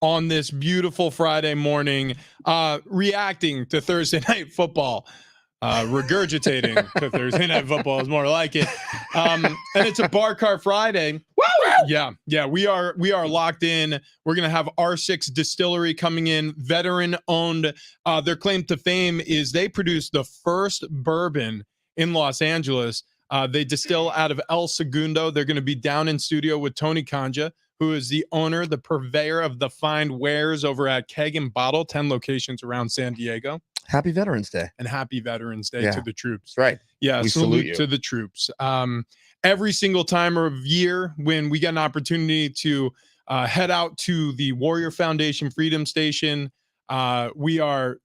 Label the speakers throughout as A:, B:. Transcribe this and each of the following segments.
A: on this beautiful Friday morning, reacting to Thursday Night Football. Regurgitating to Thursday Night Football is more like it. And it's a Bar Car Friday. Yeah, we are locked in. We're gonna have R6 Distillery coming in, veteran owned. Their claim to fame is they produce the first bourbon in Los Angeles. They distill out of El Segundo. They're going to be down in studio with Tony Kanja, who is the owner, the purveyor of the fine wares over at Keg and Bottle, 10 locations around San Diego.
B: Happy Veterans Day.
A: And happy Veterans Day to the troops.
B: That's right.
A: Yeah,
B: we
A: salute to the troops. Every single time of year when we get an opportunity to head out to the Warrior Foundation Freedom Station, we are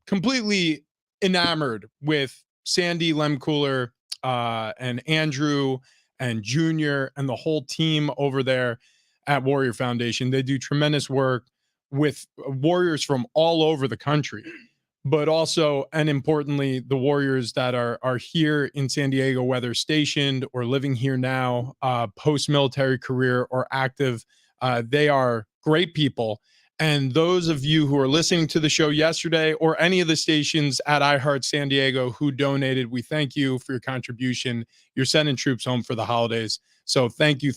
A: completely enamored with Sandy Lemcooler and Andrew and Junior and the whole team over there at Warrior Foundation. They do tremendous work with warriors from all over the country, but also, and importantly, the warriors that are here in San Diego, whether stationed or living here now, post-military career or active. They are great people. And those of you who are listening to the show yesterday or any of the stations at iHeart San Diego who donated, we thank you for your contribution. You're sending troops home for the holidays. So thank you.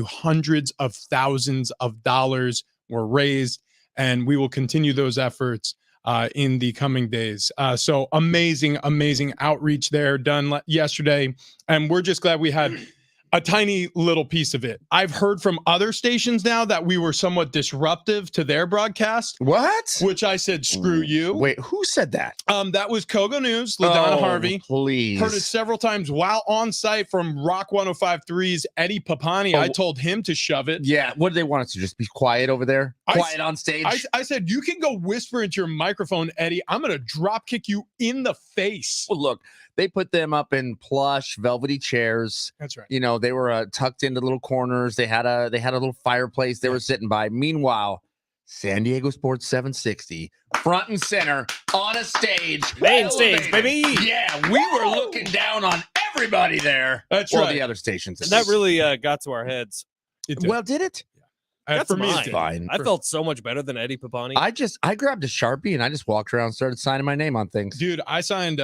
A: Hundreds of thousands of dollars were raised, and we will continue those efforts in the coming days. So amazing outreach there done yesterday. And we're just glad we had a tiny little piece of it. I've heard from other stations now that we were somewhat disruptive to their broadcast.
B: What?
A: Which I said, screw you.
B: Wait, who said that?
A: That was Kogo News, LaDonna Harvey.
B: Please.
A: Heard it several times while on site from Rock 105.3's Eddie Papani. I told him to shove it.
B: Yeah, what did they want us to just be quiet over there? Quiet on stage?
A: I said, you can go whisper into your microphone, Eddie. I'm going to drop kick you in the face.
B: Well, look, they put them up in plush, velvety chairs.
A: That's right.
B: You know, they were tucked into little corners. They had a little fireplace they were sitting by. Meanwhile, San Diego Sports 760, front and center on a stage.
C: Main stage, baby.
B: Yeah, we were looking down on everybody there.
A: That's
B: right.
A: the
B: other stations.
C: And that really got to our heads.
B: Well, did it?
C: That's
A: for me,
C: mine.
A: it's
B: fine.
C: I felt so much better than Eddie Papani.
B: I grabbed a Sharpie and I just walked around and started signing my name on things.
A: Dude, I signed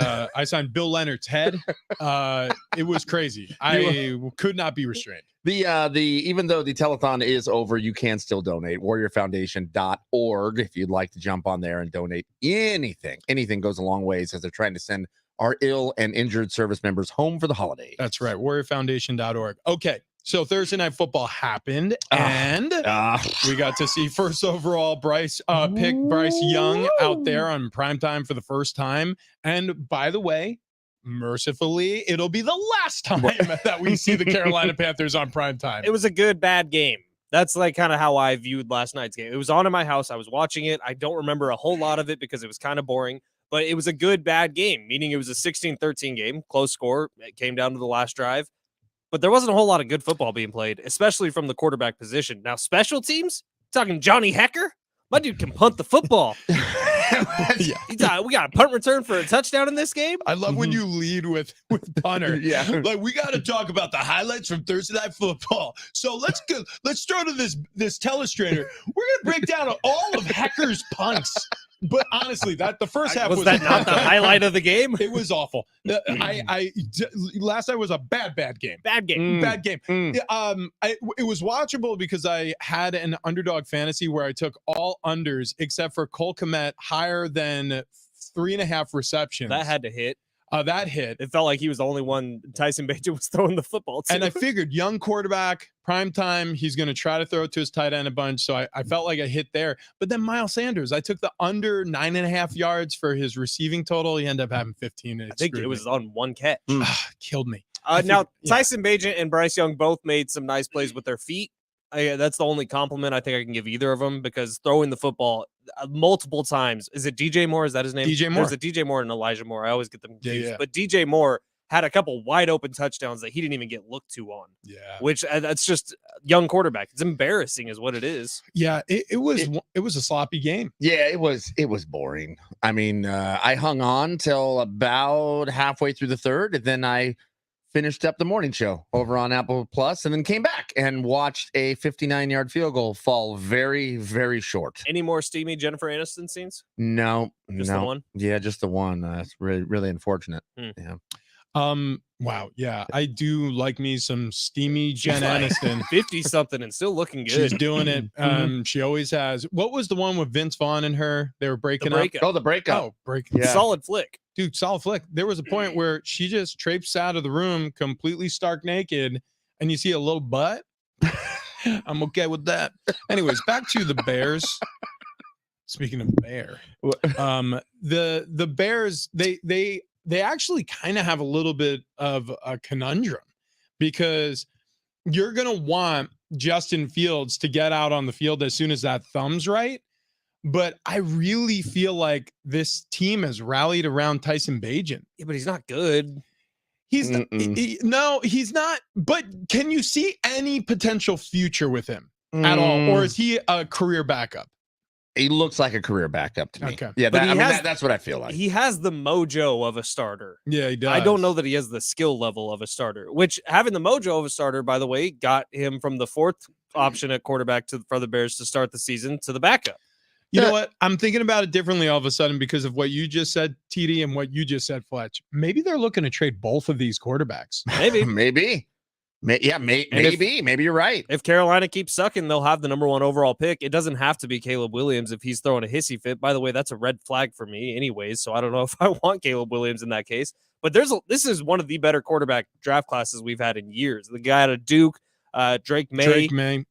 A: Bill Leonard's head. It was crazy. I could not be restrained.
B: Even though the telethon is over, you can still donate. warriorfoundation.org if you'd like to jump on there and donate anything. Anything goes a long ways as they're trying to send our ill and injured service members home for the holiday.
A: That's right. warriorfoundation.org. Okay. So Thursday Night Football happened, and we got to see first overall pick Bryce Young out there on primetime for the first time. And by the way, mercifully, it'll be the last time that we see the Carolina Panthers on primetime.
C: It was a good, bad game. That's like kind of how I viewed last night's game. It was on in my house. I was watching it. I don't remember a whole lot of it because it was kind of boring. But it was a good, bad game, meaning it was a 16-13 game, close score. It came down to the last drive. But there wasn't a whole lot of good football being played, especially from the quarterback position. Now, special teams, talking Johnny Hecker, my dude can punt the football. We got a punt return for a touchdown in this game.
A: I love when you lead with punter.
B: Yeah.
A: Like, we got to talk about the highlights from Thursday Night Football. So let's throw to this telestrator. We're going to break down all of Hecker's punts. But honestly, the first half was
C: that not the highlight of the game?
A: It was awful. Last night was a bad game.
C: Bad game.
A: Bad game. It was watchable because I had an underdog fantasy where I took all unders except for Cole Kmet higher than 3.5 receptions.
C: That had to hit.
A: That hit.
C: It felt like he was the only one Tyson Bagent was throwing the football to.
A: And I figured young quarterback, prime time, he's going to try to throw it to his tight end a bunch. So I felt like I hit there. But then Miles Sanders, I took the under 9.5 yards for his receiving total. He ended up having 15.
C: I think it was on one catch.
A: Killed me.
C: Tyson Bagent and Bryce Young both made some nice plays with their feet. That's the only compliment I think I can give either of them, because throwing the football multiple times. Is it DJ Moore? Is that his name?
A: DJ Moore.
C: There's a DJ Moore and Elijah Moore. I always get them confused.
A: Yeah.
C: But DJ Moore had a couple wide open touchdowns that he didn't even get looked to on.
A: Yeah.
C: Which that's just young quarterback. It's embarrassing is what it is.
A: Yeah, it was a sloppy game.
B: Yeah, it was boring. I mean, I hung on till about halfway through the third, and then I finished up the morning show over on Apple Plus, and then came back and watched a 59-yard field goal fall very, very short.
C: Any more steamy Jennifer Aniston scenes?
B: No,
C: Just the one?
B: Yeah, just the one. It's really, really unfortunate.
C: Hmm.
B: Yeah.
A: Wow. Yeah, I do like me some steamy Jen Aniston.
C: 50 something and still looking good.
A: She's doing it. She always has. What was the one with Vince Vaughn and her? They were breaking up.
B: Oh, the breakup.
A: Oh, breaking.
B: Yeah.
C: Solid flick.
A: Dude, solid flick. There was a point where she just traipsed out of the room completely stark naked, and you see a little butt. I'm okay with that. Anyways, back to the Bears. Speaking of bear, the Bears, they actually kind of have a little bit of a conundrum, because you're gonna want Justin Fields to get out on the field as soon as that thumb's right. But I really feel like this team has rallied around Tyson Bagent.
C: Yeah, but he's not good.
A: He's no, he's not. But can you see any potential future with him at all, or is he a career backup?
B: He looks like a career backup to me.
A: Okay.
B: Yeah,
C: But
B: that's what I feel like.
C: He has the mojo of a starter.
A: Yeah, he does.
C: I don't know that he has the skill level of a starter, which having the mojo of a starter, by the way, got him from the fourth option at quarterback for the Bears to start the season to the backup.
A: You know what? I'm thinking about it differently all of a sudden because of what you just said, TD, and what you just said, Fletch. Maybe they're looking to trade both of these quarterbacks.
C: Maybe.
B: Maybe you're right.
C: If Carolina keeps sucking, they'll have the number 1 overall pick. It doesn't have to be Caleb Williams if he's throwing a hissy fit. By the way, that's a red flag for me anyways, so I don't know if I want Caleb Williams in that case. But this is one of the better quarterback draft classes we've had in years. The guy out of Duke, Drake May,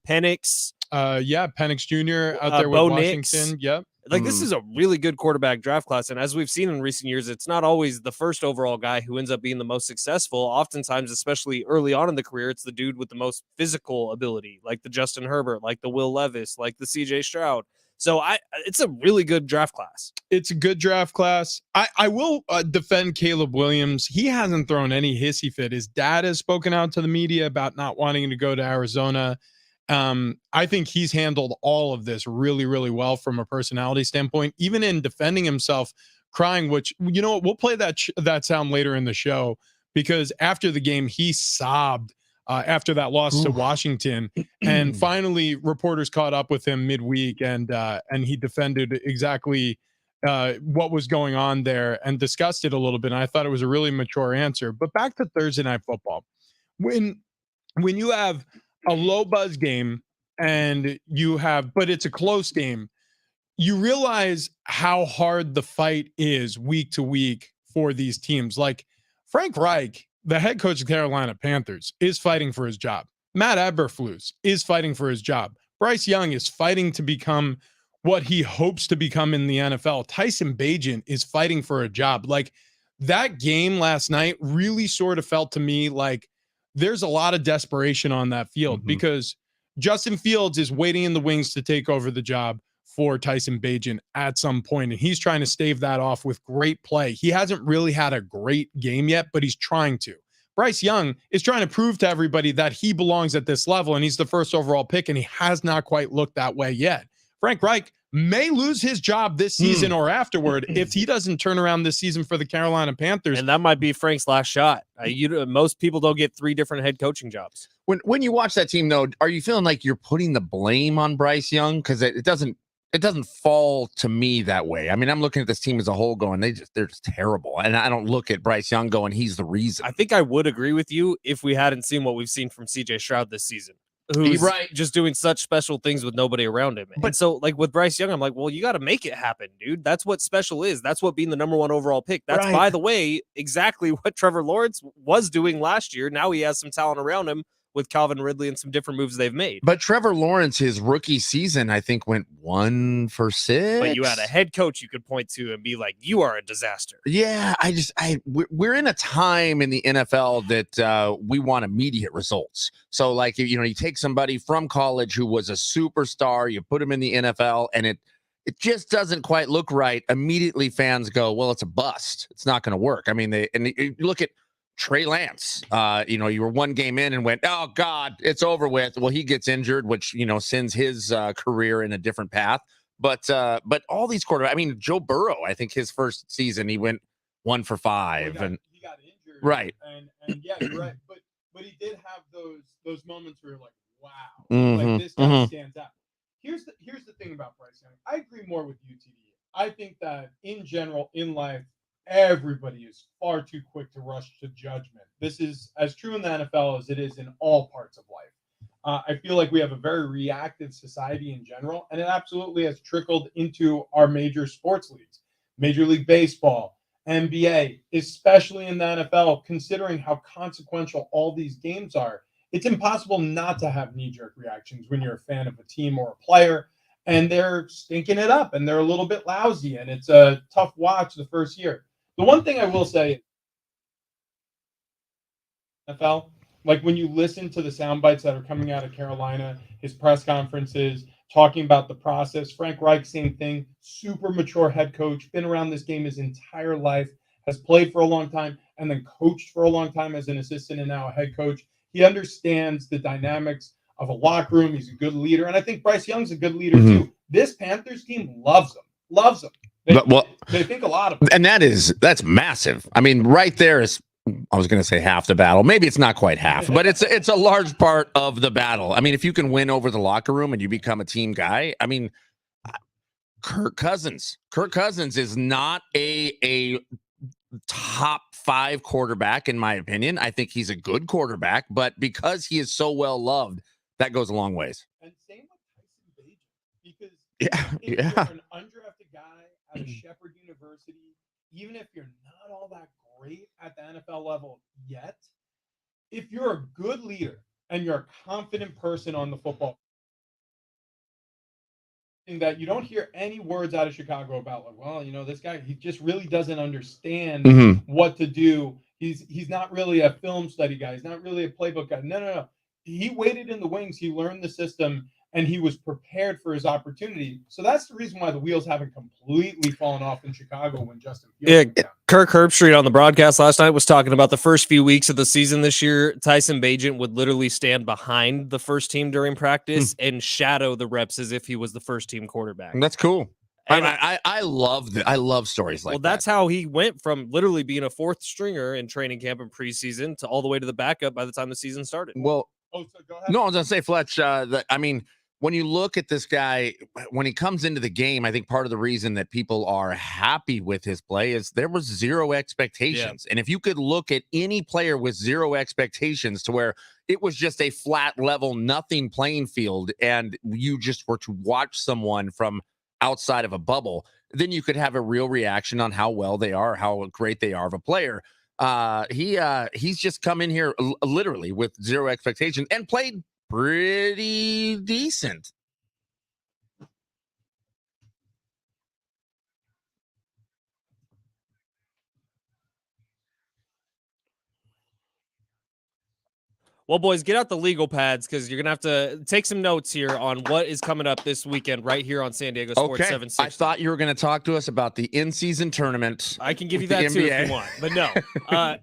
C: Penix.
A: Penix Jr. out there with
C: Bo
A: Washington.
C: Nix.
A: Yep.
C: Like, this is a really good quarterback draft class. And as we've seen in recent years, it's not always the first overall guy who ends up being the most successful. Oftentimes, especially early on in the career, it's the dude with the most physical ability, like the Justin Herbert, like the Will Levis, like the CJ Stroud. So it's a really good draft class.
A: It's a good draft class. I will defend Caleb Williams. He hasn't thrown any hissy fit. His dad has spoken out to the media about not wanting to go to Arizona. I think he's handled all of this really, really well from a personality standpoint, even in defending himself, crying, which, you know what, we'll play that sound later in the show, because after the game, he sobbed after that loss to Washington. And finally, reporters caught up with him midweek, and he defended exactly what was going on there and discussed it a little bit. And I thought it was a really mature answer. But back to Thursday Night Football. When you have a low buzz game but it's a close game, you realize how hard the fight is week to week for these teams. Like Frank Reich, the head coach of Carolina Panthers, is fighting for his job. Matt Eberflus is fighting for his job. Bryce Young is fighting to become what he hopes to become in the NFL. Tyson Bagent is fighting for a job. Like, that game last night really sort of felt to me like there's a lot of desperation on that field, because Justin Fields is waiting in the wings to take over the job for Tyson Bagent at some point, and he's trying to stave that off with great play. He hasn't really had a great game yet, but he's trying to. Bryce Young is trying to prove to everybody that he belongs at this level, and he's the first overall pick, and he has not quite looked that way yet. Frank Reich may lose his job this season or afterward if he doesn't turn around this season for the Carolina Panthers.
C: And that might be Frank's last shot. Most people don't get 3 different head coaching jobs.
B: When you watch that team, though, are you feeling like you're putting the blame on Bryce Young? Because it doesn't fall to me that way. I mean, I'm looking at this team as a whole going, they're just terrible. And I don't look at Bryce Young going, he's the reason.
C: I think I would agree with you if we hadn't seen what we've seen from CJ Stroud this season, who's just doing such special things with nobody around him. But so, like, with Bryce Young, I'm like, well, you got to make it happen, dude. That's what special is. That's what being the number 1 overall pick. That's, by the way, exactly what Trevor Lawrence was doing last year. Now he has some talent around him with Calvin Ridley and some different moves they've made.
B: But Trevor Lawrence, his rookie season, I think went 1 for 6.
C: But you had a head coach you could point to and be like, you are a disaster.
B: Yeah, we're in a time in the NFL that we want immediate results. So, like, you take somebody from college who was a superstar, you put him in the NFL, and it just doesn't quite look right. Immediately, fans go, well, it's a bust. It's not going to work. I mean, you look at Trey Lance, you were 1 game in and went, oh God, it's over with. Well, he gets injured, which, sends his career in a different path. But all these quarterbacks, I mean, Joe Burrow, I think his first season, he went 1 for 5.
A: He got injured
B: Right.
A: And yeah, you're right. But he did have those moments where you're like, wow,
B: Mhm,
A: like this guy
B: mhm.
A: stands out. Here's the thing about Bryce Young. I agree more with you, TD. I think that in general in life, everybody is far too quick to rush to judgment. This is as true in the NFL as it is in all parts of life. I feel like we have a very reactive society in general, and it absolutely has trickled into our major sports leagues, Major League Baseball, NBA, especially in the NFL, considering how consequential all these games are. It's impossible not to have knee jerk reactions when you're a fan of a team or a player and they're stinking it up and they're a little bit lousy and it's a tough watch the first year. The one thing I will say, NFL, like when you listen to the sound bites that are coming out of Carolina, his press conferences, talking about the process. Frank Reich, same thing, super mature head coach, been around this game his entire life, has played for a long time, and then coached for a long time as an assistant and now a head coach. He understands the dynamics of a locker room. He's a good leader. And I think Bryce Young's a good leader too. This Panthers team loves him, loves him. They think a lot of him.
B: And that's massive. I mean, right there is, I was going to say half the battle. Maybe it's not quite half, but it's a large part of the battle. I mean, if you can win over the locker room and you become a team guy, I mean, Kirk Cousins is not a top 5 quarterback, in my opinion. I think he's a good quarterback, but because he is so well loved, that goes a long ways.
A: And same with Tyson Bagent, because
B: Yeah,
A: if you're an undrafted guy at a Shepherd University, even if you're not all that great at the NFL level yet, if you're a good leader and you're a confident person on the football, that you don't hear any words out of Chicago about, like, well, this guy, he just really doesn't understand what to do. He's not really a film study guy. He's not really a playbook guy. No. He waited in the wings. He learned the system, and he was prepared for his opportunity. So that's the reason why the wheels haven't completely fallen off in Chicago when Justin Fields went down.
C: Kirk Herbstreit on the broadcast last night was talking about the first few weeks of the season this year. Tyson Bagent would literally stand behind the first team during practice and shadow the reps as if he was the first team quarterback.
B: That's cool.
C: And
B: I love stories like that.
C: Well, that's how he went from literally being a 4th stringer in training camp and preseason to all the way to the backup by the time the season started.
B: Well,
A: so go ahead.
B: No, I was going to say, Fletch, I mean, when you look at this guy, when he comes into the game, I think part of the reason that people are happy with his play is there was 0 expectations. Yeah. And if you could look at any player with 0 expectations to where it was just a flat level, nothing playing field, and you just were to watch someone from outside of a bubble, then you could have a real reaction on how well they are, how great they are of a player. He's just come in here literally with 0 expectation and played pretty decent.
C: Well, boys, get out the legal pads because you're going to have to take some notes here on what is coming up this weekend right here on San Diego Sports 760.
B: I thought you were going to talk to us about the in-season tournament.
C: I can give you that too if you want, but no.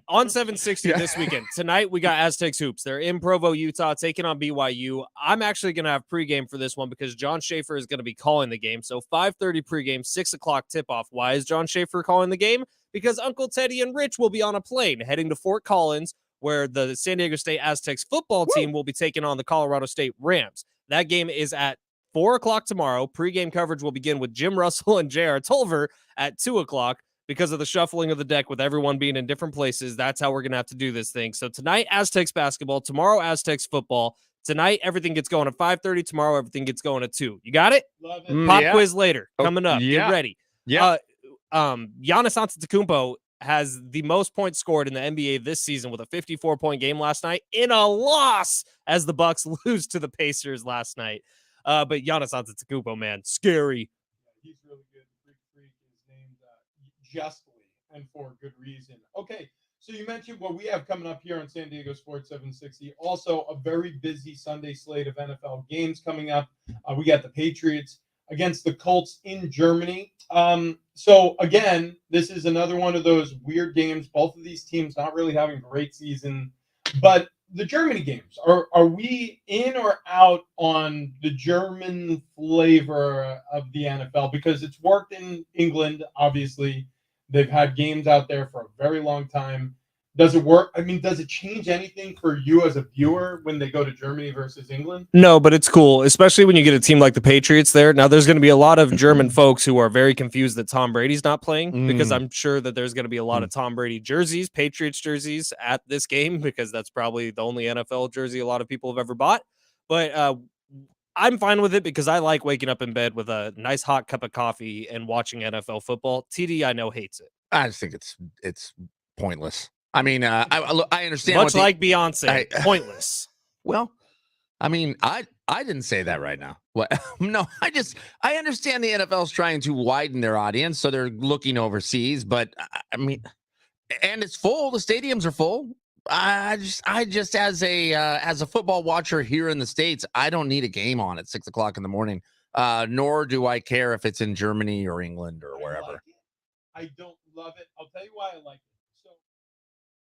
C: On 760 this weekend, tonight we got Aztecs Hoops. They're in Provo, Utah, taking on BYU. I'm actually going to have pregame for this one because John Schaefer is going to be calling the game. So 5:30 pregame, 6 o'clock tip-off. Why is John Schaefer calling the game? Because Uncle Teddy and Rich will be on a plane heading to Fort Collins, where the San Diego State Aztecs football team will be taking on the Colorado State Rams. That game is at 4 o'clock tomorrow. Pre-game coverage will begin with Jim Russell and J.R. Tolver at 2 o'clock because of the shuffling of the deck with everyone being in different places. That's how we're going to have to do this thing. So tonight, Aztecs basketball. Tomorrow, Aztecs football. Tonight, everything gets going at 5:30. Tomorrow, everything gets going at 2. You got it?
A: Love it.
C: Pop quiz later. Coming up.
B: Yeah.
C: Get ready.
B: Yeah.
C: Giannis Antetokounmpo has the most points scored in the NBA this season with a 54-point game last night in a loss as the Bucks lose to the Pacers last night. But Giannis Antetokounmpo, man, scary.
A: He's really good. Freak is named justly and for good reason. Okay, so you mentioned what we have coming up here on San Diego Sports 760. Also, a very busy Sunday slate of NFL games coming up. We got the Patriots against the Colts in Germany. So again, this is another one of those weird games. Both of these teams not really having great season, but the Germany games, are we in or out on the German flavor of the NFL? Because it's worked in England, obviously. They've had games out there for a very long time. Does it work? I mean, does it change anything for you as a viewer when they go to Germany versus England?
C: No, but it's cool, especially when you get a team like the Patriots there. Now, there's going to be a lot of German folks who are very confused that Tom Brady's not playing because I'm sure that there's going to be a lot of Tom Brady jerseys, Patriots jerseys at this game because that's probably the only NFL jersey a lot of people have ever bought. But I'm fine with it because I like waking up in bed with a nice hot cup of coffee and watching NFL football. TD, I know, hates it.
B: I just think it's pointless. I mean, I understand.
C: Much like Beyonce, pointless.
B: Well, I mean, I didn't say that right now. What? No, I understand the NFL's trying to widen their audience, so they're looking overseas. But I mean, and it's full. The stadiums are full. I just as a football watcher here in the States, I don't need a game on at 6 o'clock in the morning. Nor do I care if it's in Germany or England or wherever.
A: I don't love it. I'll tell you why I like it.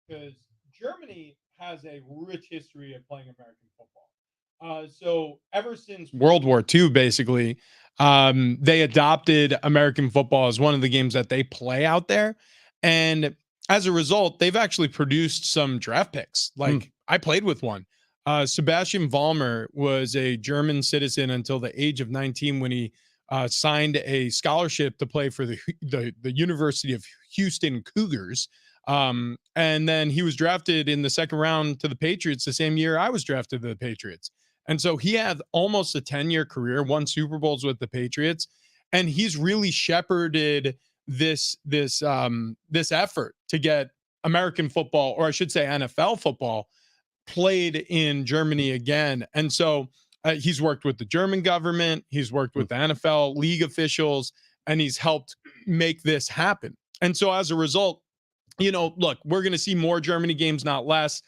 A: Because Germany has a rich history of playing American football. So ever since World War II, basically, they adopted American football as one of the games that they play out there. And as a result, they've actually produced some draft picks. Like I played with one. Sebastian Vollmer was a German citizen until the age of 19 when he signed a scholarship to play for the University of Houston Cougars. And then he was drafted in the second round to the Patriots the same year I was drafted to the Patriots. And so he had almost a 10-year career, won Super Bowls with the Patriots, and he's really shepherded this effort to get American football, or I should say NFL football, played in Germany again. And so he's worked with the German government, he's worked with the NFL league officials, and he's helped make this happen. And so as a result, you know, look, we're going to see more Germany games, not less.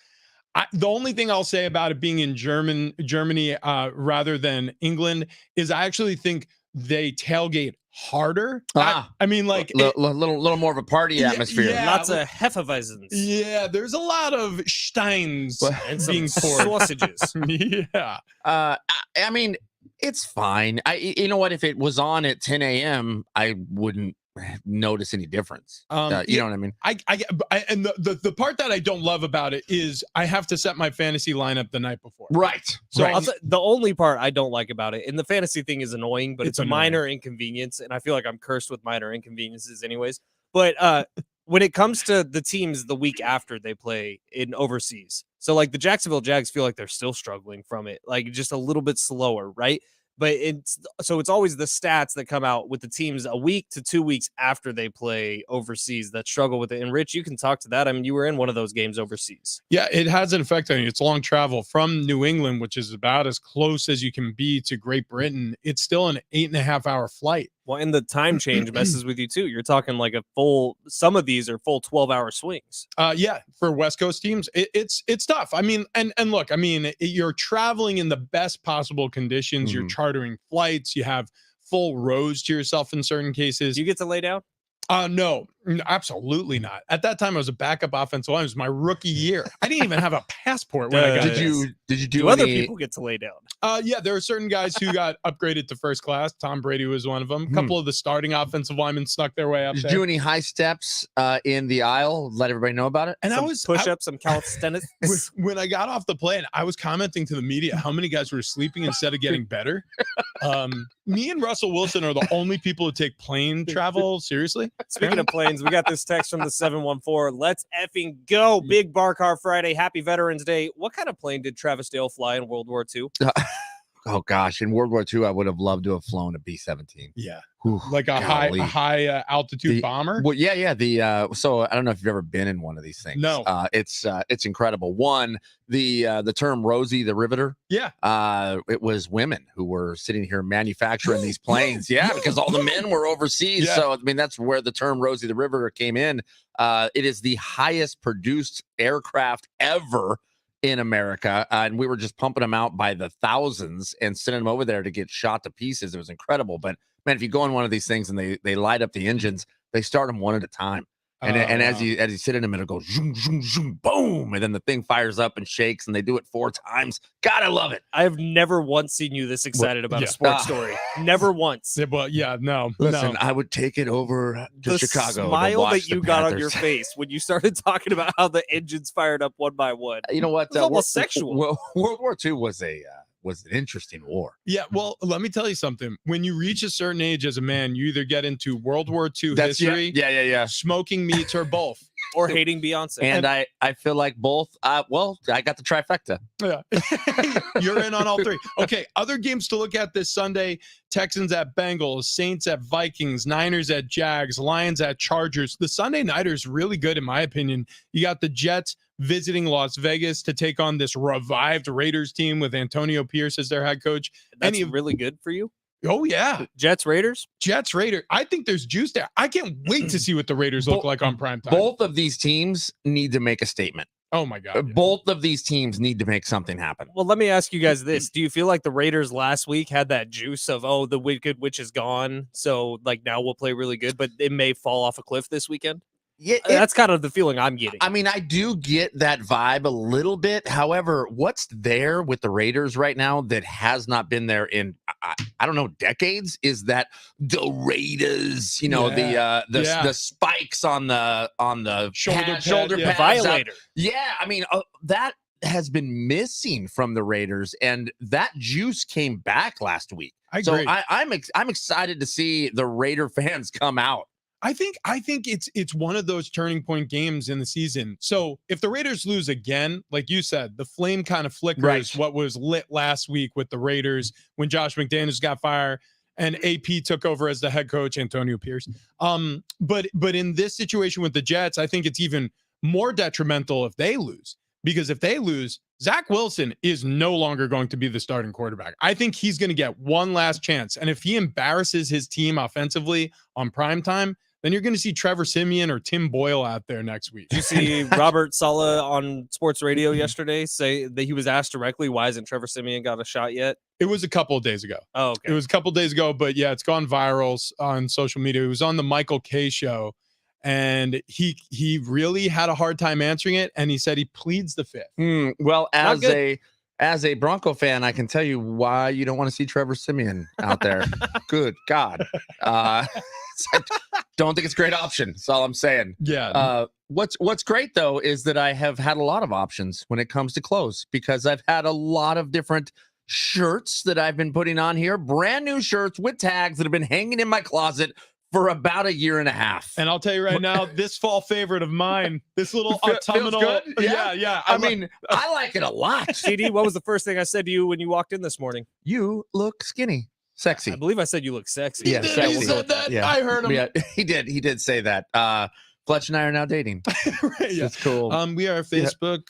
A: The only thing I'll say about it being in Germany rather than England is I actually think they tailgate harder. I mean, like
B: little more of a party atmosphere.
C: Yeah, lots of Hefeweizens.
A: Yeah, there's a lot of Steins
C: and some
A: being poured.
C: sausages.
A: Yeah.
B: I mean, it's fine. You know what? If it was on at 10 a.m., I wouldn't notice any difference. You know what I mean?
A: And the part that I don't love about it is I have to set my fantasy lineup the night before.
B: Right.
A: So
C: the only part I don't like about it, and the fantasy thing is annoying, but it's a
A: annoying.
C: minor inconvenience, and I feel like I'm cursed with minor inconveniences anyways. But when it comes to the teams the week after they play in overseas, so like the Jacksonville Jags feel like they're still struggling from it, like just a little bit slower, right? But it's always the stats that come out with the teams a week to 2 weeks after they play overseas that struggle with it. And Rich, you can talk to that. I mean, you were in one of those games overseas.
A: Yeah, it has an effect on you. It's long travel from New England, which is about as close as you can be to Great Britain. It's still an 8.5-hour flight.
C: Well, and the time change messes with you too. You're talking like some of these are full 12-hour swings.
A: Yeah, for West Coast teams, it's tough. I mean, and look, I mean, you're traveling in the best possible conditions. You're chartering flights. You have full rows to yourself in certain cases.
C: You get to lay down?
A: No, absolutely not. At that time, I was a backup offensive line. It was my rookie year. I didn't even have a passport when I got
B: Did you do
C: other people get to lay down?
A: Yeah, there are certain guys who got upgraded to first class. Tom Brady was one of them. A couple of the starting offensive linemen snuck their way up
B: Did
A: there.
B: you do any high steps in the aisle? Let everybody know about it.
A: And
C: some push-ups, some calisthenics.
A: When I got off the plane, I was commenting to the media how many guys were sleeping instead of getting better. Me and Russell Wilson are the only people who take plane travel seriously.
C: Speaking of planes, we got this text from the 714. Let's effing go. Big Bar Car Friday. Happy Veterans Day. What kind of plane did Travis Dale fly in World War II?
B: Oh gosh, in World War II, I would have loved to have flown a B-17.
A: Yeah,
B: Whew,
A: like a high altitude bomber.
B: Well, yeah. So I don't know if you've ever been in one of these things.
A: No,
B: it's incredible. One, the term Rosie the Riveter.
A: Yeah,
B: it was women who were sitting here manufacturing these planes. Yeah, because all the men were overseas.
A: Yeah.
B: So I mean, that's where the term Rosie the Riveter came in. It is the highest produced aircraft ever in America, and we were just pumping them out by the thousands and sending them over there to get shot to pieces. It was incredible. But man, if you go in one of these things and they light up the engines, they start them one at a time. And as
A: wow.
B: you sit in him, it'll go zoom, zoom, zoom, boom, and then the thing fires up and shakes, and they do it 4 times. God, I love it.
C: I have never once seen you this excited about
A: yeah.
C: a sports
B: Ah.
C: story. Never once.
A: Yeah, well, yeah, no,
B: Listen,
A: no.
B: I would take it over to
C: The
B: Chicago. to
C: smile
B: watch
C: that
B: the
C: you got on your
B: Panthers.
C: face when you started talking about how the engines fired up one by one.
B: You know what?
C: It was almost sexual.
B: World War II was an interesting war.
A: Yeah, well, let me tell you something. When you reach a certain age as a man, you either get into World War II history,
B: Yeah.
A: smoking meats, or both.
C: Or hating Beyonce.
B: And I feel like both. Well, I got the trifecta.
A: Yeah. You're in on all 3. Okay, other games to look at this Sunday: Texans at Bengals, Saints at Vikings, Niners at Jags, Lions at Chargers. The Sunday nighter is really good, in my opinion. You got the Jets visiting Las Vegas to take on this revived Raiders team with Antonio Pierce as their head coach.
C: That's
A: Any-
C: really good for you.
A: Oh, yeah.
C: Jets, Raiders.
A: Jets, Raiders. I think there's juice there. I can't wait to see what the Raiders look like on prime time.
B: Both of these teams need to make a statement.
A: Oh, my God. yeah.
B: Both of these teams need to make something happen.
C: Well, let me ask you guys this. Do you feel like the Raiders last week had that juice of, oh, the wicked witch is gone, so like now we'll play really good, but it may fall off a cliff this weekend?
B: Yeah,
C: That's kind of the feeling I'm getting.
B: I mean, I do get that vibe a little bit. However, what's there with the Raiders right now that has not been there in I don't know, decades, is that the Raiders,
A: Yeah.
B: the spikes on the
A: Shoulder pad, yeah.
B: pads.
C: Violator.
B: Yeah, I mean, that has been missing from the Raiders, and that juice came back last week.
A: I agree.
B: So I'm excited to see the Raider fans come out.
A: I think it's one of those turning point games in the season. So if the Raiders lose again, like you said, the flame kind of flickers.
B: Right.
A: What was lit last week with the Raiders when Josh McDaniels got fired and AP took over as the head coach, Antonio Pierce. But in this situation with the Jets, I think it's even more detrimental if they lose, because if they lose, Zach Wilson is no longer going to be the starting quarterback. I think he's going to get one last chance, and if he embarrasses his team offensively on prime time, then you're going to see Trevor Siemian or Tim Boyle out there next week.
C: Did you see Robert Saleh on sports radio yesterday say that he was asked directly, why hasn't Trevor Siemian got a shot yet?
A: It was a couple of days ago.
C: Oh, okay.
A: It was a couple of days ago, but yeah, it's gone viral on social media. It was on the Michael Kay show, and he really had a hard time answering it, and he said he pleads the fifth.
B: Well,
C: Not good.
B: as a Bronco fan, I can tell you why you don't want to see Trevor Siemian out there. Good God. Don't think it's a great option. That's all I'm saying.
A: Yeah.
B: What's great though is that I have had a lot of options when it comes to clothes, because I've had a lot of different shirts that I've been putting on here, brand new shirts with tags that have been hanging in my closet for about a year and a half.
A: And I'll tell you right now, this fall favorite of mine, this little
B: Feels
A: autumnal.
B: good?
A: Yeah.
B: I mean, I like it a lot.
C: TD, what was the first thing I said to you when you walked in this morning?
B: You look skinny, sexy.
C: I believe I said you look sexy.
B: Yeah,
A: He did.
B: sexy.
A: He said that.
B: Yeah.
A: I heard him.
B: Yeah, he did say that. Fletch and I are now dating.
A: Right, yeah.
B: It's cool.
A: We are Facebook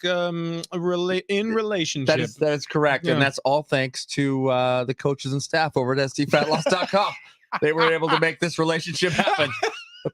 A: in relationship.
B: That is correct.
A: Yeah.
B: And that's all thanks to the coaches and staff over at stfatloss.com. They were able to make this relationship happen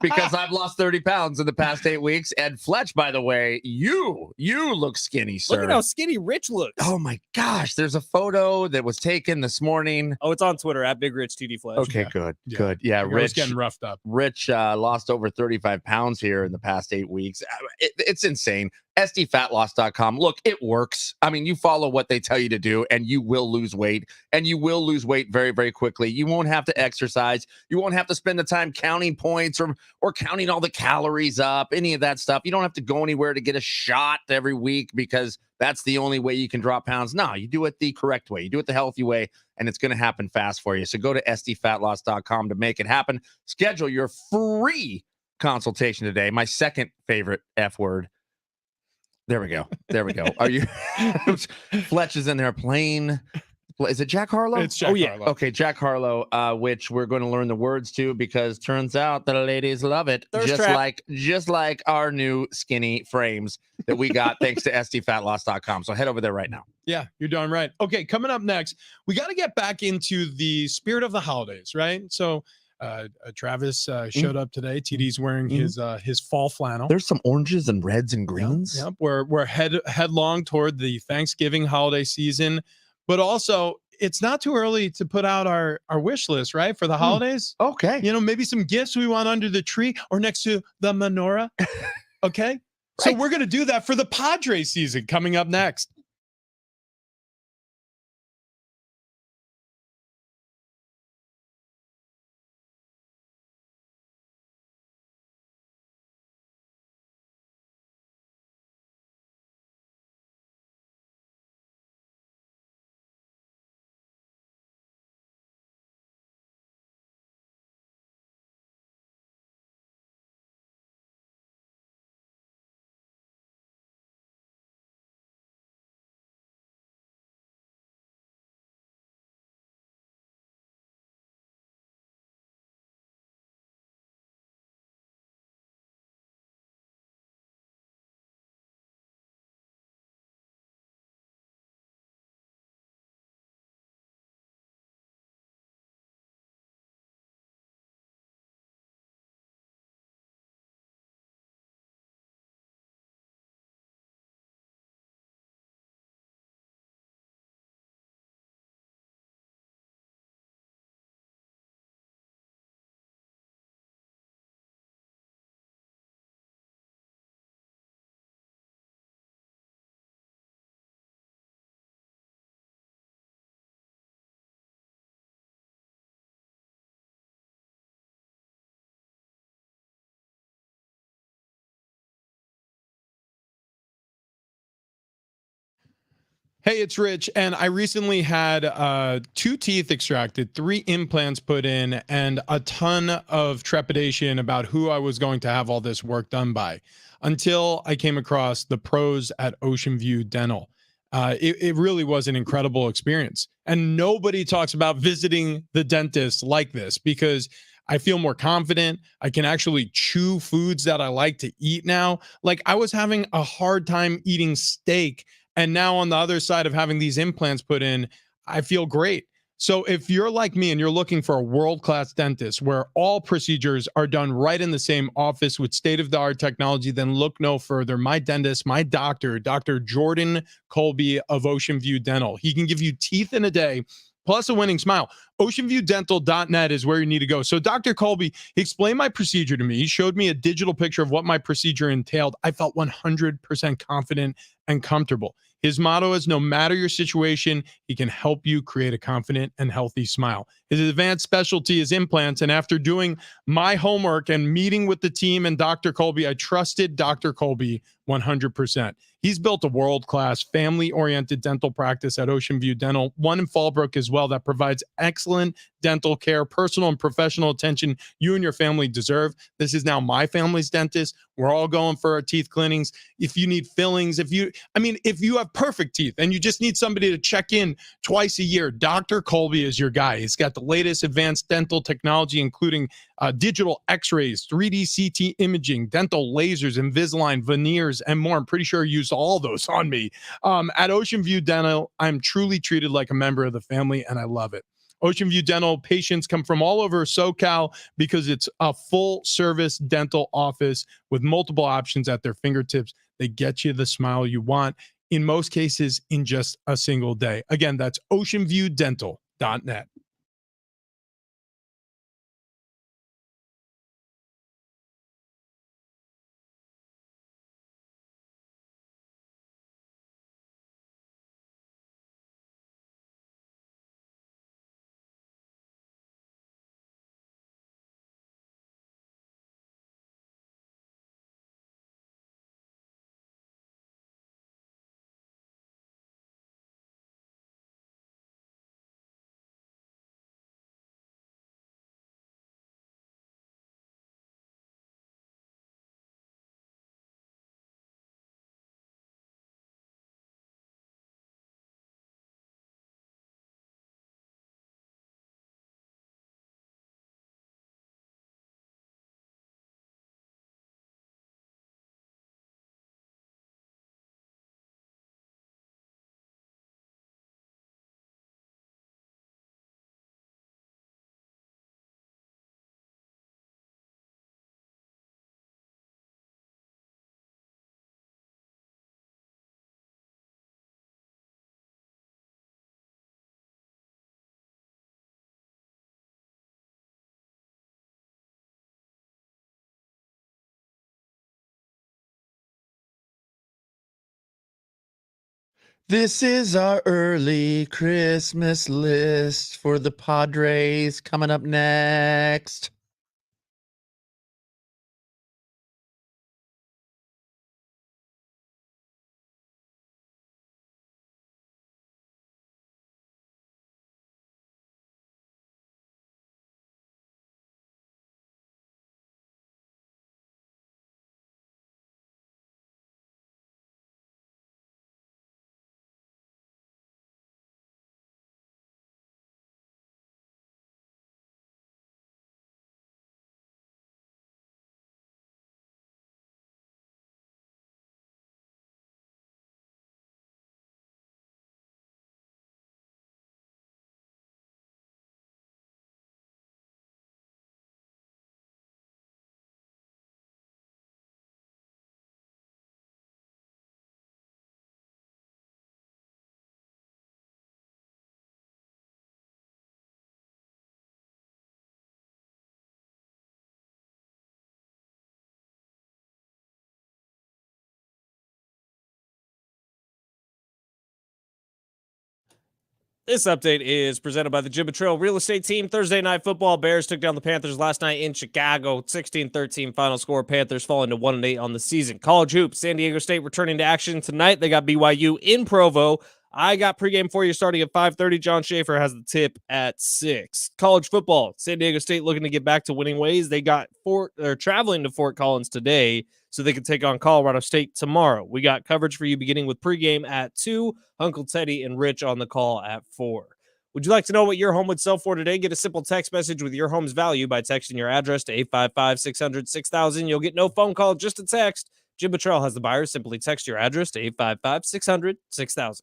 B: because I've lost 30 pounds in the past 8 weeks. And Fletch, by the way, you look skinny, sir.
C: Look at how skinny Rich looks.
B: Oh my gosh. There's a photo that was taken this morning.
C: Oh, it's on Twitter at Big Rich TD Fletch.
B: Okay,
A: Yeah.
B: good.
A: Yeah.
B: Good. Yeah,
A: The girl's
B: Rich.
A: getting roughed up.
B: Rich lost over 35 pounds here in the past 8 weeks. It's insane. SDFatLoss.com. Look, it works. I mean, you follow what they tell you to do, and you will lose weight, and you will lose weight very, very quickly. You won't have to exercise. You won't have to spend the time counting points or counting all the calories up, any of that stuff. You don't have to go anywhere to get a shot every week because that's the only way you can drop pounds. No, you do it the correct way. You do it the healthy way, and it's going to happen fast for you. So go to SDFatLoss.com to make it happen. Schedule your free consultation today. My second favorite F word. There we go. Are you? Fletch is in there playing. Is it Jack Harlow?
A: It's Jack Harlow.
B: Okay, Jack Harlow, which we're going to learn the words to because turns out the ladies love it.
C: Thirst
B: Just
C: trap.
B: like our new skinny frames that we got thanks to SDFatLoss.com. So head over there right now.
A: Yeah, you're darn right. Okay, coming up next, we got to get back into the spirit of the holidays, right? So Travis showed up today. TD's wearing his fall flannel.
B: There's some oranges and reds and greens.
A: Yep. We're headlong toward the Thanksgiving holiday season, but also it's not too early to put out our wish list, right? For the holidays.
B: Okay.
A: You know, maybe some gifts we want under the tree or next to the menorah. Okay. So
B: Right.
A: we're going to do that for the Padres season coming up next. Hey, it's Rich, and I recently had 2 teeth extracted, 3 implants put in, and a ton of trepidation about who I was going to have all this work done by until I came across the pros at Ocean View Dental. It really was an incredible experience. And nobody talks about visiting the dentist like this because I feel more confident. I can actually chew foods that I like to eat now. Like I was having a hard time eating steak, and now on the other side of having these implants put in, I feel great. So if you're like me and you're looking for a world-class dentist where all procedures are done right in the same office with state-of-the-art technology, then look no further. My dentist, my doctor, Dr. Jordan Colby of Ocean View Dental. He can give you teeth in a day plus a winning smile. Oceanviewdental.net is where you need to go. So Dr. Colby, he explained my procedure to me. He showed me a digital picture of what my procedure entailed. I felt 100% confident and comfortable. His motto is no matter your situation, he can help you create a confident and healthy smile. His advanced specialty is implants. And after doing my homework and meeting with the team and Dr. Colby, I trusted Dr. Colby 100%. He's built a world-class family-oriented dental practice at Ocean View Dental, one in Fallbrook as well, that provides excellent dental care, personal and professional attention you and your family deserve. This is now my family's dentist. We're all going for our teeth cleanings. If you need fillings, if you have perfect teeth and you just need somebody to check in twice a year, Dr. Colby is your guy. He's got the latest advanced dental technology, including digital x-rays, 3D CT imaging, dental lasers, Invisalign, veneers, and more. I'm pretty sure he used all those on me. At Ocean View Dental, I'm truly treated like a member of the family, and I love it. Ocean View Dental patients come from all over SoCal because it's a full service dental office with multiple options at their fingertips. They get you the smile you want, in most cases, in just a single day. Again, that's oceanviewdental.net.
B: This is our early Christmas list for the Padres coming up next.
C: This update is presented by the Jim Trail Real Estate Team. Thursday night football, Bears took down the Panthers last night in Chicago. 16-13 final score. Panthers falling to 1-8 on the season. College hoops, San Diego State returning to action tonight. They got BYU in Provo. I got pregame for you starting at 5:30. John Schaefer has the tip at 6. College football, San Diego State looking to get back to winning ways. They're traveling to Fort Collins today so they can take on Colorado State tomorrow. We got coverage for you beginning with pregame at 2. Uncle Teddy and Rich on the call at 4. Would you like to know what your home would sell for today? Get a simple text message with your home's value by texting your address to 855-600-6000. You'll get no phone call, just a text. Jim Buttrell has the buyers. Simply text your address to 855-600-6000.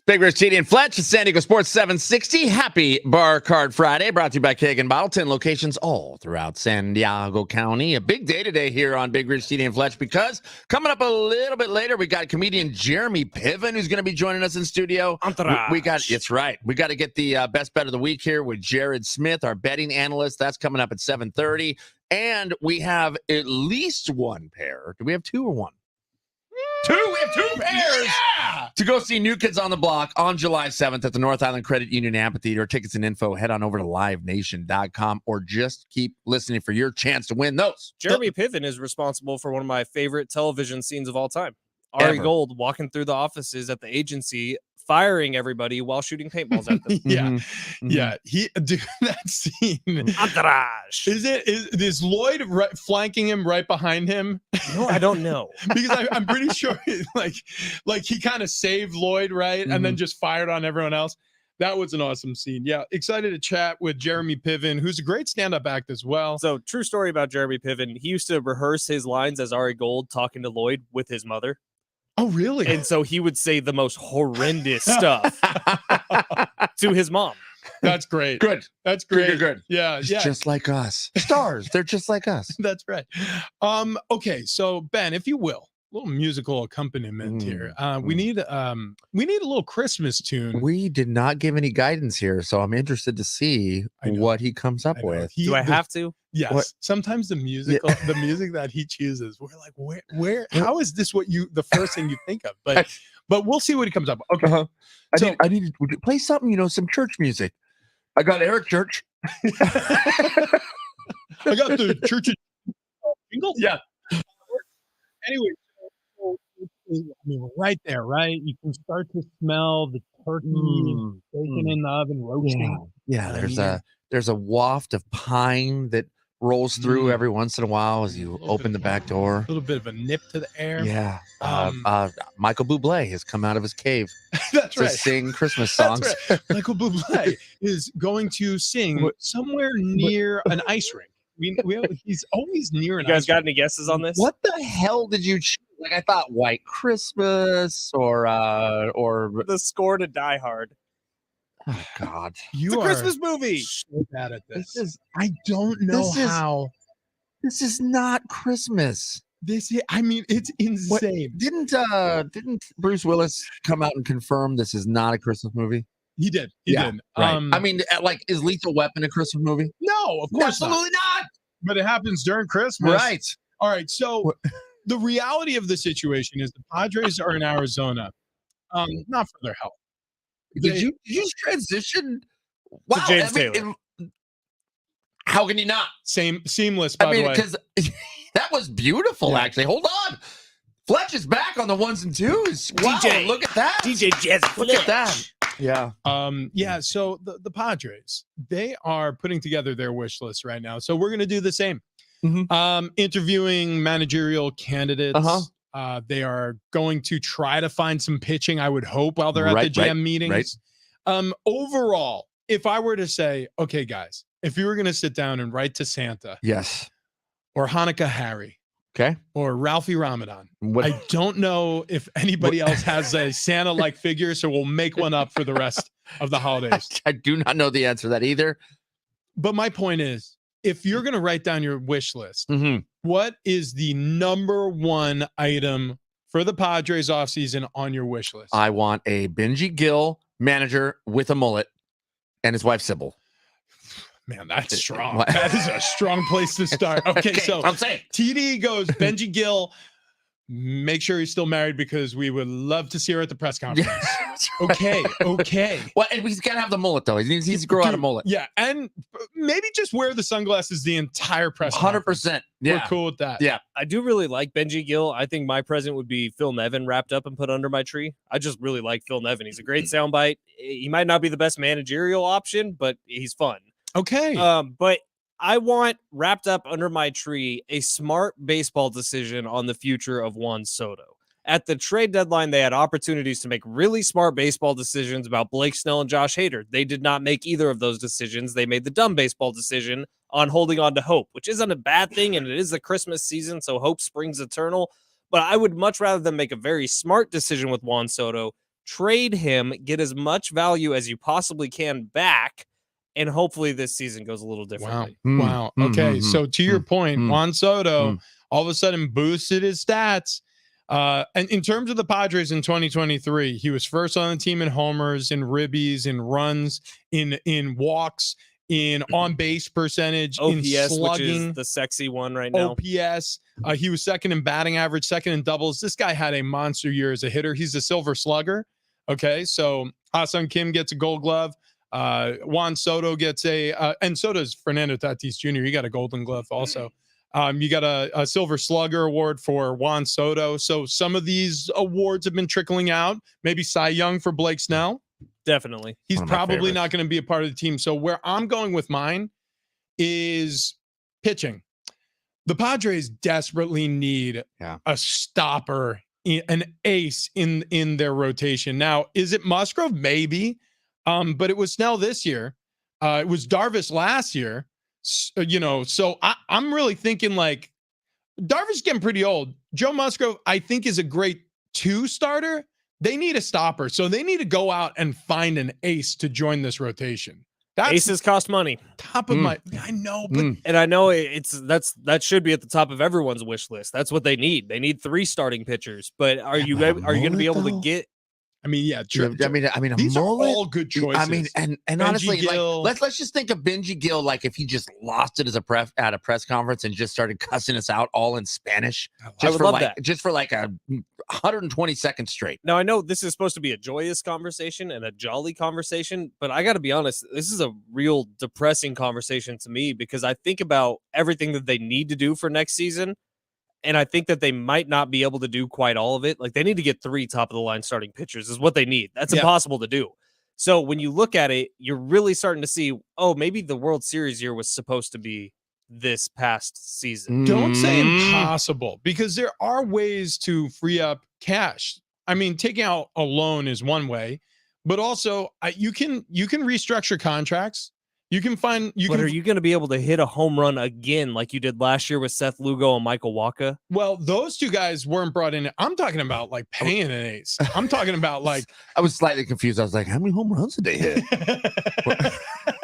B: Big Rich, TD, and Fletch at San Diego Sports 760. Happy Bar Card Friday, brought to you by Keg and Bottle. 10 locations all throughout San Diego County. A big day today here on Big Rich, TD, and Fletch, because coming up a little bit later, we got comedian Jeremy Piven, who's going to be joining us in studio. We got, it's right. We got to get the best bet of the week here with Jared Smith, our betting analyst. That's coming up at 7:30. And we have at least one pair. Do we have two or one? We have two pairs to go see New Kids on the Block on July 7th at the North Island Credit Union Amphitheater. Tickets and info, head on over to livenation.com or just keep listening for your chance to win those.
C: Jeremy Piven is responsible for one of my favorite television scenes of all time. Ari Gold walking through the offices at the agency, firing everybody while shooting paintballs at them.
A: Yeah. Dude, that scene.
C: Entourage.
A: Is Lloyd flanking him right behind him?
C: No, I don't know.
A: Because I'm pretty sure like he kind of saved Lloyd, right? And then just fired on everyone else. That was an awesome scene. Yeah, excited to chat with Jeremy Piven, who's a great stand-up act as well.
C: So, true story about Jeremy Piven. He used to rehearse his lines as Ari Gold talking to Lloyd with his mother.
A: Oh, really?
C: And so he would say the most horrendous stuff to his mom.
A: That's great.
B: Good.
A: That's great.
B: Good.
A: Yeah.
B: It's just like us. Stars. They're just like us.
A: That's right. Okay, so Ben, if you will, a little musical accompaniment here. We need a little Christmas tune.
B: We did not give any guidance here, so I'm interested to see what he comes up with.
C: Do I have to?
A: Yes.
B: What?
A: Sometimes the music that he chooses, we're like, where? How is this the first thing you think of? But we'll see what he comes up with. Okay.
B: I need to play something, some church music. I got Eric Church.
A: I got the church jingle. Yeah. Anyway, I mean, right there, right? You can start to smell the turkey bacon in the oven roasting.
B: Yeah. There's a waft of pine that rolls through every once in a while as you open the back door.
A: A little bit of a nip to the air.
B: Yeah. Michael Bublé has come out of his cave to sing Christmas songs.
A: That's right. Michael Bublé is going to sing somewhere near an ice rink. He's always near an ice rink.
C: You guys got any guesses on this?
B: What the hell did you choose? Like, I thought White Christmas or
C: the score to Die Hard.
B: Oh God!
C: It's a Christmas movie.
A: So bad at this. I don't know how.
B: This is not Christmas.
A: It's insane.
B: Didn't Bruce Willis come out and confirm this is not a Christmas movie?
A: He did. He did.
B: Right. I mean, is Lethal Weapon a Christmas movie?
A: No, of course
B: absolutely not.
A: But it happens during Christmas.
B: Right.
A: All right. So the reality of the situation is the Padres are in Arizona, not for their health.
B: Did you just transition? Wow,
C: James Taylor.
B: How can you not?
A: Seamless, by the way.
B: Because that was beautiful,
A: Yeah.
B: actually. Hold on. Fletch is back on the ones and twos. Wow,
C: DJ.
B: look at that.
C: DJ Jazz
B: Look at that. Yeah.
A: Yeah, so the Padres, they are putting together their wish list right now. So we're going to do the same. Interviewing managerial candidates. They are going to try to find some pitching, I would hope, while they're at the GM meetings. Overall, if I were to say, okay, guys, if you were going to sit down and write to Santa,
B: Yes,
A: or Hanukkah Harry,
B: okay,
A: or Ralphie Ramadan,
B: what?
A: I don't know if anybody else has a Santa-like figure, so we'll make one up for the rest of the holidays.
B: I do not know the answer to that either.
A: But my point is, if you're going to write down your wish list,
B: Mm-hmm.
A: what is the number one item for the Padres offseason on your wish list?
B: I want a Benji Gill manager with a mullet and his wife Sybil.
A: Man, that's strong.
B: What?
A: That is a strong place to start. Okay, so
B: I'm saying.
A: TD goes Benji Gill. Make sure he's still married because we would love to see her at the press conference. Okay.
B: Well, and he's got to have the mullet, though. He needs to grow out a
A: Dude,
B: mullet.
A: Yeah, and maybe just wear the sunglasses the entire press conference.
B: 100%.
A: We're
B: Yeah.
A: cool with that.
B: Yeah.
C: I do really like Benji Gill. I think my present would be Phil Nevin wrapped up and put under my tree. I just really like Phil Nevin. He's a great soundbite. He might not be the best managerial option, but he's fun.
A: Okay.
C: But I want wrapped up under my tree a smart baseball decision on the future of Juan Soto. At the trade deadline, they had opportunities to make really smart baseball decisions about Blake Snell and Josh Hader. They did not make either of those decisions. They made the dumb baseball decision on holding on to hope, which isn't a bad thing, and it is the Christmas season, so hope springs eternal. But I would much rather than make a very smart decision with Juan Soto, trade him, get as much value as you possibly can back, and hopefully this season goes a little differently.
A: Wow. Okay. So to your point, Juan Soto all of a sudden boosted his stats. And in terms of the Padres in 2023, he was first on the team in homers, in ribbies, in runs, in walks, in on base percentage, in
C: OPS,
A: slugging,
C: which is the sexy one right now.
A: OPS. He was second in batting average, second in doubles. This guy had a monster year as a hitter. He's a silver slugger. Okay. So Ha-Seong Kim gets a gold glove. Juan Soto gets and so does Fernando Tatis Jr. He got a golden glove also. You got a silver slugger award for Juan Soto. So some of these awards have been trickling out. Maybe Cy Young for Blake Snell.
C: Definitely.
A: He's
B: One of my
A: probably
B: favorites.
A: not going to be a part of the team. So where I'm going with mine is pitching. The Padres desperately need a stopper, an ace in their rotation. Now, is it Musgrove? Maybe. But it was Snell this year. It was Darvish last year. So I'm really thinking like Darvish getting pretty old. Joe Musgrove, I think, is a great 2 starter. They need a stopper. So they need to go out and find an ace to join this rotation. That's
C: Aces cost money.
A: top of my, I know, but
C: And I know that should be at the top of everyone's wish list. That's what they need. They need 3 starting pitchers. But are you going to be able to get?
A: I mean, yeah, true.
B: I mean, a
A: These
B: mullet.
A: are all good choices.
B: I mean, and
A: Benji
B: honestly,
A: Gill.
B: like let's just think of Benji Gill like if he just lost it as at a press conference and just started cussing us out all in Spanish,
C: I would love that.
B: just for like a 120 seconds straight.
C: Now I know this is supposed to be a joyous conversation and a jolly conversation, but I got to be honest, this is a real depressing conversation to me because I think about everything that they need to do for next season. And I think that they might not be able to do quite all of it. Like they need to get 3 top of the line starting pitchers is what they need. That's impossible to do. So when you look at it, you're really starting to see, oh, maybe the World Series year was supposed to be this past season.
A: Don't say impossible because there are ways to free up cash. I mean, taking out a loan is one way, but also you can restructure contracts. You can find
C: But are you going to be able to hit a home run again like you did last year with Seth Lugo and Michael Wacha?
A: Well, those 2 guys weren't brought in. I'm talking about like paying an ace. I'm talking about like
B: I was slightly confused. I was like, how many home runs did they hit?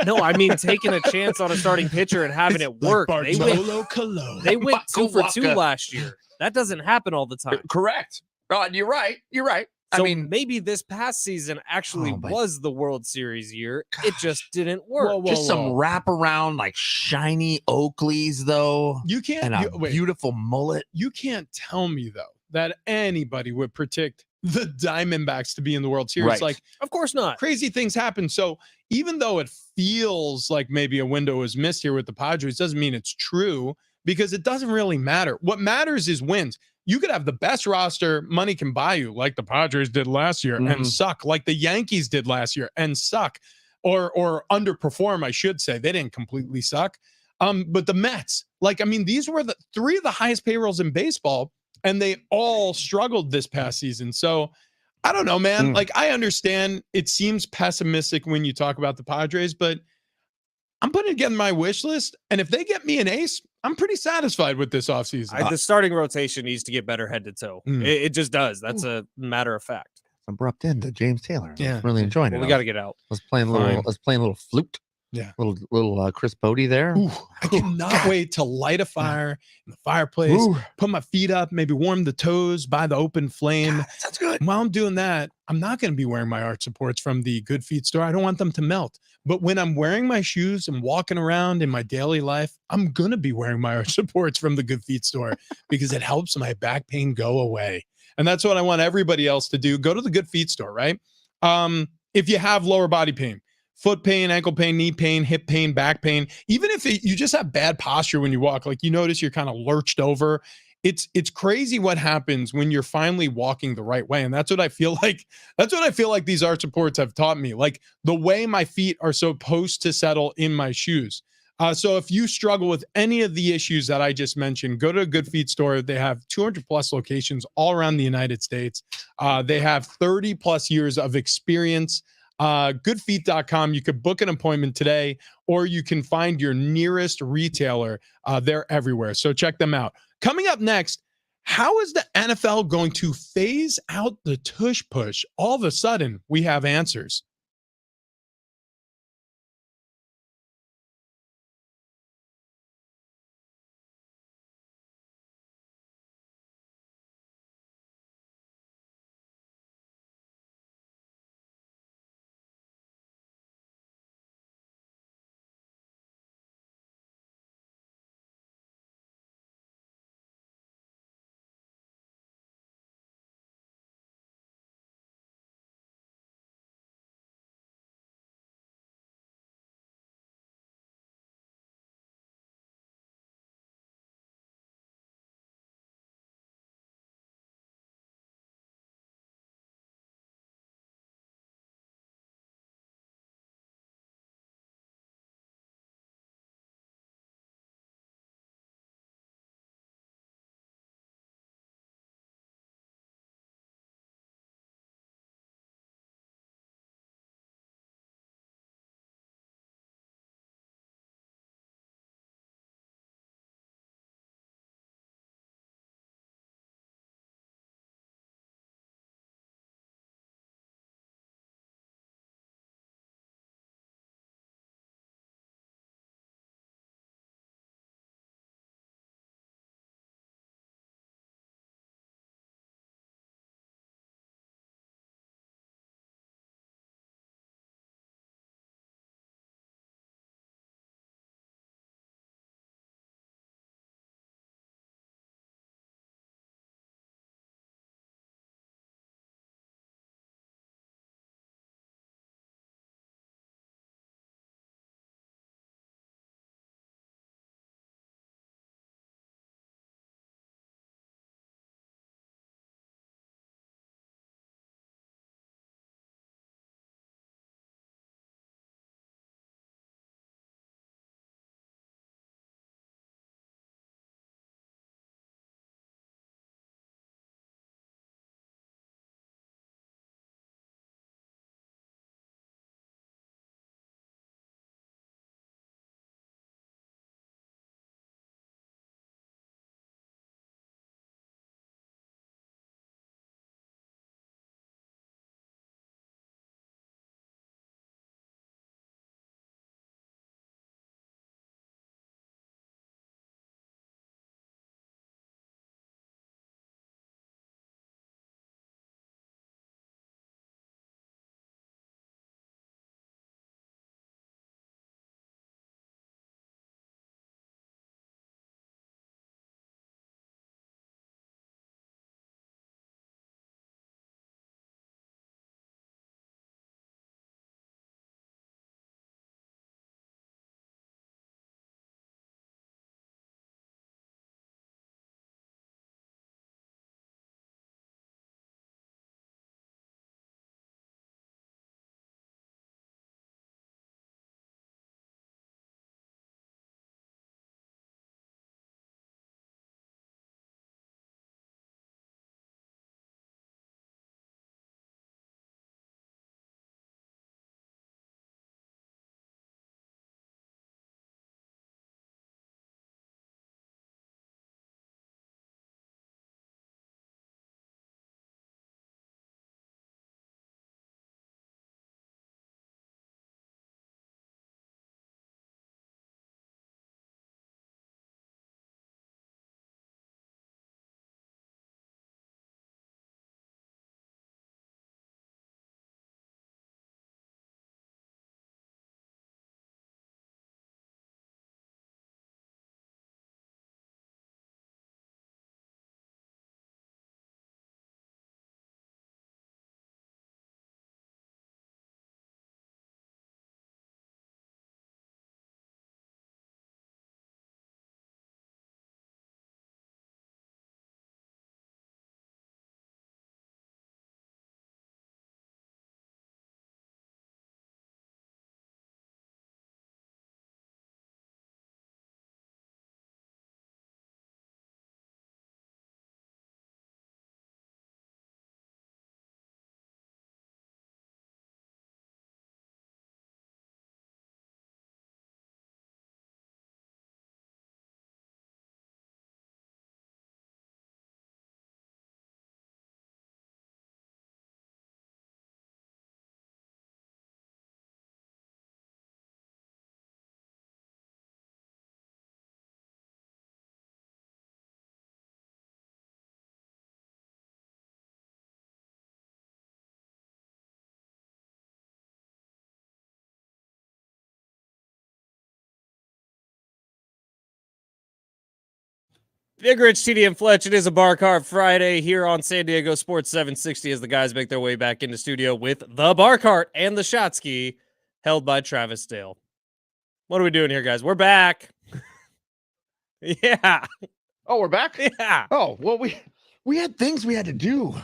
C: No, I mean taking a chance on a starting pitcher and having it work. They went 2 for 2
B: Wacha.
C: last year. That doesn't happen all the time.
B: Correct. Oh, you're right. You're right.
C: So
B: I mean,
C: maybe this past season actually
B: but-
C: was the World Series year. It just didn't work.
A: Whoa, whoa,
B: just some
A: whoa.
B: wraparound, like shiny Oakleys, though,
A: You can't.
B: and a
A: Wait,
B: beautiful mullet.
A: you can't tell me though that anybody would predict the Diamondbacks to be in the World Series.
B: Right.
A: Like
C: Of course not.
A: crazy things happen. So even though it feels like maybe a window was missed here with the Padres, doesn't mean it's true because it doesn't really matter. What matters is wins. You could have the best roster money can buy you, like the Padres did last year and
B: Mhm.
A: suck, like the Yankees did last year and suck, or underperform, I should say. They didn't completely suck. But the Mets, like, I mean, these were the three of the highest payrolls in baseball, and they all struggled this past season. So I don't know, man.
B: Mm.
A: Like, I understand it seems pessimistic when you talk about the Padres, but I'm putting together my wish list. And if they get me an ace, I'm pretty satisfied with this offseason.
C: The starting rotation needs to get better head to toe.
A: Mm.
C: It just does. That's a matter of fact.
B: Abrupt end to James Taylor. I
A: Yeah.
B: was really enjoying
C: Well,
B: it.
C: we got to get out.
B: I was playing a little.
A: Fine.
B: I was playing a little flute.
A: Yeah.
B: Little Chris Bodie there.
A: Ooh, I cannot wait to light a fire in the fireplace,
B: Ooh,
A: put my feet up, maybe warm the toes by the open flame.
B: God, that sounds good.
A: And while I'm doing that, I'm not going to be wearing my arch supports from the Good Feet store. I don't want them to melt. But when I'm wearing my shoes and walking around in my daily life, I'm going to be wearing my arch supports from the Good Feet store because it helps my back pain go away. And that's what I want everybody else to do. Go to the Good Feet store, right? If you have lower body pain, foot pain, ankle pain, knee pain, hip pain, back pain, even if you just have bad posture when you walk, like you notice you're kind of lurched over, it's crazy what happens when you're finally walking the right way. And that's what I feel like. That's what I feel like these arch supports have taught me, like the way my feet are supposed to settle in my shoes. So if you struggle with any of the issues that I just mentioned, go to a Good Feet store. They have 200 plus locations all around the United States. They have 30 plus years of experience. Goodfeet.com. You could book an appointment today, or you can find your nearest retailer. They're everywhere. So check them out. Coming up next, how is the NFL going to phase out the tush push? All of a sudden, we have answers.
C: Big Rich, TD, and Fletch. It is a Bar Cart Friday here on San Diego Sports 760 as the guys make their way back into studio with the Bar Cart and the Shot Ski, held by Travis Dale. What are we doing here, guys? We're back. Yeah.
B: Oh, we're back?
C: Yeah.
B: Oh, well, we had things we had to do.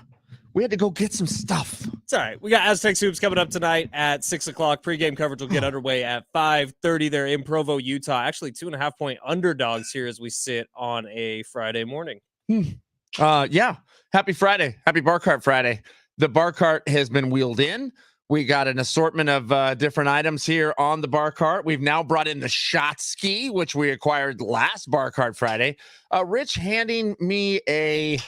B: We had to go get some stuff.
C: It's all right. We got Aztec Hoops coming up tonight at 6 o'clock. Pregame coverage will get underway at 5:30. They're in Provo, Utah. Actually, 2.5-point underdogs here as we sit on a Friday morning.
B: Yeah. Happy Friday. Happy Bar Cart Friday. The Bar Cart has been wheeled in. We got an assortment of different items here on the Bar Cart. We've now brought in the Shot Ski, which we acquired last Bar Cart Friday. Rich handing me a...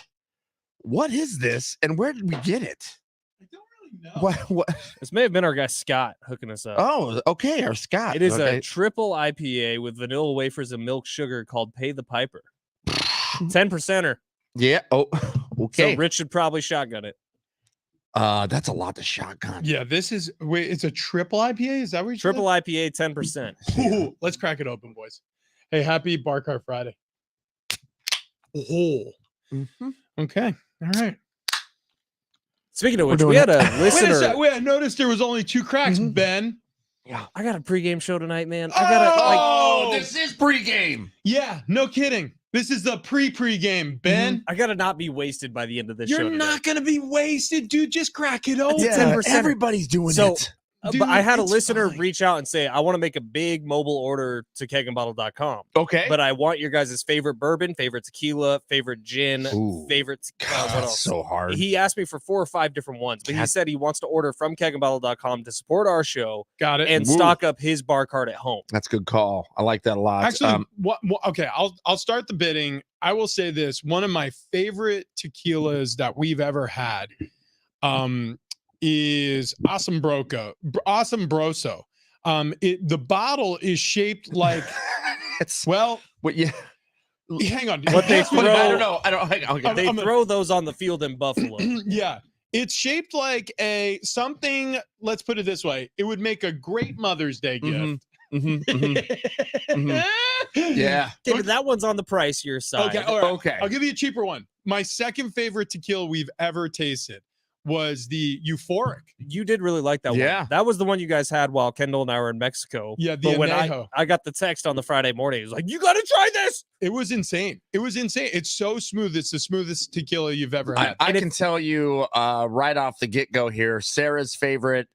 B: What is this, and where did we get it?
A: I don't really know.
B: What?
C: This may have been our guy Scott hooking us up.
B: Oh, okay, our Scott.
C: It is
B: okay.
C: a triple IPA with vanilla wafers and milk sugar called Pay the Piper. 10%er.
B: Yeah. Oh, okay.
C: So Rich should probably shotgun it.
B: That's a lot to shotgun.
A: Yeah, this is it's a triple IPA. Is that what you
C: Triple IPA, 10%.
A: Ooh, let's crack it open, boys. Hey, happy Bar Cart Friday. Oh,
B: Mm-hmm.
A: okay. All right.
C: Speaking of which,
B: doing
C: we had a
A: Wait a
C: listener.
A: sec. Wait, I noticed there was only 2 cracks,
B: Mhm.
A: Ben.
C: I got a pregame show tonight, man. I got to like.
B: Oh, this is pregame.
A: Yeah, no kidding. This is the pre-game, Ben.
C: I gotta not be wasted by the end of this show.
A: You're
C: today.
A: not gonna be wasted, dude. Just crack it open.
C: It's 10%.
B: everybody's doing
C: So-
B: it.
C: But I
A: Dude,
C: had a
A: it's
C: listener
A: fine.
C: reach out and say, I want to make a big mobile order to kegandbottle.com.
B: Okay.
C: But I want your guys' favorite bourbon, favorite tequila, favorite gin,
B: Ooh.
C: favorite.
B: God,
C: what
B: that's
C: else?
B: so hard.
C: He asked me for 4 or 5 different ones, but he
B: God.
C: said he wants to order from kegandbottle.com to support our show
A: Got it.
C: and
B: Woo.
C: stock up his bar cart at home.
B: That's a good call. I like that a lot.
A: Actually, okay, I'll start the bidding. I will say this: one of my favorite tequilas that we've ever had, is Awesome Broso. The bottle is shaped like
B: it's
A: well.
B: what you.
A: Hang on.
C: What they
A: That's what
C: throw-
B: I don't know. I don't. Hang on, okay.
C: They
A: I'm a-
C: throw those on the field in Buffalo.
A: Yeah. It's shaped like a something. Let's put it this way: it would make a great Mother's Day gift.
B: Mhm, mhm, mhm. Yeah.
C: David, that one's on the pricier side.
A: Okay. All right.
B: Okay.
A: I'll give you a cheaper one. My second favorite tequila we've ever tasted was the Euphoric.
C: You did really like that
B: Yeah.
C: one. That was the one you guys had while Kendall and I were in Mexico.
A: Yeah, the
C: But when
A: Anejo.
C: I got the text on the Friday morning, it was like, you got to try this.
A: It was insane. It was insane. It's so smooth. It's the smoothest tequila you've ever
B: I,
A: had.
B: I can tell you right off the get-go here, Sarah's favorite,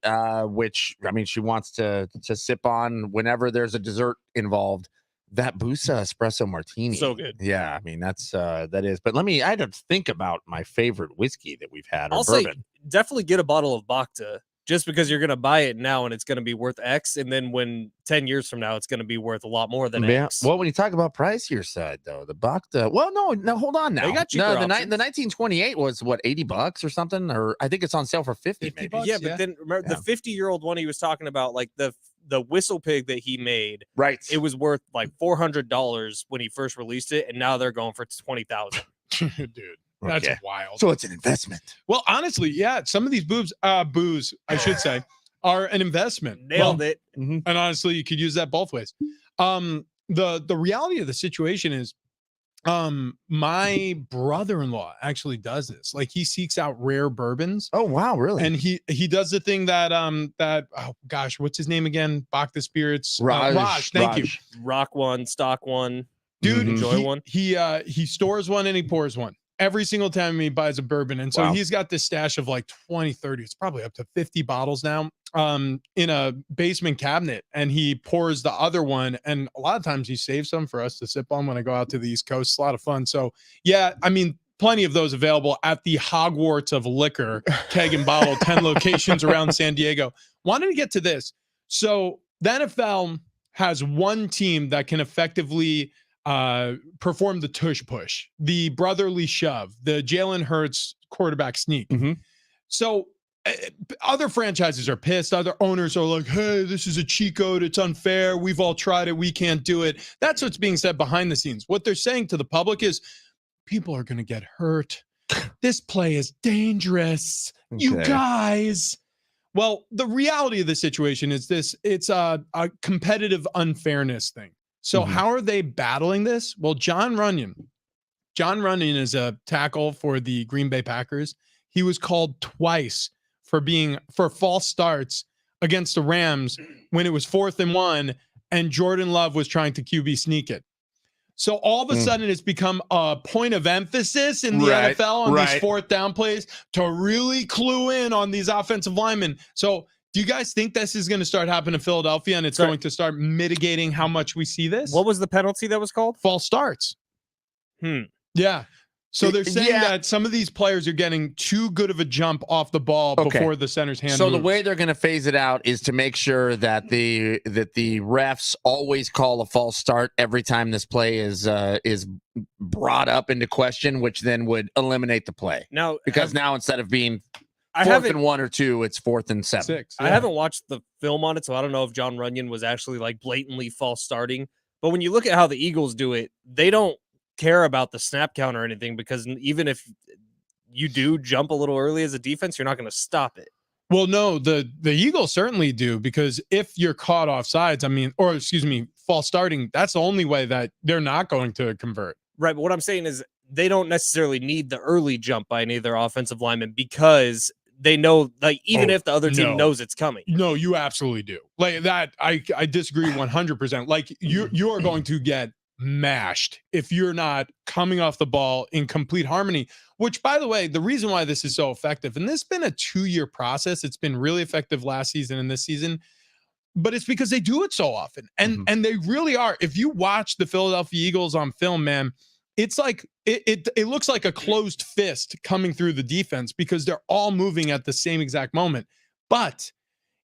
B: which I mean she wants to sip on whenever there's a dessert involved, that Busa espresso martini.
C: So good.
B: Yeah, I mean that's that is. But I had to think about my favorite whiskey that we've had or
C: I'll say
B: bourbon.
C: definitely get a bottle of Bacta just because you're going to buy it now and it's going to be worth X. And then when 10 years from now, it's going to be worth a lot more than
B: Yeah.
C: X.
B: Well, when you talk about pricier side though, the Bacta. Well, no, hold on now.
C: They got cheaper
B: no, the
C: options.
B: 1928 was what $80 or something, or I think it's on sale for 50 maybe.
A: $50?
C: yeah,
A: yeah.
C: but then remember
B: Yeah.
C: the 50-year-old one he was talking about, like the whistle pig that he made,
B: Right.
C: it was worth like $400 when he first released it. And now they're going for $20,000.
A: Dude, that's
B: Okay.
A: wild.
B: So it's an investment.
A: Well, honestly, yeah, some of these booze, I should say, are an investment.
C: Nailed
A: Well,
C: it.
B: Mhm.
A: And honestly, you could use that both ways. The reality of the situation is, my brother-in-law actually does this. Like he seeks out rare bourbons,
B: Oh wow, really?
A: and he does the thing that oh gosh, what's his name again? Bacta Spirits. Raj. Thank you,
C: Rock one, stock one.
A: dude.
B: Mhm.
C: Enjoy
A: he,
C: one.
A: He stores one and he pours one every single time he buys a bourbon. And so
B: Wow.
A: he's got this stash of like 20, 30, it's probably up to 50 bottles now, in a basement cabinet. And he pours the other one. And a lot of times he saves some for us to sip on when I go out to the East Coast. It's a lot of fun. So yeah, I mean, plenty of those available at the Hogwarts of liquor, keg and bottle, 10 locations around San Diego. Wanted to get to this. So the NFL has one team that can effectively perform the tush push, the brotherly shove, the Jalen Hurts quarterback sneak.
B: Mhm.
A: So other franchises are pissed. Other owners are like, hey, this is a cheat code. It's unfair. We've all tried it. We can't do it. That's what's being said behind the scenes. What they're saying to the public is people are going to get hurt. This play is dangerous. You
B: Okay.
A: guys. Well, the reality of the situation is this. It's a competitive unfairness thing. So
B: Mhm.
A: how are they battling this? Well, John Runyon, John Runyon is a tackle for the Green Bay Packers. He was called twice for false starts against the Rams when it was 4th and 1 and Jordan Love was trying to QB sneak it. So all of a sudden it's become a point of emphasis in the NFL on these 4th down plays to really clue in on these offensive linemen. So do you guys think this is going to start happening in Philadelphia and it's going to start mitigating how much we see this?
C: What was the penalty that was called?
A: False starts. Yeah. So they're saying that some of these players are getting too good of a jump off the ball before the center's hand
B: So
A: moves.
B: the way they're going to phase it out is to make sure that the refs always call a false start every time this play is brought up into question, which then would eliminate the play.
C: Now,
B: because now instead of being 4th and 1 or 2, it's 4th and 7.
A: 6.
C: I haven't watched the film on it, so I don't know if John Runyon was actually like blatantly false starting. But when you look at how the Eagles do it, they don't care about the snap count or anything, because even if you do jump a little early as a defense, you're not going to stop it.
A: Well, no, the Eagles certainly do, because if you're caught off sides, false starting, that's the only way that they're not going to convert.
C: Right, but what I'm saying is they don't necessarily need the early jump by any of their offensive linemen, because they know, like, even if the other team knows it's coming.
A: No, you absolutely do. Like that, I disagree 100%. Like you are going to get mashed if you're not coming off the ball in complete harmony, which, by the way, the reason why this is so effective, and this has been a 2-year process, it's been really effective last season and this season, but it's because they do it so often. And they really are. If you watch the Philadelphia Eagles on film, man, it's like it looks like a closed fist coming through the defense because they're all moving at the same exact moment. But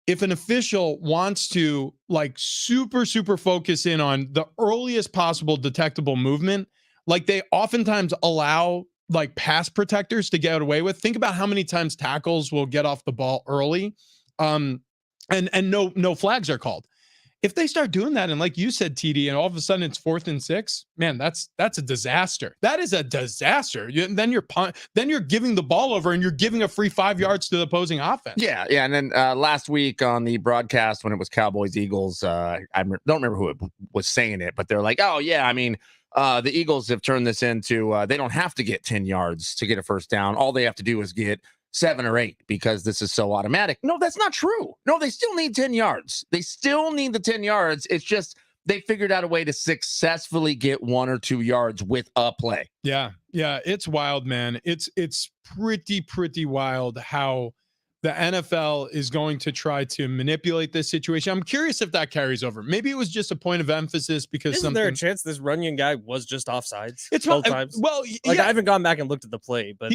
A: if an official wants to like super focus in on the earliest possible detectable movement, like they oftentimes allow like pass protectors to get away with. Think about how many times tackles will get off the ball early, and no flags are called. If they start doing that, and like you said, TD, and all of a sudden it's 4th and 6, man, that's a disaster. That is a disaster. Then you're giving the ball over and you're giving a free 5 yards to the opposing offense.
B: Yeah. And then last week on the broadcast when it was Cowboys Eagles, I don't remember who was saying it, but they're like, oh yeah, I mean, the Eagles have turned this into they don't have to get 10 yards to get a first down. All they have to do is get 7 or 8 because this is so automatic. No, that's not true. No, they still need 10 yards. They still need the 10 yards. It's just they figured out a way to successfully get 1 or 2 yards with a play.
A: Yeah. It's wild, man. It's pretty wild how the NFL is going to try to manipulate this situation. I'm curious if that carries over. Maybe it was just a point of emphasis because
C: Isn't there a chance this Runyon guy was just offsides?
A: It's
C: both times.
A: Well,
C: like, I haven't gone back and looked at the play, but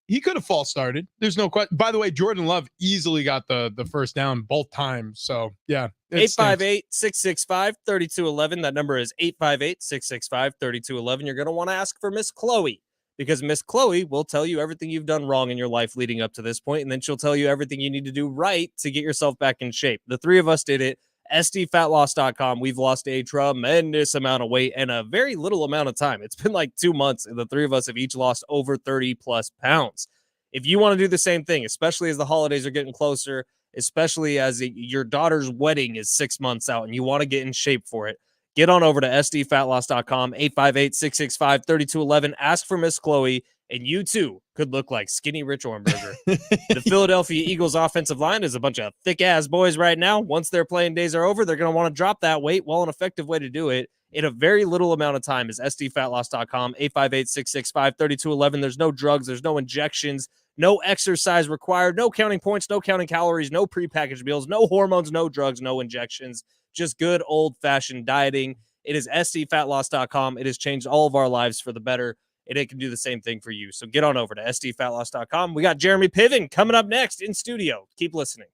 A: he could have false started. There's no question. By the way, Jordan Love easily got the first down both times. So yeah.
C: 858-665-3211. That number is 858-665-3211. You're going to want to ask for Miss Chloe, because Miss Chloe will tell you everything you've done wrong in your life leading up to this point, and then she'll tell you everything you need to do right to get yourself back in shape. The three of us did it. SDFatLoss.com. We've lost a tremendous amount of weight in a very little amount of time. It's been like 2 months, and the three of us have each lost over 30 plus pounds. If you want to do the same thing, especially as the holidays are getting closer, especially as your daughter's wedding is 6 months out and you want to get in shape for it, get on over to SDFatLoss.com, 858-665-3211. Ask for Miss Chloe, and you too could look like skinny Rich Ornberger. The Philadelphia Eagles offensive line is a bunch of thick-ass boys right now. Once their playing days are over, they're going to want to drop that weight. Well, an effective way to do it in a very little amount of time is SDFatLoss.com, 858-665-3211. There's no drugs. There's no injections. No exercise required. No counting points. No counting calories. No prepackaged meals. No hormones. No drugs. No injections. Just good old-fashioned dieting. It is SDFatLoss.com. It has changed all of our lives for the better, and it can do the same thing for you. So get on over to SDFatLoss.com. We got Jeremy Piven coming up next in studio. Keep listening.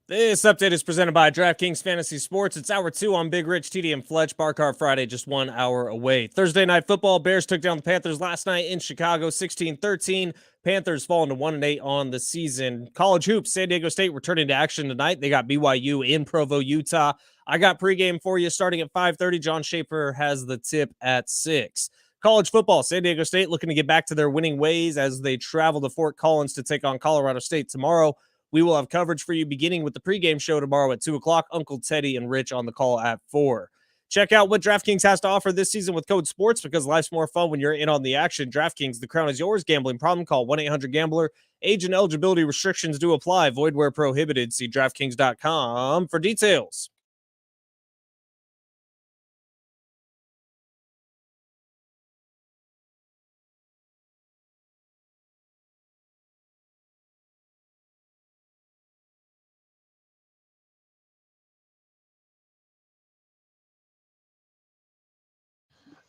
C: This update is presented by DraftKings Fantasy Sports. It's hour 2 on Big Rich, TD, and Fletch. Bar Car Friday, just 1 hour away. Thursday night football. Bears took down the Panthers last night in Chicago, 16-13. Panthers falling to 1-8 on the season. College hoops, San Diego State returning to action tonight. They got BYU in Provo, Utah. I got pregame for you starting at 5:30. John Schaefer has the tip at 6. College football, San Diego State looking to get back to their winning ways as they travel to Fort Collins to take on Colorado State tomorrow. We will have coverage for you beginning with the pregame show tomorrow at 2 o'clock. Uncle Teddy and Rich on the call at 4. Check out what DraftKings has to offer this season with code SPORTS because life's more fun when you're in on the action. DraftKings, the crown is yours. Gambling problem? Call 1-800-GAMBLER. Age and eligibility restrictions do apply. Void where prohibited. See DraftKings.com for details.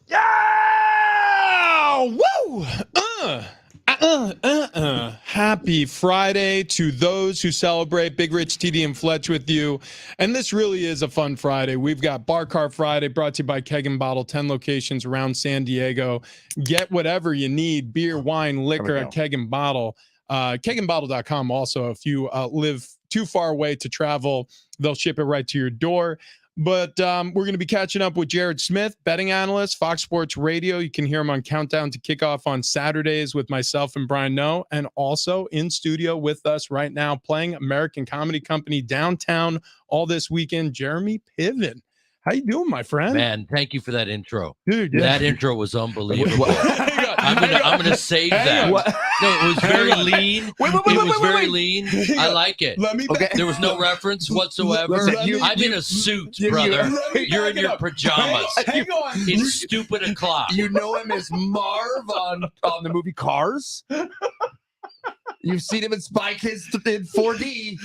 A: Yeah! Woo! Happy Friday to those who celebrate. Big Rich, TD, and Fletch with you. And this really is a fun Friday. We've got Bar Car Friday brought to you by Keg and Bottle, 10 locations around San Diego. Get whatever you need, beer, wine, liquor at Keg and Bottle. Kegandbottle.com also, if you live too far away to travel, they'll ship it right to your door. But we're going to be catching up with Jared Smith, betting analyst, Fox Sports Radio. You can hear him on Countdown to Kickoff on Saturdays with myself and Brian Noe, and also in studio with us right now playing American Comedy Company downtown all this weekend, Jeremy Piven. How you doing, my friend?
D: Man, thank you for that intro.
A: Dude,
D: that intro was unbelievable. I'm gonna save that.
A: What?
D: No, it was very lean. It was very lean. I like it.
A: Let me
D: There was no reference whatsoever. I'm in a suit, brother. You're in your pajamas.
A: Hang on.
D: It's stupid o'clock.
B: You know him as Marv on the movie Cars? You've seen him in Spy Kids in 4D.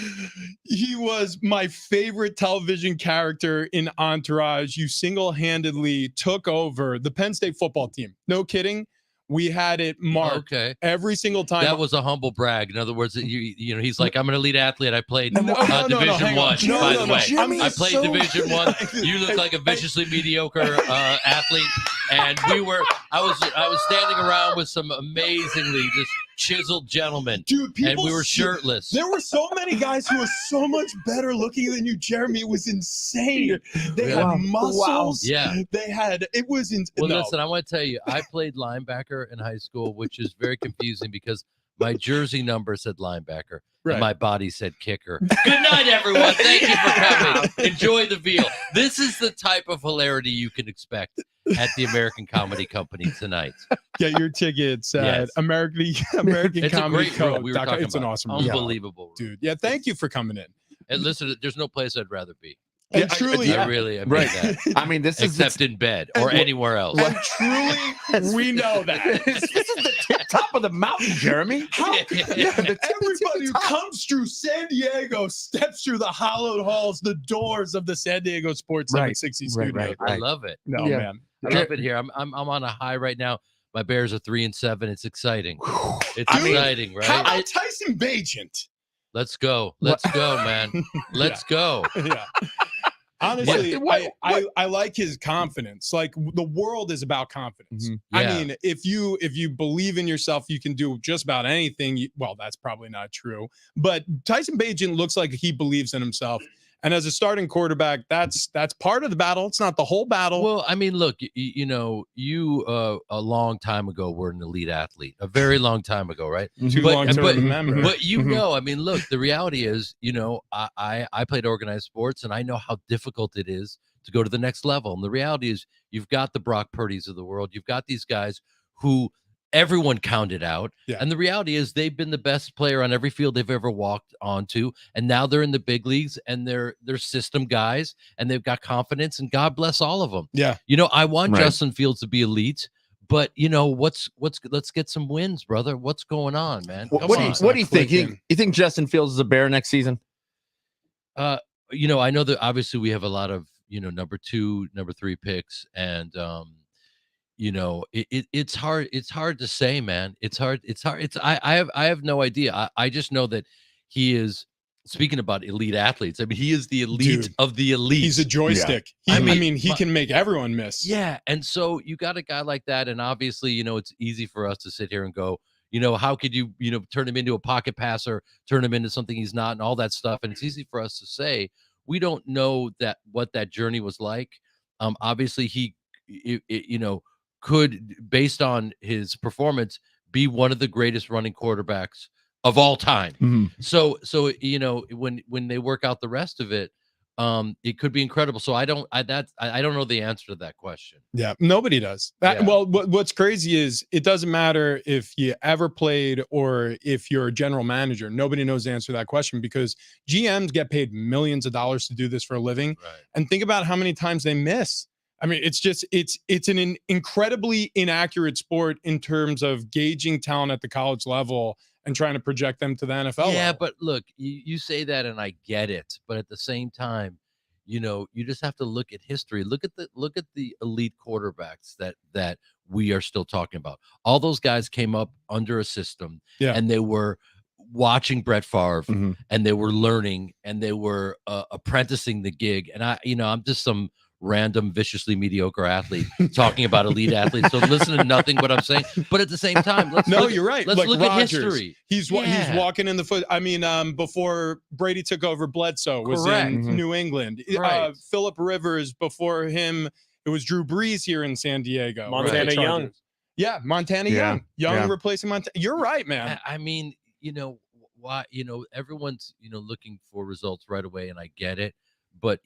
A: He was my favorite television character in Entourage. You single-handedly took over the Penn State football team. No kidding. We had it marked every single time.
D: That was a humble brag. In other words, you know, he's like, I'm an elite athlete. I played Division One. By the way, I played Division One. You look like a viciously mediocre athlete, and I was standing around with some amazingly just chiseled gentlemen,
A: dude.
D: And we were shirtless.
A: There were so many guys who were so much better looking than you, Jeremy. It was insane. They had muscles.
D: Yeah,
A: they had. It was insane.
D: Well, listen, I want to tell you, I played linebacker in high school, which is very confusing because my jersey number said linebacker.
A: Right.
D: And my body said kicker. Good night, everyone. Thank you for coming. Enjoy the veal. This is the type of hilarity you can expect at the American Comedy Company tonight.
A: Get your tickets at
D: Yes.
A: American
D: It's
A: Comedy
D: a great role we were talking
A: It's an
D: about.
A: awesome
D: Unbelievable.
A: dude. Yeah, thank you for coming in.
D: And listen, there's no place I'd rather be.
A: And truly,
D: I mean
B: Right.
D: that.
B: I mean, this is
D: Except in bed or anywhere else.
A: and truly, we know that.
B: this is the tip top of the mountain, Jeremy.
A: Everybody who comes through San Diego steps through the hollowed halls, the doors of the San Diego Sports 760 studio.
D: I love it.
A: No,
B: Yeah.
A: man.
D: I love it here. I'm on a high right now. My Bears are 3-7. It's exciting. It's
A: Dude,
D: exciting, right?
A: How about Tyson Bagent?
D: Let's go. Let's go, man. Let's go.
A: Yeah. Honestly, I like his confidence. Like the world is about confidence. I
D: Yeah.
A: mean, if you believe in yourself, you can do just about anything. Well, that's probably not true. But Tyson Bagent looks like he believes in himself. And as a starting quarterback, that's part of the battle. It's not the whole battle.
D: Well, I mean, look, you know, you a long time ago were an elite athlete, a very long time ago, right?
A: Too long to
D: but-
A: remember.
D: But you know, I mean, look, the reality is, you know, I played organized sports, and I know how difficult it is to go to the next level. And the reality is, you've got the Brock Purdy's of the world, you've got these guys who everyone counted out.
A: Yeah.
D: And the reality is they've been the best player on every field they've ever walked onto. And now they're in the big leagues and they're system guys and they've got confidence, and God bless all of them.
A: Yeah.
D: You know, I want
B: Right.
D: Justin Fields to be elite, but you know, let's get some wins, brother. What's going on, man? Come
B: What
D: on.
B: do you think?
A: clicking.
B: You think Justin Fields is a Bear next season?
D: You know, I know that obviously we have a lot of, you know, number 2, number 3 picks, and you know, it's hard to say, man. It's hard. I have no idea. I just know that he is speaking about elite athletes, I mean, he is the elite
A: Dude,
D: of the elite.
A: He's a joystick.
D: Yeah.
A: I mean, he can make everyone miss.
D: Yeah, and so you got a guy like that, and obviously, it's easy for us to sit here and go, how could you, turn him into a pocket passer, turn him into something he's not, and all that stuff. And it's easy for us to say we don't know what that journey was like. Obviously, he, could, based on his performance, be one of the greatest running quarterbacks of all time.
B: Mm-hmm.
D: So when they work out the rest of it, it could be incredible. So I don't know the answer to that question.
A: Yeah, nobody does.
D: Yeah.
A: Well, what's crazy is it doesn't matter if you ever played or if you're a general manager. Nobody knows the answer to that question because GMs get paid millions of dollars to do this for a living.
D: Right.
A: And think about how many times they miss. I mean, it's an incredibly inaccurate sport in terms of gauging talent at the college level and trying to project them to the NFL.
D: Yeah,
A: level.
D: but look, you say that, and I get it. But at the same time, you just have to look at history. Look at the elite quarterbacks that we are still talking about. All those guys came up under a system, and they were watching Brett Favre, and they were learning, and they were apprenticing the gig. And I'm just some random viciously mediocre athlete talking about elite athletes, so listen to nothing what I'm saying, but at the same time,
A: you're right.
D: Let's
A: like
D: look
A: Rodgers,
D: at history.
A: He's walking in the foot. I mean, before Brady took over, Bledsoe was
D: Correct.
A: in New England.
D: Right.
A: Phillip Rivers, before him, it was Drew Brees here in San Diego.
C: Montana Young.
A: Yeah, Montana Young replacing Montana. You're right, man.
D: I mean, why, everyone's, looking for results right away, and I get it. But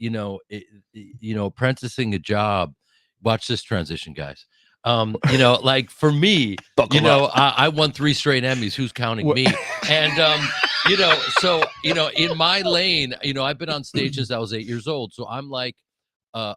D: apprenticing a job. Watch this transition, guys. Like for me, I won 3 straight Emmys. Who's counting me? And so in my lane, I've been on stage since I was 8 years old. So I'm like a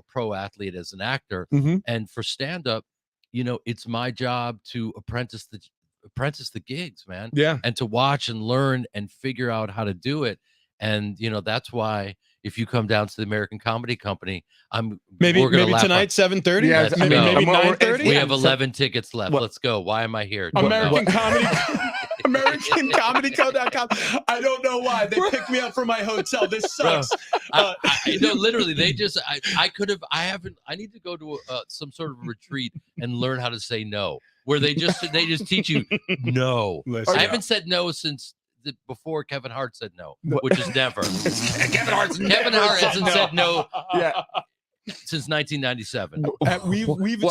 D: pro athlete as an actor. And for stand up, it's my job to apprentice the gigs, man.
A: Yeah.
D: And to watch and learn and figure out how to do it. And that's why if you come down to the American Comedy Company,
A: maybe
D: laugh
A: tonight 7:30.
D: Yeah,
A: maybe 9:30.
D: We have 11 tickets left. Let's go. Why am I here?
A: American Comedy. AmericanComedyCo.com. I don't know why they picked me up from my hotel. This sucks.
D: Literally, they just. I need to go to some sort of retreat and learn how to say no. Where they just teach you no. I haven't said no since before Kevin Hart said no, which is never. Kevin Hart hasn't said no since 1997.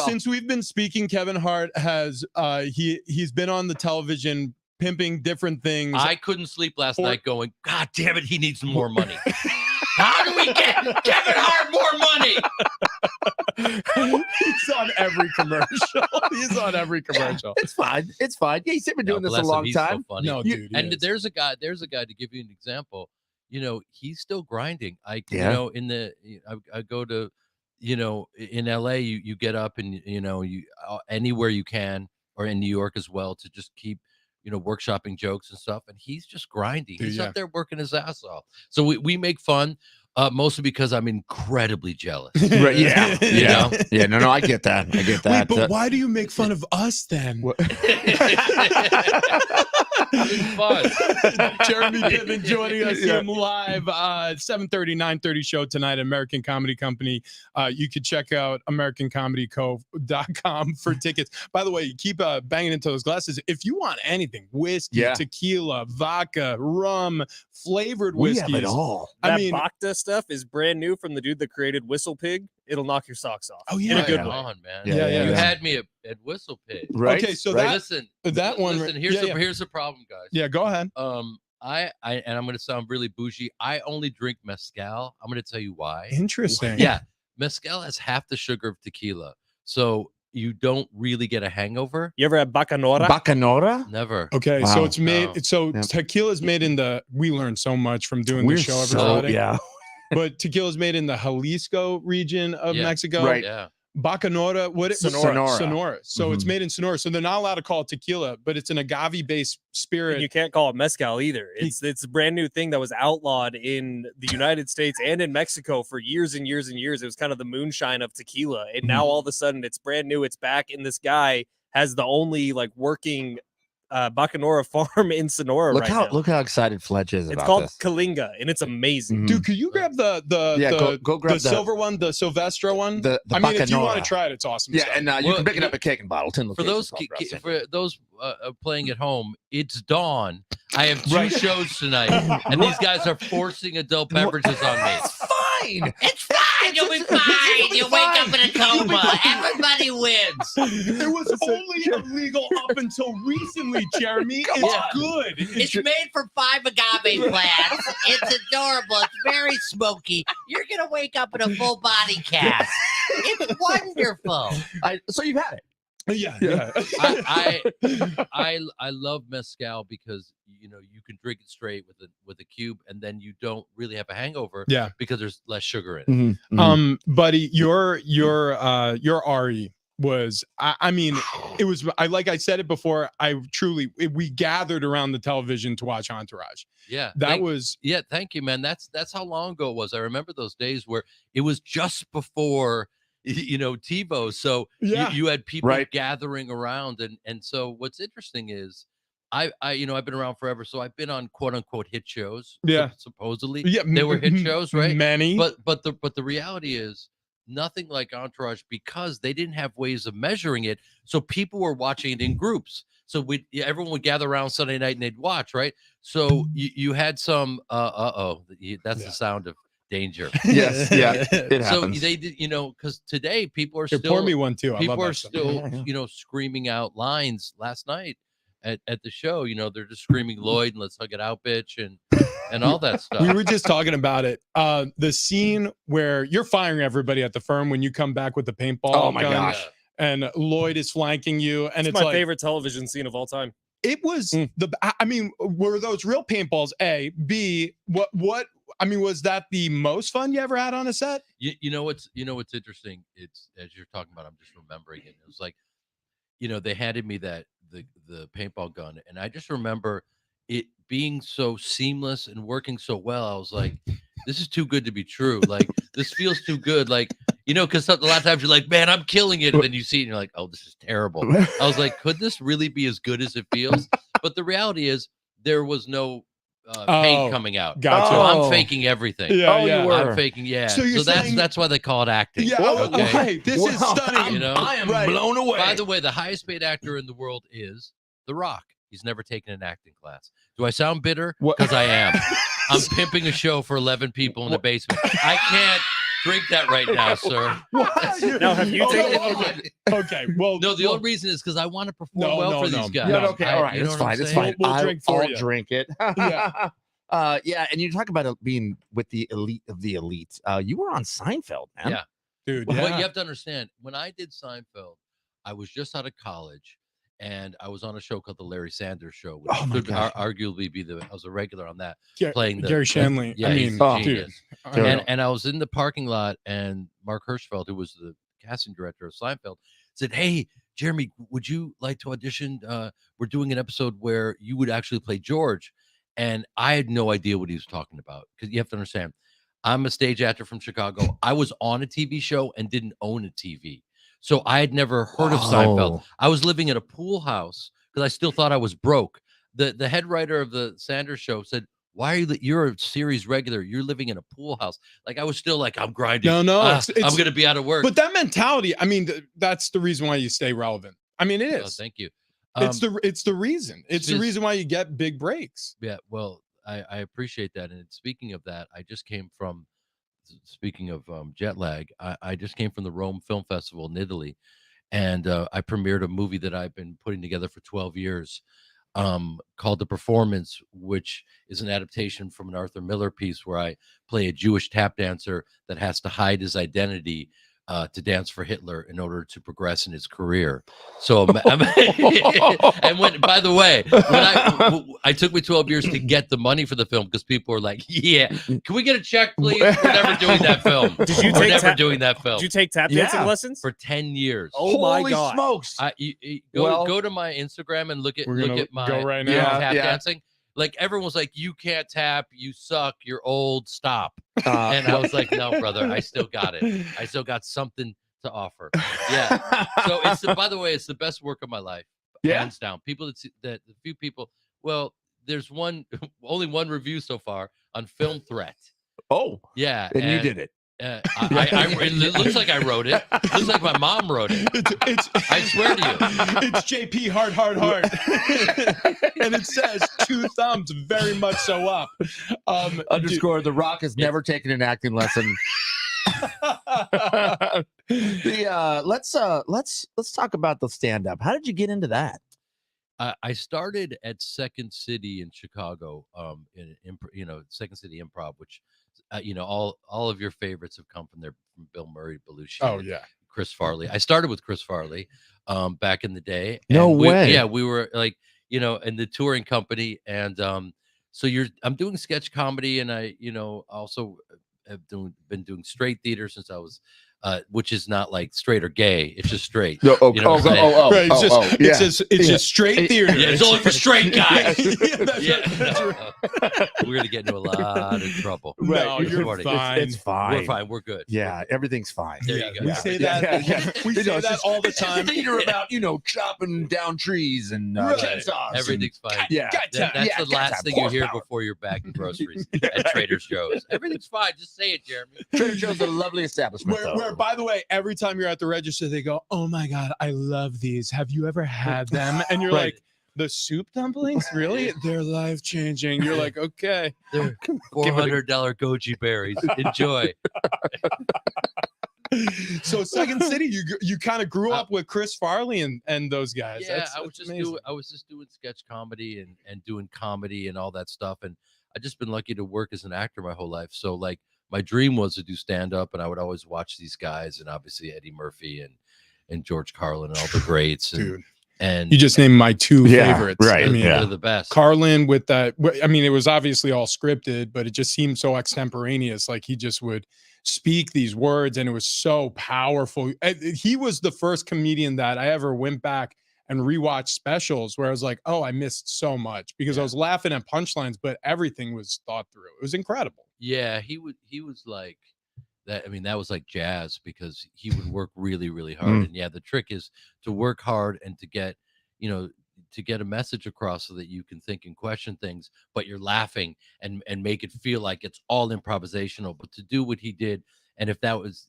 A: Since we've been speaking, Kevin Hart has he's been on the television pimping different things.
D: I couldn't sleep last night going, God damn it, he needs more money. How do we get Kevin Hart more money?
A: He's on every commercial.
B: It's fine. Yeah, he's been doing this a long time.
D: So
A: no, dude.
D: There's a guy to give you an example. He's still grinding. I go to, in LA, you get up and, you anywhere you can, or in New York as well, to just keep, workshopping jokes and stuff. And he's just grinding. He's up there working his ass off. So we make fun. Mostly because I'm incredibly jealous.
B: Right, yeah. Yeah, no, I get that.
A: Wait, but why do you make fun of us then?
D: It's fun.
A: Jeremy Piven joining us here live, 7:30, 9:30 show tonight at American Comedy Company. You could check out AmericanComedyCo.com for tickets. By the way, you keep banging into those glasses. If you want anything, whiskey, tequila, vodka, rum, flavored whiskeys.
B: We have it all.
C: That Bacta stuff is brand new from the dude that created Whistle Pig. It'll knock your socks off.
A: Oh, yeah.
C: In a good
D: Come
C: way.
D: on, man.
A: Yeah.
D: You had me at Whistle Pig.
B: Right.
A: Okay, so
D: Listen,
A: here's
D: here's the problem, guys.
A: Yeah, go ahead.
D: And I'm going to sound really bougie. I only drink mezcal. I'm going to tell you why.
A: Interesting.
D: Yeah, mezcal has half the sugar of tequila, so you don't really get a hangover.
C: You ever had Bacanora?
B: Bacanora?
D: Never.
A: Okay,
B: Wow.
A: so it's made.
D: No.
A: So tequila is made in the. We learned so much from doing this show every Friday.
B: Yeah.
A: But tequila is made in the Jalisco region of Mexico.
B: Right.
D: Yeah.
A: Bacanora, Sonora. So it's
B: Mhm.
A: made in Sonora. So they're not allowed to call it tequila, but it's an agave-based spirit.
C: And you can't call it mezcal either. It's a brand new thing that was outlawed in the United States and in Mexico for years and years and years. It was kind of the moonshine of tequila. And now all of a sudden it's brand new. It's back. And this guy has the only like working Bacanora Farm in Sonora right now.
B: Look how excited Fletch is
C: It's
B: about
C: called
B: this.
C: Kalinga, and it's amazing.
B: Mhm.
A: Dude, could you grab the
B: go grab
A: the silver one, the Silvestre one?
B: the
A: I mean, if you want
B: Bacanora.
A: to try it, it's awesome.
B: Yeah,
A: stuff.
B: and you
D: Well,
B: can pick it up at Cake and Bottle. 10
D: For those
B: locations.
D: for those playing at home, it's dawn. I have 2
A: Right.
D: shows tonight, and these guys are forcing adult beverages on me.
B: It's fine.
E: It's fine. You'll be fine. You wake up in a coma. Everybody wins.
A: It was only illegal up until recently, Jeremy.
B: Come
A: It's
B: on.
A: good.
E: It's made from 5 agave plants. It's adorable. It's very smoky. You're gonna wake up in a full body cast. It's wonderful.
B: So you've had it.
A: Yeah.
D: I love mezcal because you can drink it straight with a cube, and then you don't really have a hangover.
A: Yeah.
D: because there's less sugar in it.
A: Buddy, your Ari was I mean, it was like I said it before, we gathered around the television to watch Entourage.
D: Yeah,
A: That was
D: thank you, man. That's how long ago it was. I remember those days where it was just before TiVo, so
A: Yeah.
D: you had people
B: Right.
D: gathering around, and so what's interesting is I've been around forever, so I've been on quote unquote hit shows.
A: Yeah.
D: Supposedly,
A: yeah,
D: they were hit shows, right?
A: Many.
D: But the reality is nothing like Entourage because they didn't have ways of measuring it. So people were watching it in groups. So everyone would gather around Sunday night and they'd watch, right? So you had some that's the sound of danger.
B: Yes, yeah, it
D: So
B: happens.
D: they did, because today people are
A: Here,
D: still
A: pour me one too. I
D: people
A: love
D: are
A: that stuff.
D: still screaming out lines last night at the show. They're just screaming Lloyd and let's hug it out, bitch, and all that stuff.
A: We were just talking about it. The scene where you're firing everybody at the firm when you come back with the paintball.
B: Oh my
A: gun,
B: gosh.
A: And Lloyd is flanking you, and
C: It's
A: it's
C: my
A: like,
C: favorite television scene of all time.
A: It was I mean, were those real paintballs? A, B, what? I mean, was that the most fun you ever had on a set?
D: You know what's interesting? It's as you're talking about, I'm just remembering it. It was like, they handed me the paintball gun, and I just remember it being so seamless and working so well. I was like, this is too good to be true. Like, this feels too good. Like, because a lot of times you're like, man, I'm killing it, and then you see it and you're like, oh, this is terrible. I was like, could this really be as good as it feels? But the reality is there was no paint coming out.
A: Gotcha.
D: So
B: Oh.
D: I'm faking everything.
A: Yeah,
B: Oh, you
A: yeah.
B: were.
D: I'm faking, yeah.
A: So you're saying-
D: that's why they call it acting.
A: Yeah.
D: Okay.
A: Okay. This is
B: Wow.
A: stunning.
B: I am
A: Right.
B: blown away.
D: By the way, the highest paid actor in the world is The Rock. He's never taken an acting class. Do I sound bitter?
A: What-
D: Because I am. I'm pimping a show for 11 people in the basement. I can't drink that right now, sir.
C: Now, have you taken-
A: Okay. Well,
D: No, the only reason is because I want to perform
A: No,
D: well
A: no,
D: for
A: no.
D: these guys.
A: Yeah,
B: okay, all right,
D: You know
B: it's
D: what I'm
B: fine. It's
D: saying?
B: fine.
A: We'll drink for
B: I'll
A: you.
B: drink it.
A: Yeah.
B: Yeah, and you talk about it being with the elite of the elite. You were on Seinfeld, man.
D: Yeah.
A: dude.
D: But
A: Yeah.
D: you have to understand, when I did Seinfeld, I was just out of college, and I was on a show called The Larry Sanders Show, which
B: Oh my
D: could
B: gosh.
D: arguably be I was a regular on that,
A: Gar-
D: playing
A: Gary Shanley.
D: Yeah,
A: I
D: he's
A: mean,
D: a
A: dude.
D: genius.
A: I don't know.
D: And I was in the parking lot, and Mark Hirschfeld, who was the casting director of Seinfeld, said, "Hey, Jeremy, would you like to audition? We're doing an episode where you would actually play George." And I had no idea what he was talking about, because you have to understand, I'm a stage actor from Chicago. I was on a TV show and didn't own a TV. So I had never heard of Seinfeld. I was living in a pool house because I still thought I was broke. The head writer of the Sanders Show said, "Why are you're a series regular? You're living in a pool house." Like, I was still like, I'm grinding.
A: No,
D: I'm
A: it's-
D: going to be out of work.
A: But that mentality, I mean, that's the reason why you stay relevant. I mean, it
D: Oh,
A: is.
D: thank you.
A: It's the reason. It's the
D: just-
A: reason why you get big breaks.
D: Yeah, well, I appreciate that. And speaking of that, I just came from, speaking of jet lag, I just came from the Rome Film Festival in Italy, and I premiered a movie that I've been putting together for 12 years called The Performance, which is an adaptation from an Arthur Miller piece where I play a Jewish tap dancer that has to hide his identity to dance for Hitler in order to progress in his career. So, and when, by the way, when I took me 12 years to get the money for the film, because people were like, "Yeah, can we get a check, please? We're never doing that film.
C: Did you
D: We're
C: take
D: never
C: tap-
D: doing that film."
C: Did you take tap dancing
B: Yeah.
C: lessons?
D: For 10 years.
C: Oh my
B: Holy
C: God.
B: smokes!
D: Go to my Instagram and look at
A: We're gonna
D: my
A: go right
B: now.
D: tap
B: Yeah.
D: dancing. Like, everyone's like, "You can't tap, you suck, you're old, stop."
B: Uh,
D: And I was like, "No, brother, I still got it. I still got something to offer." Yeah. So by the way, it's the best work of my life.
B: Yeah.
D: hands down. People that the few people. Well, there's only one review so far on Film Threat.
B: Oh,
D: Yeah,
B: and you did it.
D: It looks like I wrote it. It looks like my mom wrote it. I swear to you.
A: It's JP hard. And it says 2 thumbs, very much so up.
B: Underscore, The Rock has never taken an acting lesson. Let's talk about the stand-up. How did you get into that?
D: I started at Second City in Chicago, Second City Improv, which all of your favorites have come from there, from Bill Murray, Belushi.
A: Oh yeah,
D: Chris Farley. I started with Chris Farley back in the day.
B: No way.
D: Yeah, we were like, in the touring company, and I'm doing sketch comedy, and I also have been doing straight theater since I was which is not like straight or gay, it's just straight.
B: Right,
A: it's just straight theater.
D: Yeah, it's only for straight guys.
A: That's right.
D: We're gonna get into a lot of trouble.
A: No,
D: This
A: you're
D: morning.
A: fine.
B: It's fine.
D: We're fine. We're good.
B: Yeah, everything's fine.
D: There you go.
A: We say that. We say that all the time.
B: Theater about chopping down trees and chainsaws.
D: Everything's fine.
B: Yeah,
D: That's the last thing you hear before you're bagging groceries at Trader Joe's. Everything's fine. Just say it, Jeremy.
B: Trader Joe's is a lovely establishment.
A: Where, by the way, every time you're at the register, they go, "Oh my God, I love these. Have you ever had them?" And you're like, "The soup dumplings? Really? They're life changing." You're like, "Okay."
D: They're $400 goji berries. Enjoy.
A: So Second City, you kind of grew up with Chris Farley and those guys.
D: Yeah,
A: That's
D: I was just doing sketch comedy and doing comedy and all that stuff, and I just been lucky to work as an actor my whole life. So like my dream was to do stand up, and I would always watch these guys, and obviously Eddie Murphy and George Carlin and all the greats.
A: Dude.
D: And
A: you just named my 2 favorites.
B: Right.
A: I mean,
D: they're the best.
A: Carlin with that. I mean, it was obviously all scripted, but it just seemed so extemporaneous. Like he just would speak these words, and it was so powerful. He was the first comedian that I ever went back and rewatched specials where I was like, "Oh, I missed so much," because I was laughing at punchlines, but everything was thought through. It was incredible.
D: Yeah, he was like that. I mean, that was like jazz, because he would work really, really hard. And yeah, the trick is to work hard and to get a message across so that you can think and question things, but you're laughing and make it feel like it's all improvisational. But to do what he did, and if that was,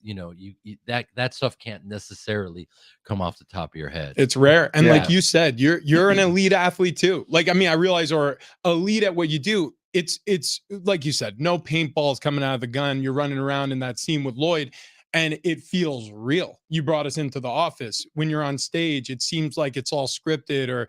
D: that stuff can't necessarily come off the top of your head.
A: It's rare. And like you said, you're an elite athlete too. Like, I mean, I realize, or elite at what you do. It's like you said, no paintballs coming out of the gun. You're running around in that scene with Lloyd, and it feels real. You brought us into The Office. When you're on stage, it seems like it's all scripted, or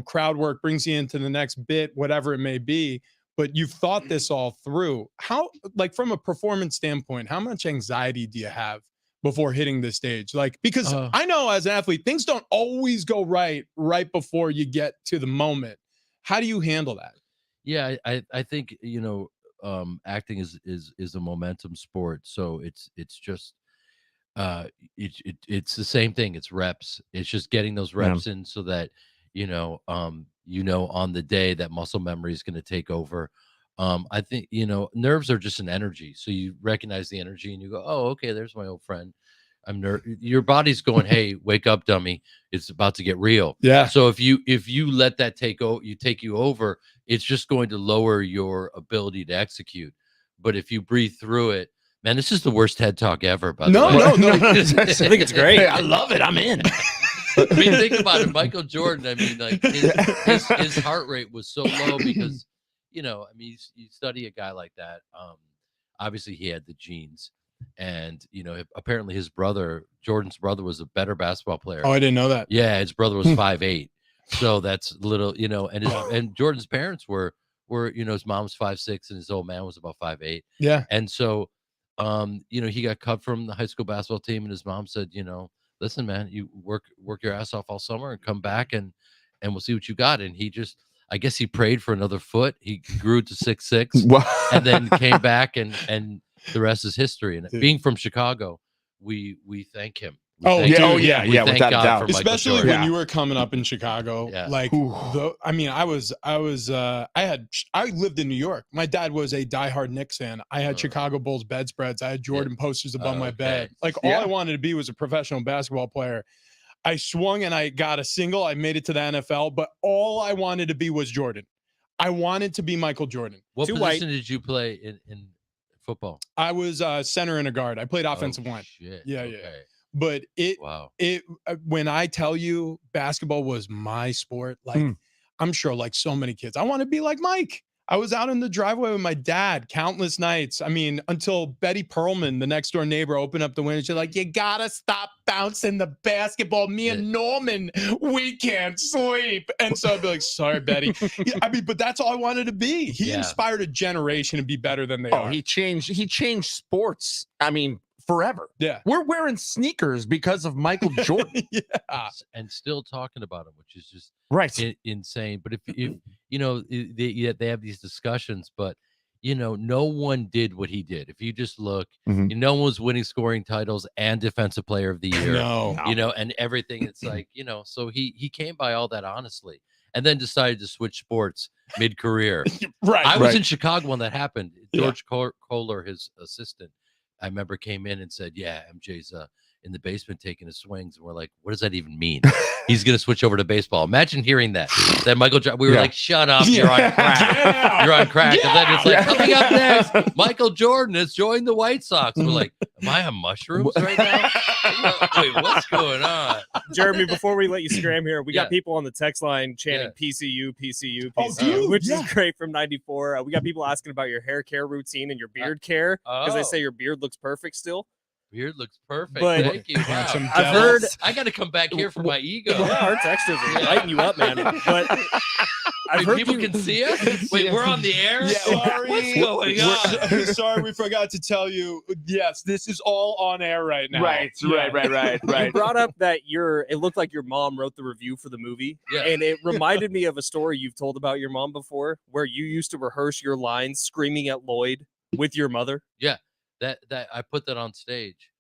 A: crowd work brings you into the next bit, whatever it may be. But you've thought this all through. How, like, from a performance standpoint, how much anxiety do you have before hitting the stage? Like, because I know as an athlete, things don't always go right before you get to the moment. How do you handle that?
D: Yeah, I think acting is a momentum sport, so it's just it's the same thing. It's reps. It's just getting those reps in so that on the day that muscle memory is going to take over. I think nerves are just an energy, so you recognize the energy and you go, "Oh, okay, there's my old friend." Your body's going, "Hey, wake up, dummy! It's about to get real."
A: Yeah.
D: So if you let that take you over, it's just going to lower your ability to execute. But if you breathe through it, man, this is the worst TED Talk ever. By the way.
C: No. I think it's great.
B: Hey, I love it. I'm in.
D: I mean, think about it. Michael Jordan. I mean, like his heart rate was so low because, I mean, you study a guy like that. Obviously, he had the genes. And apparently Jordan's brother was a better basketball player.
A: Oh, I didn't know that.
D: Yeah, his brother was 5'8", so that's little, and Jordan's parents were his mom's 5'6", and his old man was about 5'8".
A: Yeah,
D: and so he got cut from the high school basketball team, and his mom said, "Listen, man, you work your ass off all summer and come back and we'll see what you got." And he just, I guess he prayed for another foot. He grew to 6'6", and then came back and the rest is history. And being from Chicago, we thank him.
A: Yeah,
B: without
D: God
B: doubt.
D: for Michael
A: Especially
D: Jordan.
A: when you were coming up in Chicago.
D: Yeah.
A: Like, I lived in New York. My dad was a diehard Knicks fan. I had Chicago Bulls bedspreads. I had Jordan posters above my bed. Like, all I wanted to be was a professional basketball player. I swung and I got a single. I made it to the NFL, but all I wanted to be was Jordan. I wanted to be Michael Jordan.
D: What
C: Too
D: position
C: white.
D: did you play in football?
A: I was center and a guard. I played offensive line.
D: Shit.
A: Yeah,
D: okay.
A: yeah. But
D: Wow.
A: when I tell you basketball was my sport, like I'm sure like so many kids, I want to be like Mike. I was out in the driveway with my dad countless nights. I mean, until Betty Perlman, the next door neighbor, opened up the window. She's like, you gotta stop bouncing the basketball. Me and Norman, we can't sleep. And so I'd be like, sorry, Betty. Yeah, I mean, but that's all I wanted to be. He inspired a generation to be better than they are.
B: He changed sports. I mean, forever.
A: Yeah.
B: We're wearing sneakers because of Michael Jordan.
D: And still talking about him, which is just
B: Right.
D: insane. But if you know, they have these discussions, but you know, no one did what he did. If you just look, no one was winning scoring titles and defensive player of the year.
A: No.
D: You know, and everything. It's like, you know, so he came by all that honestly, and then decided to switch sports mid-career.
A: Right.
D: I was in Chicago when that happened. George Kohler, his assistant, I remember came in and said, yeah, MJ's in the basement taking his swings. And we're like, what does that even mean? He's going to switch over to baseball. Imagine hearing that. That Michael, we were like, shut up. You're on crack. You're on crack. And then it's like, coming up next, Michael Jordan has joined the White Sox. We're like, am I on mushrooms right now? Wait, what's going on?
C: Jeremy, before we let you scram here, we got people on the text line chanting PCU, PCU, PCU, which is great from 94. We got people asking about your hair care routine and your beard care because they say your beard looks perfect still.
D: Beard looks perfect.
C: But
D: thank you. Wow.
C: I've heard
D: I got to come back here for my ego.
C: Hearts Extras are lighting you up, man. But I've heard
D: people can see us. Wait, we're on the air.
A: Sorry.
D: What's going on?
A: Sorry, we forgot to tell you. Yes, this is all on air right now.
B: Right.
C: You brought up that it looked like your mom wrote the review for the movie.
D: Yeah.
C: And it reminded me of a story you've told about your mom before where you used to rehearse your lines screaming at Lloyd with your mother.
D: Yeah. That I put that on stage.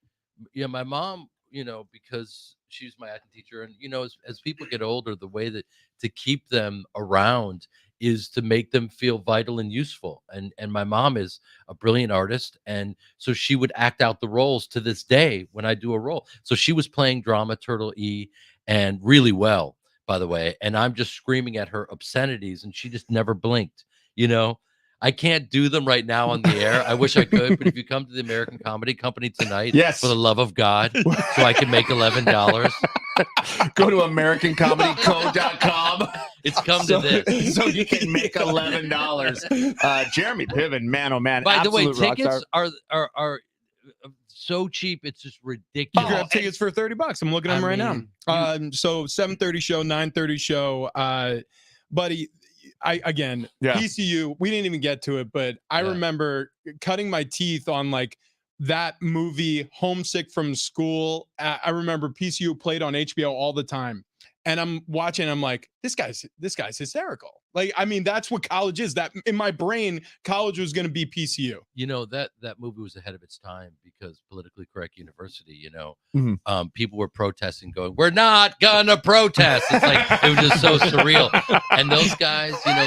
D: Yeah, my mom, you know, because she's my acting teacher, and you know, as people get older, the way that to keep them around is to make them feel vital and useful. And my mom is a brilliant artist, and so she would act out the roles to this day when I do a role. So she was playing drama Turtle E, and really well, by the way. And I'm just screaming at her obscenities, and she just never blinked. You know. I can't do them right now on the air. I wish I could, but if you come to the American Comedy Company tonight, for the love of God, so I can make $11,
B: go to AmericanComedyCo.com.
D: It's come to this,
B: so you can make $11. Jeremy Piven, man, oh man!
D: By the way,
B: absolute
D: tickets are so cheap, it's just
A: You
D: ridiculous.
A: grab tickets for $30. I'm looking at them right now. So 7:30 show, 9:30 show. Buddy, PCU, we didn't even get to it, but I remember cutting my teeth on like that movie, Homesick from School. I remember PCU played on HBO all the time. And I'm watching, I'm like, this guy's hysterical. Like, I mean, that's what college is. That in my brain, college was going to be PCU.
D: You know, that movie was ahead of its time because politically correct university, you know, people were protesting, going, we're not gonna protest. It's like, it was just so surreal. And those guys, you know,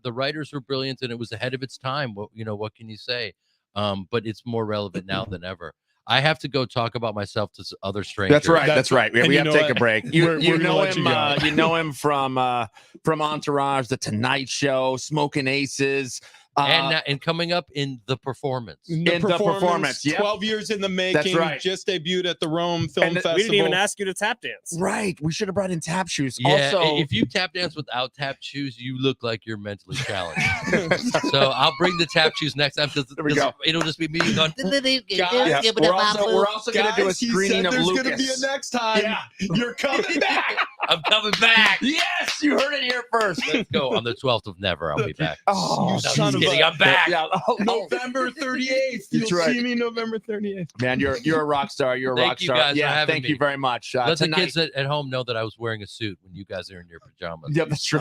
D: the writers were brilliant, and it was ahead of its time. What can you say? But it's more relevant now than ever. I have to go talk about myself to other strangers.
B: That's right. We have to take a break. You know him.
A: You
B: You know him from Entourage, The Tonight Show, Smoking Aces.
D: And coming up in The Performance.
B: The Performance, yep.
A: 12 years in the making.
B: That's right.
A: Just debuted at the Rome Film Festival.
C: We didn't even ask you to tap dance.
B: Right. We should have brought in tap shoes.
D: Yeah,
B: Also,
D: if you tap dance without tap shoes, you look like you're mentally challenged. So I'll bring the tap shoes next time because it'll just be me going.
B: we're also going to do a screening of
A: there's
B: Lucas.
A: There's going to be a next time. Yeah. You're coming back.
D: I'm coming back.
B: Yes, you heard it here first.
D: Let's go. On the 12th of never, I'll be back.
B: Oh,
A: you son of a...
D: I'm back.
B: Yeah.
A: November 38th. You'll see me November 38th.
B: Man, you're a rock star. You're a rock star.
D: Thank you guys for having
B: thank
D: me.
B: you very much.
D: Let the kids at home know that I was wearing a suit when you guys are in your pajamas.
B: Yeah, that's true.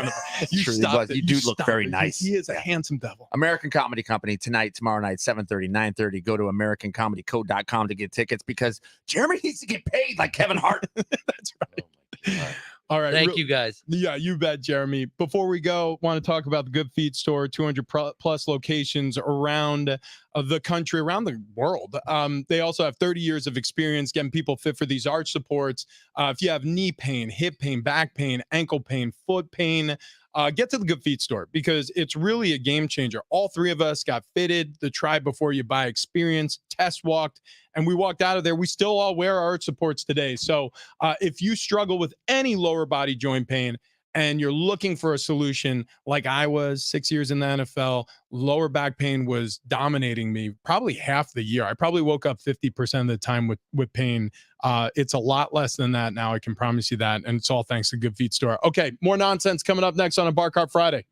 B: You do look very nice.
A: He is a handsome devil.
B: American Comedy Company tonight, tomorrow night, 7:30, 9:30. Go to AmericanComedyCo.com to get tickets because Jeremy needs to get paid like Kevin Hart.
A: That's right.
D: Oh my God.
A: All right.
D: Thank you guys.
A: Yeah, you bet, Jeremy. Before we go, want to talk about the Good Feet store, 200 plus locations around the country, around the world. They also have 30 years of experience getting people fit for these arch supports. If you have knee pain, hip pain, back pain, ankle pain, foot pain, get to the Good Feet store because it's really a game changer. All three of us got fitted, the try before you buy experience, test walked, and we walked out of there. We still all wear our arch supports today. So if you struggle with any lower body joint pain and you're looking for a solution, like I was 6 years in the NFL, lower back pain was dominating me probably half the year. I probably woke up 50% of the time with pain. It's a lot less than that now, I can promise you that. And it's all thanks to Good Feet store. Okay, more nonsense coming up next on a Bar Cart Friday.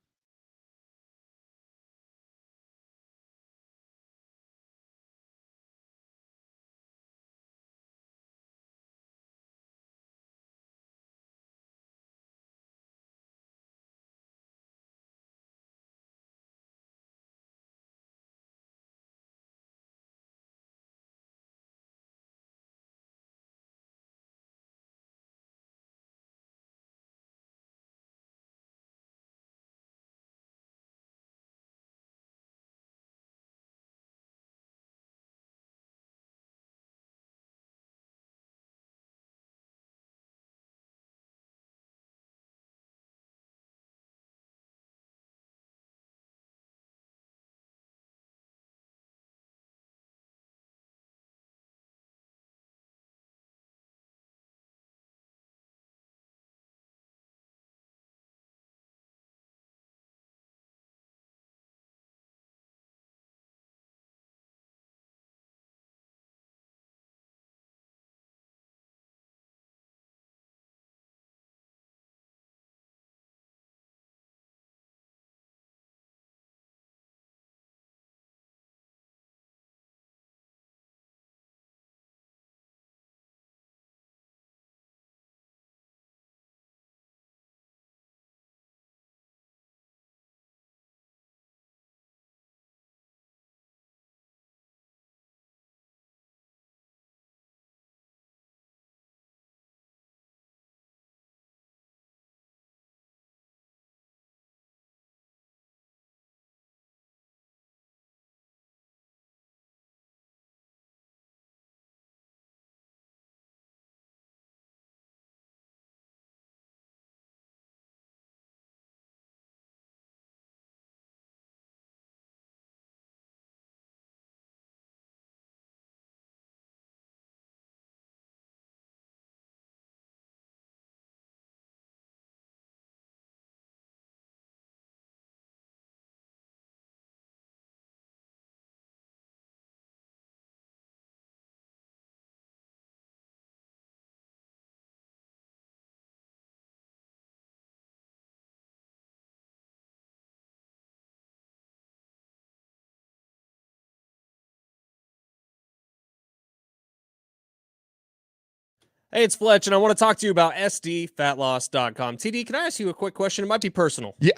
C: Hey, it's Fletch, and I want to talk to you about sdfatloss.com. TD, can I ask you a quick question? It might be personal.
B: Yeah.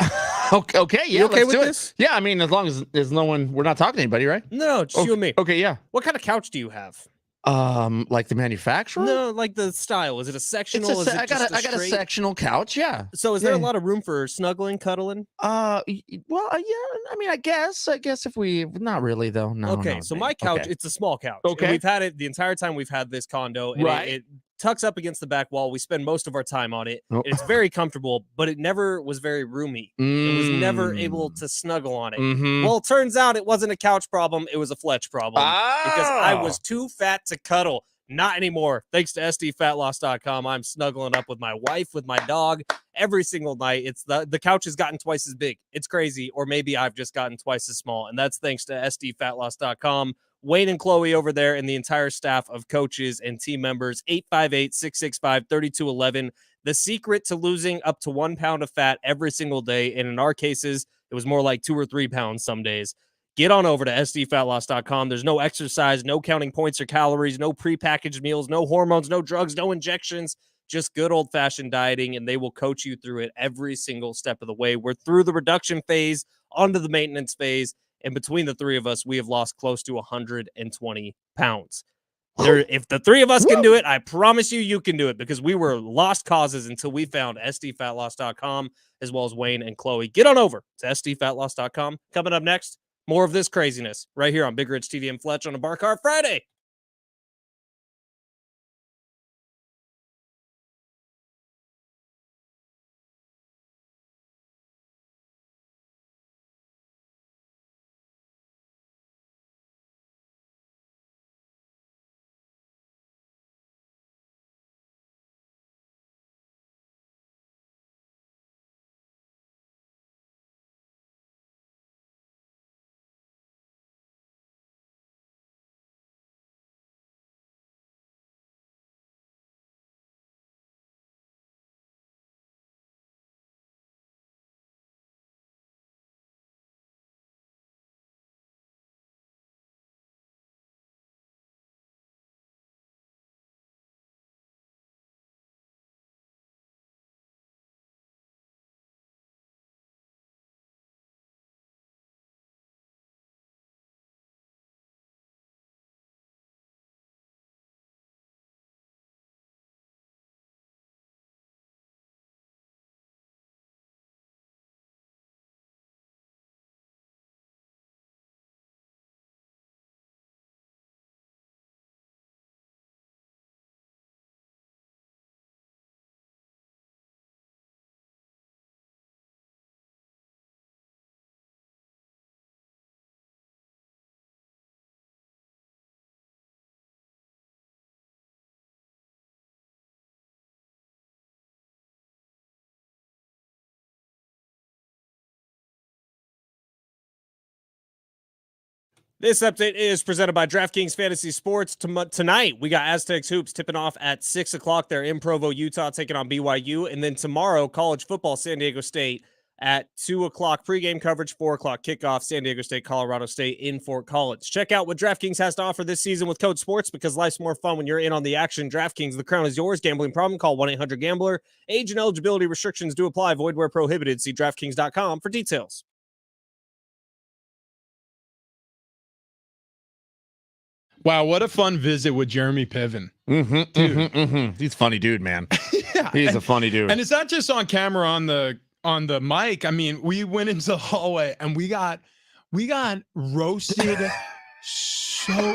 B: Okay. Yeah.
C: You okay
B: let's
C: with
B: do it.
C: this?
B: Yeah. I mean, as long as there's no one, we're not talking to anybody, right?
C: No, just you and me.
B: Okay. Yeah.
C: What kind of couch do you have?
B: Like the manufacturer?
C: No, like the style. Is it a sectional? Is it
B: I got a
C: straight?
B: sectional couch. Yeah.
C: So is there a
B: Yeah.
C: lot of room for snuggling, cuddling?
B: Well, yeah. I mean, I guess if we, not really though. No.
C: Okay,
B: no,
C: so
B: babe.
C: my couch,
B: Okay.
C: it's a small couch. And
B: Okay.
C: we've had it the entire time we've had this condo. And
B: Right.
C: it tucks up against the back wall. We spend most of our time on it.
B: Oh.
C: And it's very comfortable, but it never was very roomy. It was never able to snuggle on it.
B: Mm-hmm.
C: Well, it turns out it wasn't a couch problem. It was a Fletch problem. Because I was too fat to cuddle. Not anymore. Thanks to sdfatloss.com. I'm snuggling up with my wife, with my dog every single night. It's the couch has gotten twice as big. It's crazy. Or maybe I've just gotten twice as small. And that's thanks to sdfatloss.com. Wayne and Chloe over there and the entire staff of coaches and team members, 858-665-3211. The secret to losing up to 1 pound of fat every single day. And in our cases, it was more like 2 or 3 pounds some days. Get on over to sdfatloss.com. There's no exercise, no counting points or calories, no prepackaged meals, no hormones, no drugs, no injections, just good old-fashioned dieting, and they will coach you through it every single step of the way. We're through the reduction phase, onto the maintenance phase, and between the three of us, we have lost close to 120 pounds. If the three of us can do it, I promise you can do it, because we were lost causes until we found sdfatloss.com, as well as Wayne and Chloe. Get on over to sdfatloss.com. Coming up next, more of this craziness right here on Big Rich TV and Fletch on a Bar Car Friday. This update is presented by DraftKings Fantasy Sports. Tonight, we got Aztecs Hoops tipping off at 6 o'clock. They're in Provo, Utah, taking on BYU. And then tomorrow, college football, San Diego State at 2 o'clock pregame coverage, 4 o'clock kickoff, San Diego State, Colorado State in Fort Collins. Check out what DraftKings has to offer this season with Code Sports, because life's more fun when you're in on the action. DraftKings, the crown is yours. Gambling problem? Call 1-800-GAMBLER. Age and eligibility restrictions do apply. Void where prohibited. See DraftKings.com for details.
A: Wow, what a fun visit with Jeremy Piven.
B: He's a funny dude, man.
A: Yeah,
B: He's a funny dude.
A: and it's not just on camera on the mic. I mean, we went into the hallway and we got roasted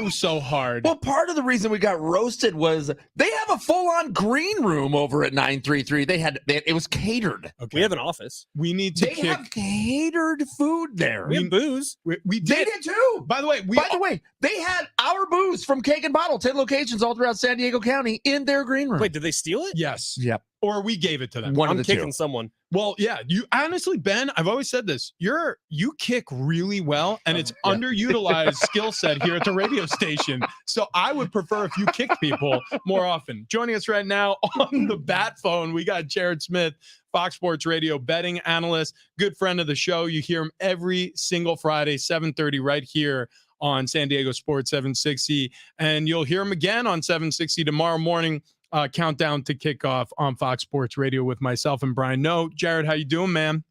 A: so hard.
B: Well, part of the reason we got roasted was they have a full-on green room over at 933. It was catered.
A: Okay.
C: We have an office.
A: We need to
B: They have catered food there.
C: We have booze.
A: we
B: They
A: did.
B: did too.
A: By the way,
B: By the way, they had our booze from Cake and Bottle, 10 locations all throughout San Diego County in their green room.
C: Wait, did they steal it?
A: yes.
B: Yep.
A: Or we gave it to them.
B: One
C: I'm
B: of the
C: kicking
B: two.
C: someone.
A: Well, yeah, you honestly, Ben, I've always said this. You kick really well, and it's underutilized skill set here at the radio station. So I would prefer if you kick people more often. Joining us right now on the bat phone, we got Jared Smith, Fox Sports Radio betting analyst, good friend of the show. You hear him every single Friday, 7:30, right here on San Diego Sports 760, and you'll hear him again on 760 tomorrow morning. Countdown to kickoff on Fox Sports Radio with myself and Brian Noe. Jared, how you doing, man?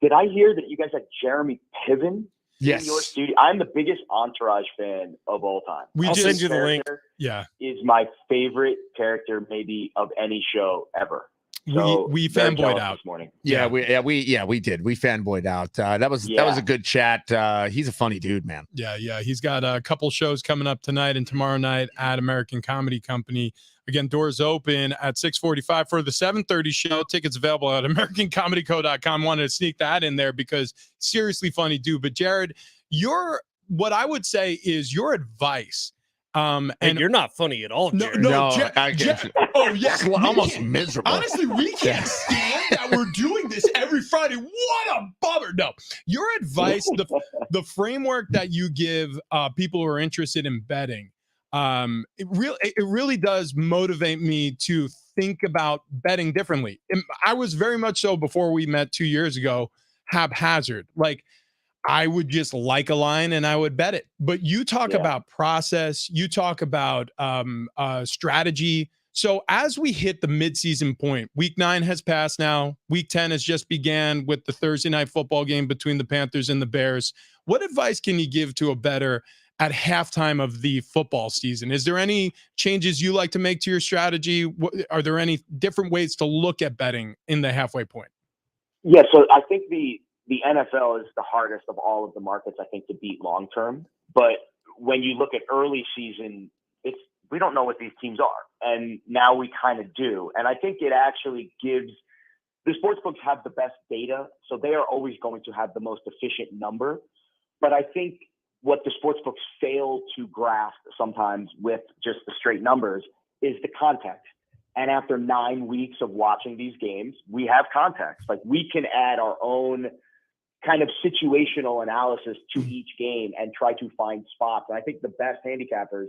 F: Did I hear that you guys had Jeremy Piven
B: Yes.
F: in your studio? I'm the biggest Entourage fan of all time.
C: I'll send you the link.
F: Character
A: Yeah,
F: Is my favorite character maybe of any show ever. So
A: we
F: very
A: fanboyed
F: jealous
A: out.
F: this morning.
B: Yeah, we did. We fanboyed out. That was a good chat. He's a funny dude, man.
A: Yeah. He's got a couple shows coming up tonight and tomorrow night at American Comedy Company. Again, doors open at 6:45 for the 7:30 show. Tickets available at AmericanComedyCo.com. Wanted to sneak that in there because seriously funny dude. But Jared, what I would say is your advice.
C: And
A: And
C: you're not funny at all, Jared.
A: oh yes,
B: almost miserable.
A: Honestly, we can't stand that we're doing this every Friday. What a bummer. No, your advice, the framework that you give people who are interested in betting, it really does motivate me to think about betting differently. And I was very much so before we met 2 years ago, haphazard. Like I would just like a line and I would bet it. But you talk about process, you talk about strategy. So as we hit the midseason point, week 9 has passed now. Week 10 has just began with the Thursday night football game between the Panthers and the Bears. What advice can you give to a bettor at halftime of the football season. Is there any changes you like to make to your strategy? Are there any different ways to look at betting in the halfway point?
F: Yeah, so I think the NFL is the hardest of all of the markets, I think, to beat long term. But when you look at early season, we don't know what these teams are, and now we kind of do. And I think it actually gives the sportsbooks have the best data, so they are always going to have the most efficient number. But I think what the sportsbooks fail to grasp sometimes with just the straight numbers is the context. And after 9 weeks of watching these games, we have context. Like, we can add our own kind of situational analysis to each game and try to find spots. And I think the best handicappers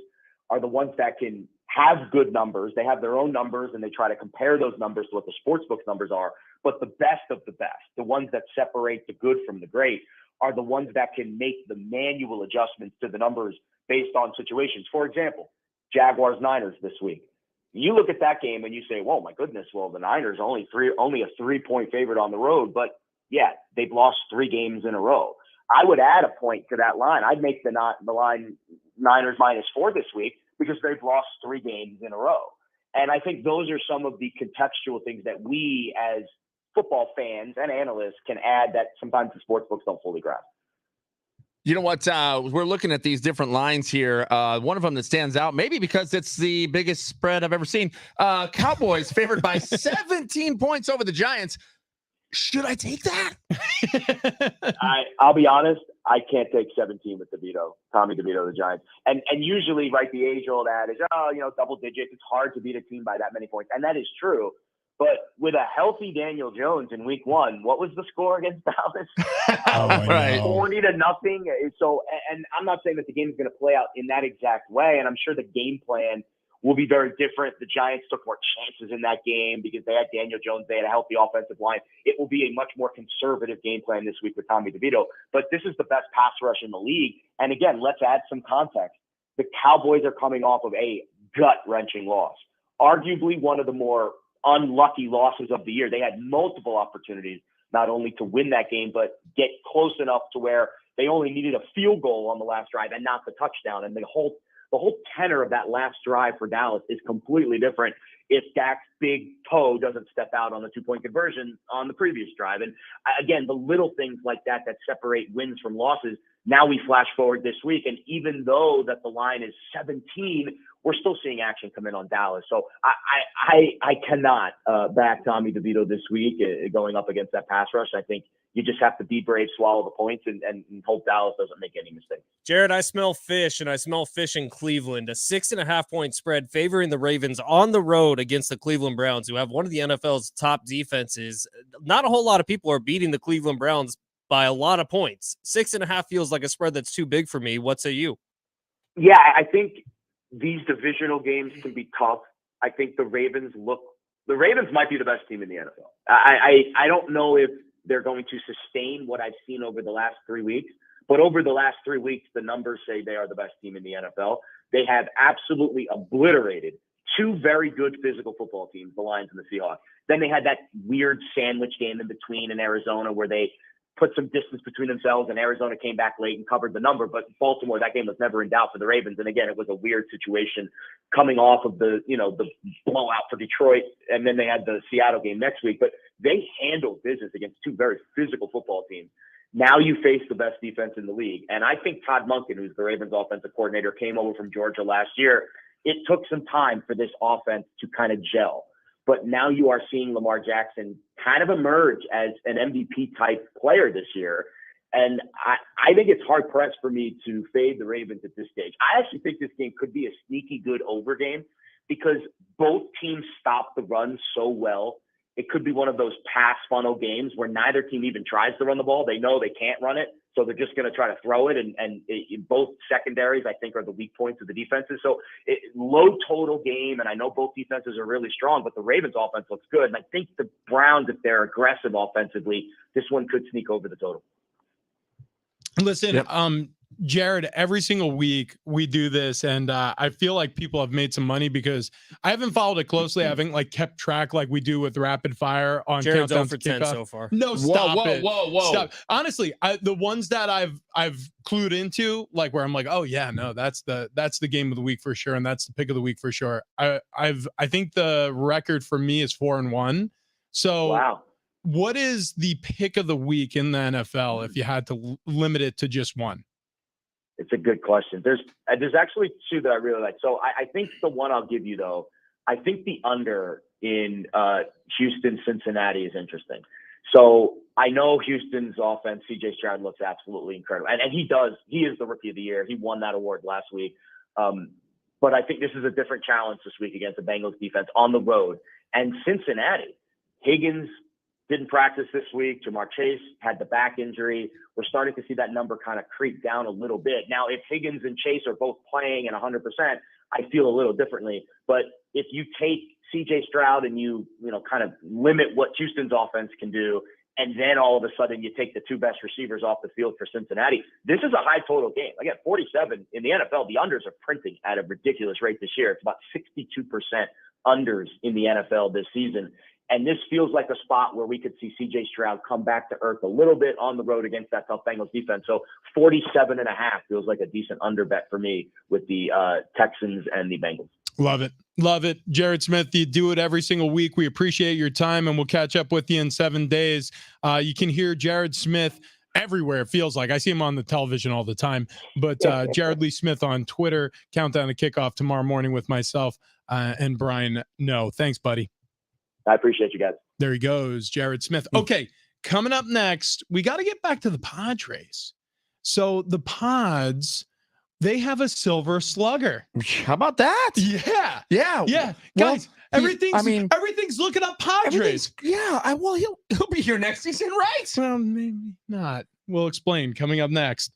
F: are the ones that can have good numbers. They have their own numbers and they try to compare those numbers to what the sportsbook's numbers are. But the best of the best, the ones that separate the good from the great, are the ones that can make the manual adjustments to the numbers based on situations. For example, Jaguars-Niners this week. You look at that game and you say, "Whoa, my goodness! Well, the Niners are only a 3-point favorite on the road, but yeah, they've lost 3 games in a row." I would add a point to that line. I'd make the line Niners -4 this week because they've lost 3 games in a row. And I think those are some of the contextual things that we as football fans and analysts can add that sometimes the sports books don't fully grasp.
B: You know what? We're looking at these different lines here. One of them that stands out, maybe because it's the biggest spread I've ever seen. Cowboys favored by 17 points over the Giants. Should I take that?
F: I'll be honest, I can't take 17 with DeVito, Tommy DeVito, the Giants. And usually, right, the age-old adage, double digits, it's hard to beat a team by that many points. And that is true. But with a healthy Daniel Jones in week 1, what was the score against Dallas?
B: Right.
F: 40-0. So, and I'm not saying that the game is going to play out in that exact way. And I'm sure the game plan will be very different. The Giants took more chances in that game because they had Daniel Jones. They had a healthy offensive line. It will be a much more conservative game plan this week with Tommy DeVito. But this is the best pass rush in the league. And again, let's add some context. The Cowboys are coming off of a gut-wrenching loss, arguably one of the more unlucky losses of the year. They had multiple opportunities not only to win that game, but get close enough to where they only needed a field goal on the last drive and not the touchdown. And the whole tenor of that last drive for Dallas is completely different if Dak's big toe doesn't step out on the 2-point conversion on the previous drive. And again, the little things like that separate wins from losses. Now we flash forward this week, and even though that the line is 17, we're still seeing action come in on Dallas. So I cannot back Tommy DeVito this week going up against that pass rush. I think you just have to be brave, swallow the points, and hope Dallas doesn't make any mistakes.
C: Jared, I smell fish, and I smell fish in Cleveland. A 6.5-point spread favoring the Ravens on the road against the Cleveland Browns, who have one of the NFL's top defenses. Not a whole lot of people are beating the Cleveland Browns by a lot of points. 6.5 feels like a spread that's too big for me. What say you?
F: Yeah, I think these divisional games can be tough. I think the Ravens might be the best team in the NFL. I don't know if they're going to sustain what I've seen over the last 3 weeks, but over the last 3 weeks, the numbers say they are the best team in the NFL. They have absolutely obliterated 2 very good physical football teams, the Lions and the Seahawks. Then they had that weird sandwich game in between in Arizona where they put some distance between themselves, and Arizona came back late and covered the number. But Baltimore, that game was never in doubt for the Ravens. And again, it was a weird situation coming off of the blowout for Detroit. And then they had the Seattle game next week, but they handled business against 2 very physical football teams. Now you face the best defense in the league. And I think Todd Monken, who's the Ravens offensive coordinator, came over from Georgia last year. It took some time for this offense to kind of gel. But now you are seeing Lamar Jackson kind of emerge as an MVP type player this year. And I think it's hard pressed for me to fade the Ravens at this stage. I actually think this game could be a sneaky good over game because both teams stop the run so well. It could be one of those pass funnel games where neither team even tries to run the ball. They know they can't run it, so they're just going to try to throw it. And both secondaries, I think, are the weak points of the defenses. So low total game, and I know both defenses are really strong, but the Ravens offense looks good. And I think the Browns, if they're aggressive offensively, this one could sneak over the total.
A: Listen, Jared, every single week we do this, and I feel like people have made some money because I haven't followed it closely. I haven't like kept track like we do with rapid fire on
C: Jared's
A: Countdown
C: 0
A: to
C: for 10
A: Kickoff.
C: so far.
A: No, stop
B: whoa,
A: it.
B: whoa, whoa.
A: Stop. Honestly, the ones that I've clued into, like where I'm like, oh yeah, no, that's the game of the week for sure, and that's the pick of the week for sure. I think the record for me is 4-1. So
F: Wow.
A: what is the pick of the week in the NFL if you had to limit it to just one?
F: It's a good question. There's actually two that I really like. So I think the one I'll give you though, I think the under in Houston Cincinnati is interesting. So I know Houston's offense, CJ Stroud looks absolutely incredible, and he does. He is the rookie of the year. He won that award last week. But I think this is a different challenge this week against the Bengals defense on the road. And Cincinnati, Higgins didn't practice this week. Jamar Chase had the back injury. We're starting to see that number kind of creep down a little bit. Now, if Higgins and Chase are both playing at 100%, I feel a little differently. But if you take CJ Stroud and you kind of limit what Houston's offense can do, and then all of a sudden you take the two best receivers off the field for Cincinnati, this is a high total game. Again, 47 in the NFL, the unders are printing at a ridiculous rate this year. It's about 62% unders in the NFL this season. And this feels like a spot where we could see CJ Stroud come back to earth a little bit on the road against that tough Bengals defense. So 47.5 feels like a decent under bet for me with the Texans and the Bengals.
A: Love it. Love it. Jared Smith, you do it every single week. We appreciate your time, and we'll catch up with you in 7 days. You can hear Jared Smith everywhere, it feels like. I see him on the television all the time. But Jared Lee Smith on Twitter, Countdown to Kickoff tomorrow morning with myself and Brian. No, thanks, buddy.
F: I appreciate you guys.
A: There he goes, Jared Smith. Okay, coming up next, we got to get back to the Padres. So the Pods, they have a silver slugger.
B: How about that?
A: Yeah.
B: Yeah.
A: Yeah.
B: Well,
A: Guys, everything's looking up Padres.
B: Yeah. Well, he'll be here next season, right?
A: Well, maybe not. We'll explain coming up next.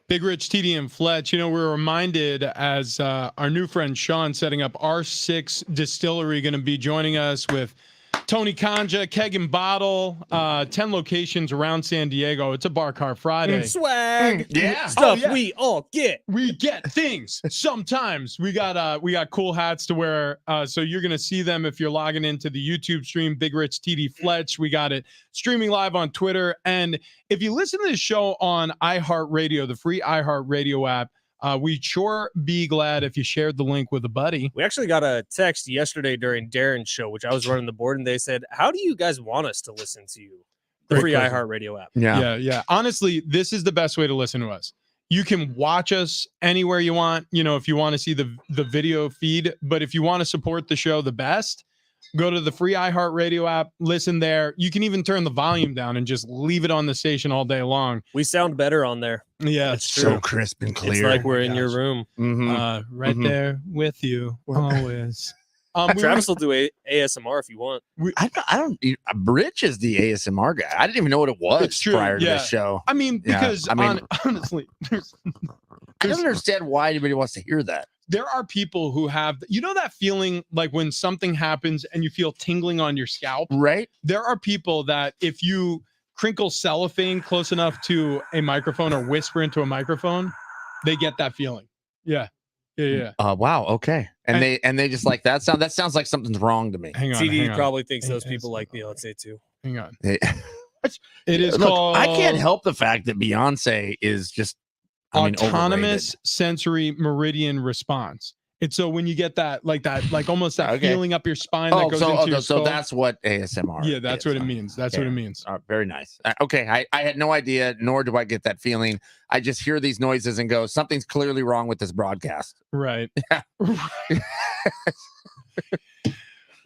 A: Big Rich, TD, and Fletch. You know, we're reminded as our new friend Sean setting up R6 Distillery going to be joining us with Tony Kanja, Keg and Bottle, 10 locations around San Diego. It's a Bar Car Friday.
C: Swag.
B: Yeah.
C: Stuff
A: yeah.
C: we all get.
A: We get things. Sometimes we got cool hats to wear. So you're gonna see them if you're logging into the YouTube stream. Big Rich, TD, Fletch. We got it streaming live on Twitter. And if you listen to this show on iHeartRadio, the free iHeartRadio app, we'd sure be glad if you shared the link with a buddy.
C: We actually got a text yesterday during Darren's show, which I was running the board, and they said, "How do you guys want us to listen to you?" The
A: Great
C: free
A: question.
C: iHeartRadio app.
A: Yeah. Honestly, this is the best way to listen to us. You can watch us anywhere you want, you know, if you want to see the video feed. But if you want to support the show the best, go to the free iHeartRadio app, listen there. You can even turn the volume down and just leave it on the station all day long.
C: We sound better on there.
A: Yeah,
C: It's
A: it's
C: true.
B: So crisp and clear.
C: It's like we're
A: my
C: in your
A: gosh.
C: room.
B: Mhm.
A: Right
B: Mhm.
A: there with you always.
C: Travis will do ASMR if you want.
B: I don't. Rich is the ASMR guy. I didn't even know what it was
A: It's true,
B: prior to
A: yeah.
B: this show.
A: I mean,
B: Yeah,
A: because
B: I mean-
A: honestly,
B: I don't understand why anybody wants to hear that.
A: there are people who have, you know, that feeling like when something happens and you feel tingling on your scalp.
B: Right?
A: There are people that if you crinkle cellophane close enough to a microphone or whisper into a microphone, they get that feeling. Yeah.
B: Wow. Okay. And
A: And-
B: they just like that sound. That sounds like something's wrong to me.
A: Hang on.
C: TD
A: hang on,
C: probably thinks those
A: Yes.
C: people like Beyonce too.
A: hang on.
B: They-
A: It is
B: Look,
A: called
B: I can't help the fact that Beyonce is just
A: autonomous sensory meridian response. It's so when you get that, like almost that
B: Okay.
A: feeling up your spine
B: Oh,
A: that goes into your
B: so
A: skull.
B: that's what ASMR.
A: Yeah, that's
B: is,
A: what it
B: huh?
A: means. That's what it means.
B: Very nice. Okay, I had no idea, nor do I get that feeling. I just hear these noises and go, something's clearly wrong with this broadcast.
A: Right.
B: Yeah.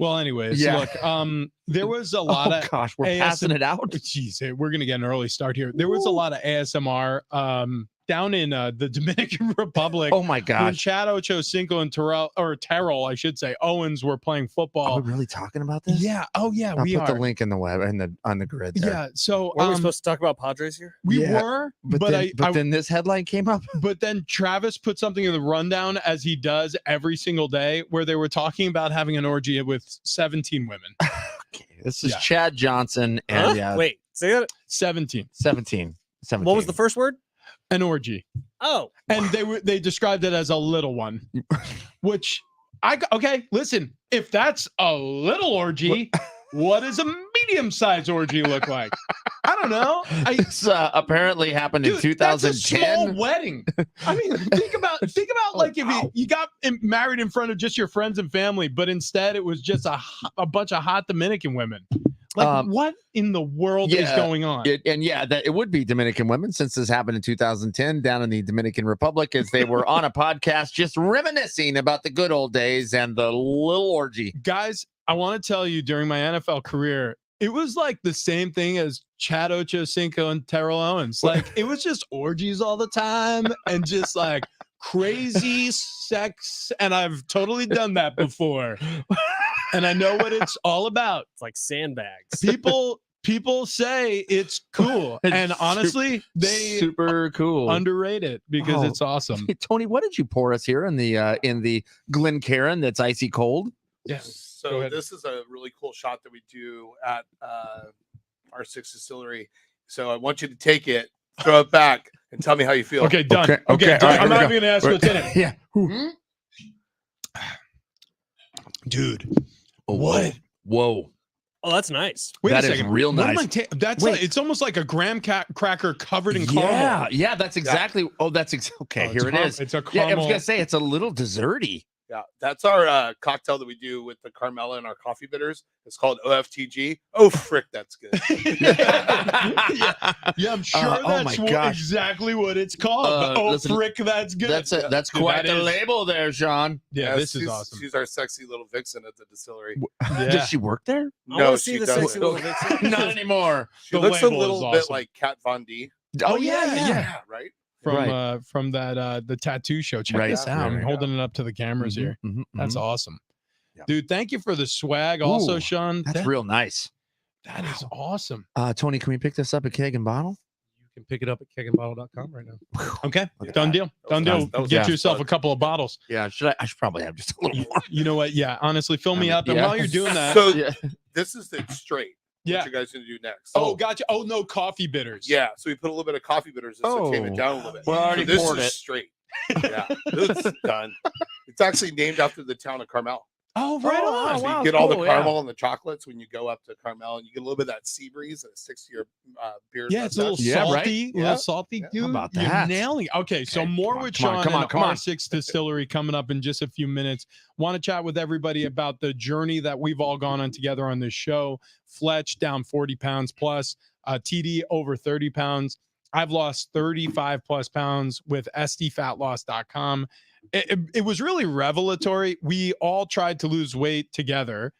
A: Well, anyways,
B: Yeah.
A: look, there was a lot of
B: gosh, we're
A: ASM
B: passing it out.
A: Jeez, we're gonna get an early start here. There was a lot of ASMR down in the Dominican Republic.
B: Oh my
A: When
B: gosh.
A: Chad Ochocinco and Terrell, I should say, Owens were playing
B: Are
A: football.
B: we really talking about this?
A: Yeah. Oh yeah,
B: I'll
A: we
B: put
A: are.
B: the link in the web and on the grid there.
A: Yeah. So
C: Were we supposed to talk about Padres here?
A: we
B: Yeah,
A: were,
B: But,
A: but
B: then, then this headline came up.
A: but then Travis put something in the rundown as he does every single day, where they were talking about having an orgy with 17 women.
B: Okay, this is
A: Yeah.
B: Chad Johnson and
C: Huh?
B: yeah,
C: Wait, say that.
A: 17.
B: 17.
C: What was the first word?
A: An orgy.
C: Oh,
A: And they described it as a little one, which okay, listen, if that's a little orgy, what does a medium-sized orgy look like? I don't know.
B: This apparently happened in
A: Dude, that's a small
B: 2010.
A: wedding. I mean, think about like if you got married in front of just your friends and family, but instead it was just a bunch of hot Dominican women. Like, what in the world is
B: yeah,
A: going on?
B: It would be Dominican women, since this happened in 2010 down in the Dominican Republic, as they were on a podcast just reminiscing about the good old days and the little orgy.
A: Guys, I want to tell you, during my NFL career, it was like the same thing as Chad Ochocinco and Terrell Owens. Like, it was just orgies all the time and just like crazy sex. And I've totally done that before. And I know what it's all about.
C: it's like sandbags.
A: People say it's cool.
B: It's
A: And honestly, they
B: super cool.
A: underrate it because
B: Oh.
A: it's awesome.
B: Hey, Tony, what did you pour us here in the Glencairn that's icy cold?
A: Yeah. Go
G: So
A: ahead.
G: this is a really cool shot that we do at our Six Distillery. So I want you to take it, throw it back, and tell me how you feel.
A: Okay, done.
B: Okay,
A: Okay,
B: all right,
A: I'm
B: here we
A: not
B: go.
A: even going to ask what's in it.
B: Yeah.
A: Dude,
B: What? Whoa.
C: Oh, that's nice.
A: wait
B: That
A: a
B: is
A: second.
B: real
A: What am
B: nice.
A: that's
B: Wait.
A: like, it's almost like a graham cracker covered in caramel.
B: Yeah, that's exactly. Oh, that's okay.
A: Oh,
B: Here it is.
A: It's a
B: Yeah, I
A: caramel.
B: was gonna say it's a little desserty.
G: Yeah, that's our cocktail that we do with the Carmela and our coffee bitters. It's called OFTG. Oh, frick, that's good.
A: Yeah, I'm sure
B: oh my
A: that's
B: gosh.
A: exactly what it's called. Oh,
B: listen,
A: frick, that's good.
B: That's it. That's
A: Dude,
B: quite
A: that
B: the
A: is-
B: label there, Sean.
A: Yeah, this is
G: she's-
A: awesome.
G: She's our sexy little vixen at the distillery.
A: Yeah.
B: Does she work there?
C: I wanna
G: No,
C: see
G: she
C: the
G: doesn't.
C: sexy little vixen.
B: Not anymore.
G: She
A: The
G: looks a
A: label is
G: little bit
A: awesome.
G: like Kat Von D.
B: Oh yeah.
G: Right?
A: From that the tattoo show. Check
B: Right.
A: this out.
B: There
A: I'm
B: we
A: holding it up to the cameras here.
B: Mhm,
A: That's
B: mhm.
A: awesome.
B: Yeah.
A: Dude, thank you for the swag. Also,
B: Ooh,
A: Sean,
B: That's real nice.
A: that is awesome.
B: Tony, can we pick this up at Keg and Bottle?
G: You
D: can pick it up at keginbottle.com right now.
A: Okay,
G: Yeah.
A: done deal. Done
G: That was
A: deal.
G: nice.
A: Get
G: Yeah.
A: yourself a couple of bottles.
B: Yeah, I should probably have just a little more.
A: You know what? Yeah, honestly, fill me up. And
B: yeah.
A: while you're doing that,
G: So
B: Yeah.
G: this is the straight.
A: Yeah.
G: What you guys gonna do next?
A: oh, gotcha. Oh no, coffee bitters.
G: Yeah, so we put a little bit of coffee bitters just to tame it down a little bit.
B: Well, I already
G: so this
B: poured
G: is
B: it.
G: straight. Yeah, this is done. It's actually named after the town of Carmel.
A: Oh, right
B: Oh,
A: on.
G: So
B: wow,
G: you get all the
B: cool, yeah.
G: caramel and the chocolates when you go up to Carmel, and you get a little bit of that sea breeze that sticks to your beard.
A: Yeah, it's a little
G: mustache.
B: Yeah, right.
A: salty,
G: Yeah.
A: little salty,
G: How
A: dude.
B: about
A: You're
B: that?
A: nailing it. Okay, so
B: Okay,
A: more
B: come on,
A: with
B: come on,
A: Sean
B: come on,
A: and
B: come on.
A: R6 Distillery coming up in just a few minutes. Want to chat with everybody about the journey that we've all gone on together on this show. Fletch down 40 pounds plus, TD over 30 pounds. I've lost 35 plus pounds with sdfatloss.com. It was really revelatory. We all tried to lose weight together.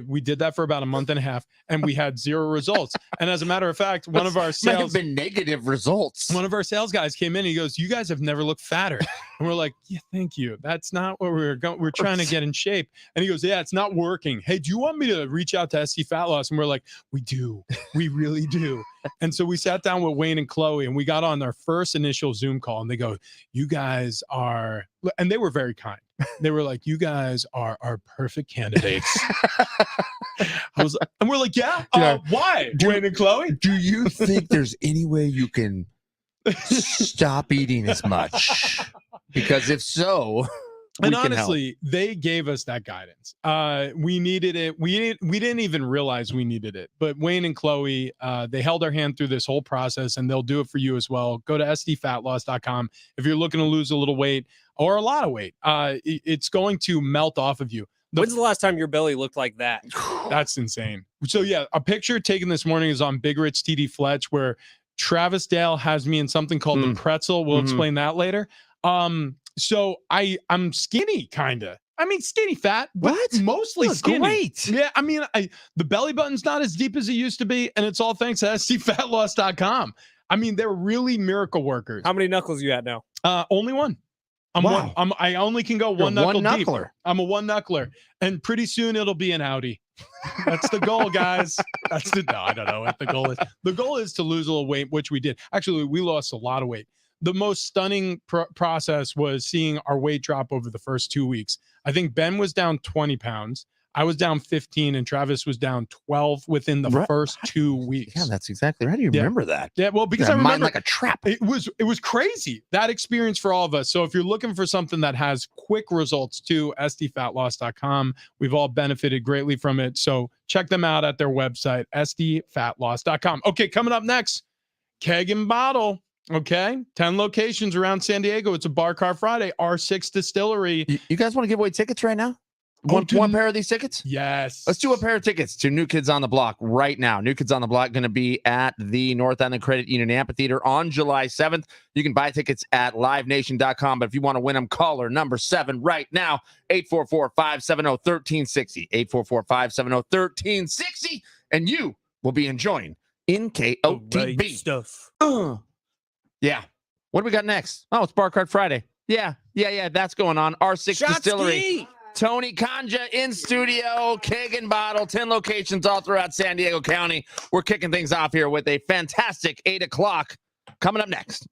A: We did that for about a month and a half, and we had zero results. And as a matter of fact, one of our
B: Might have
A: sales
B: been negative results.
A: one of our sales guys came in. He goes, "You guys have never looked fatter." And we're like, "Yeah, thank you. That's not what we're going. We're trying to get in shape." And he goes, "Yeah, it's not working. Hey, do you want me to reach out to SD Fat Loss?" And we're like, "We do. We really do." And so we sat down with Wayne and Chloe, and we got on our first initial Zoom call. And they go, "You guys are," and they were very kind. They were like, "You guys are our perfect candidates." And we're like, "Yeah, why?" Wayne and Chloe.
B: Do you think there's any way you can stop eating as much? Because if so,
A: And
B: we can help.
A: honestly, they gave us that guidance. We needed it. We didn't even realize we needed it. But Wayne and Chloe, they held our hand through this whole process, and they'll do it for you as well. Go to sdfatloss.com if you're looking to lose a little weight or a lot of weight. It's going to melt off of you.
C: When's the last time your belly looked like that?
A: That's insane. So yeah, a picture taken this morning is on Big Rich TD Fletch, where Travis Dale has me in something called the pretzel. We'll explain that later. So I'm skinny, kind of. I mean, skinny fat, but mostly skinny.
B: Great.
A: Yeah, I mean, the belly button's not as deep as it used to be, and it's all thanks to sdfatloss.com. I mean, they're really miracle workers.
C: How many knuckles you at now?
A: Only one.
B: Wow.
A: I only can go
B: You're
A: one knuckle deep.
B: knuckler.
A: I'm a one knuckler, and pretty soon it'll be an Audi. That's the goal, guys. No, I don't know what the goal is. The goal is to lose a little weight, which we did. Actually, we lost a lot of weight. The most stunning process was seeing our weight drop over the first 2 weeks. I think Ben was down 20 pounds. I was down 15, and Travis was down 12 within the first 2 weeks.
B: Yeah, that's exactly right. How do you remember that?
A: Yeah, well, because
B: Your
A: I
B: mind
A: remember
B: like a trap.
A: it was crazy, that experience for all of us. So if you're looking for something that has quick results too, sdfatloss.com. We've all benefited greatly from it. So check them out at their website, sdfatloss.com. Okay, coming up next, Keg and Bottle. Okay, 10 locations around San Diego. It's a Bar Car Friday. R6 Distillery.
B: You guys want to give away tickets right now?
A: Oh,
B: One pair of these tickets?
A: Yes.
B: Let's do a pair of tickets to New Kids on the Block right now. New Kids on the Block going to be at the North Island Credit Union Amphitheater on July 7th. You can buy tickets at livenation.com, but if you want to win them, caller number 7 right now, 844-570-1360, 844-570-1360, and you will be enjoying NKOTB.
C: Stuff.
B: Yeah. What do we got next? Oh, it's Bar Card Friday. Yeah. That's going on. R6 Distillery. Tony Kanja in studio, Keg and Bottle, 10 locations all throughout San Diego County. We're kicking things off here with a fantastic 8 o'clock coming up next.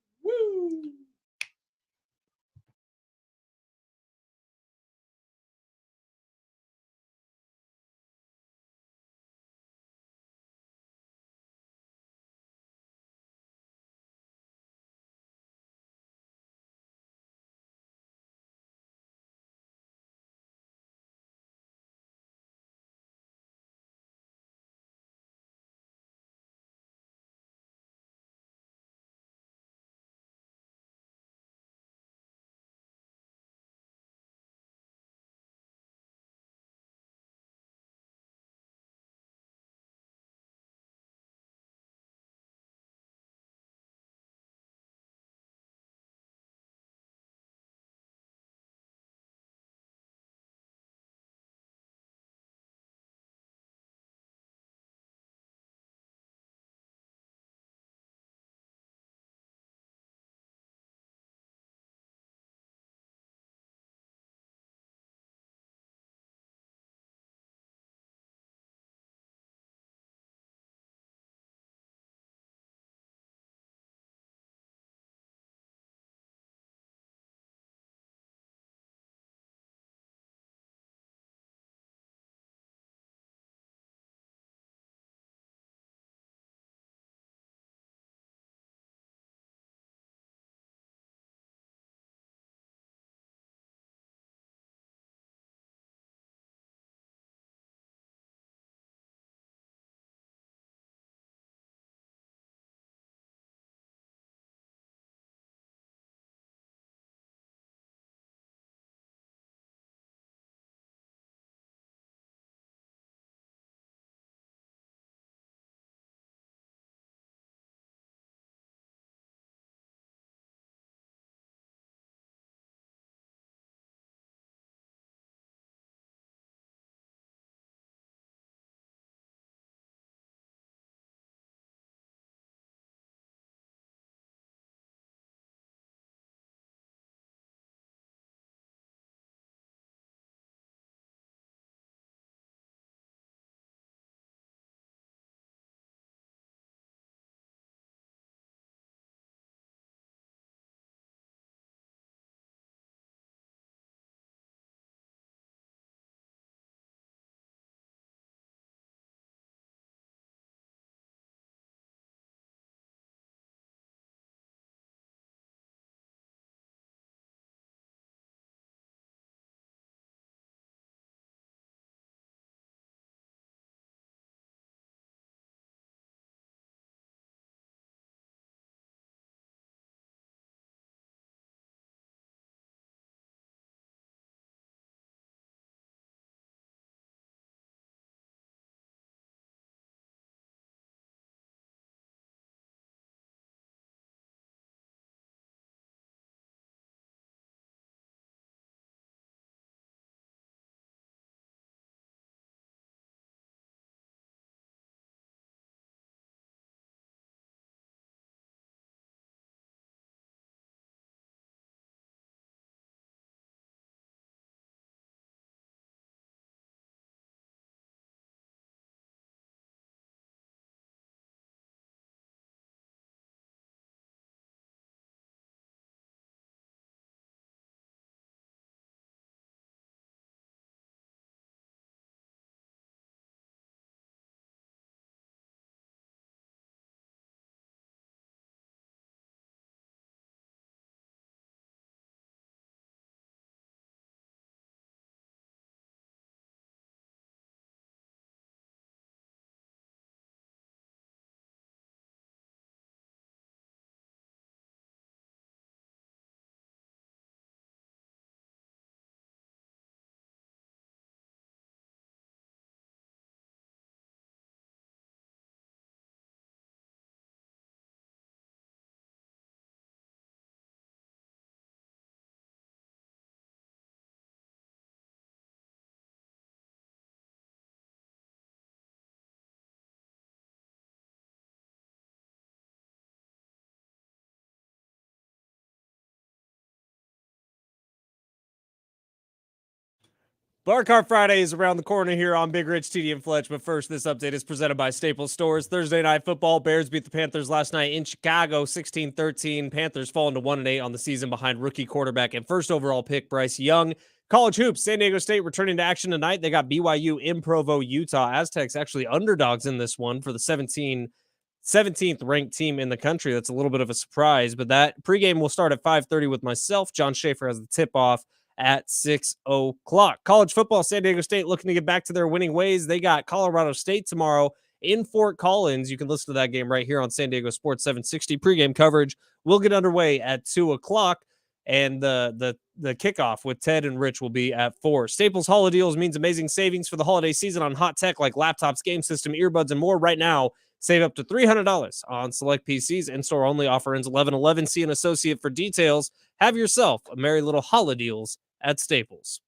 C: Bar Car Friday is around the corner here on Big Rich, TD, and Fletch. But first, this update is presented by Staples Stores. Thursday night football. Bears beat the Panthers last night in Chicago, 16-13. Panthers falling to 1-8 on the season behind rookie quarterback and first overall pick Bryce Young. College hoops. San Diego State returning to action tonight. They got BYU in Provo, Utah. Aztecs actually underdogs in this one for the 17th ranked team in the country. That's a little bit of a surprise, but that pregame will start at 5:30 with myself. John Schaefer has the tip-off at 6 o'clock. College football, San Diego State looking to get back to their winning ways. They got Colorado State tomorrow in Fort Collins. You can listen to that game right here on San Diego Sports 760. Pregame coverage will get underway at 2 o'clock, and the kickoff with Ted and Rich will be at 4. Staples Holiday Deals means amazing savings for the holiday season on hot tech like laptops, game system, earbuds, and more. Right now, save up to $300 on select PCs. In-store only. Offer ends 11/11. See an associate for details. Have yourself a merry little holiday deals at Staples.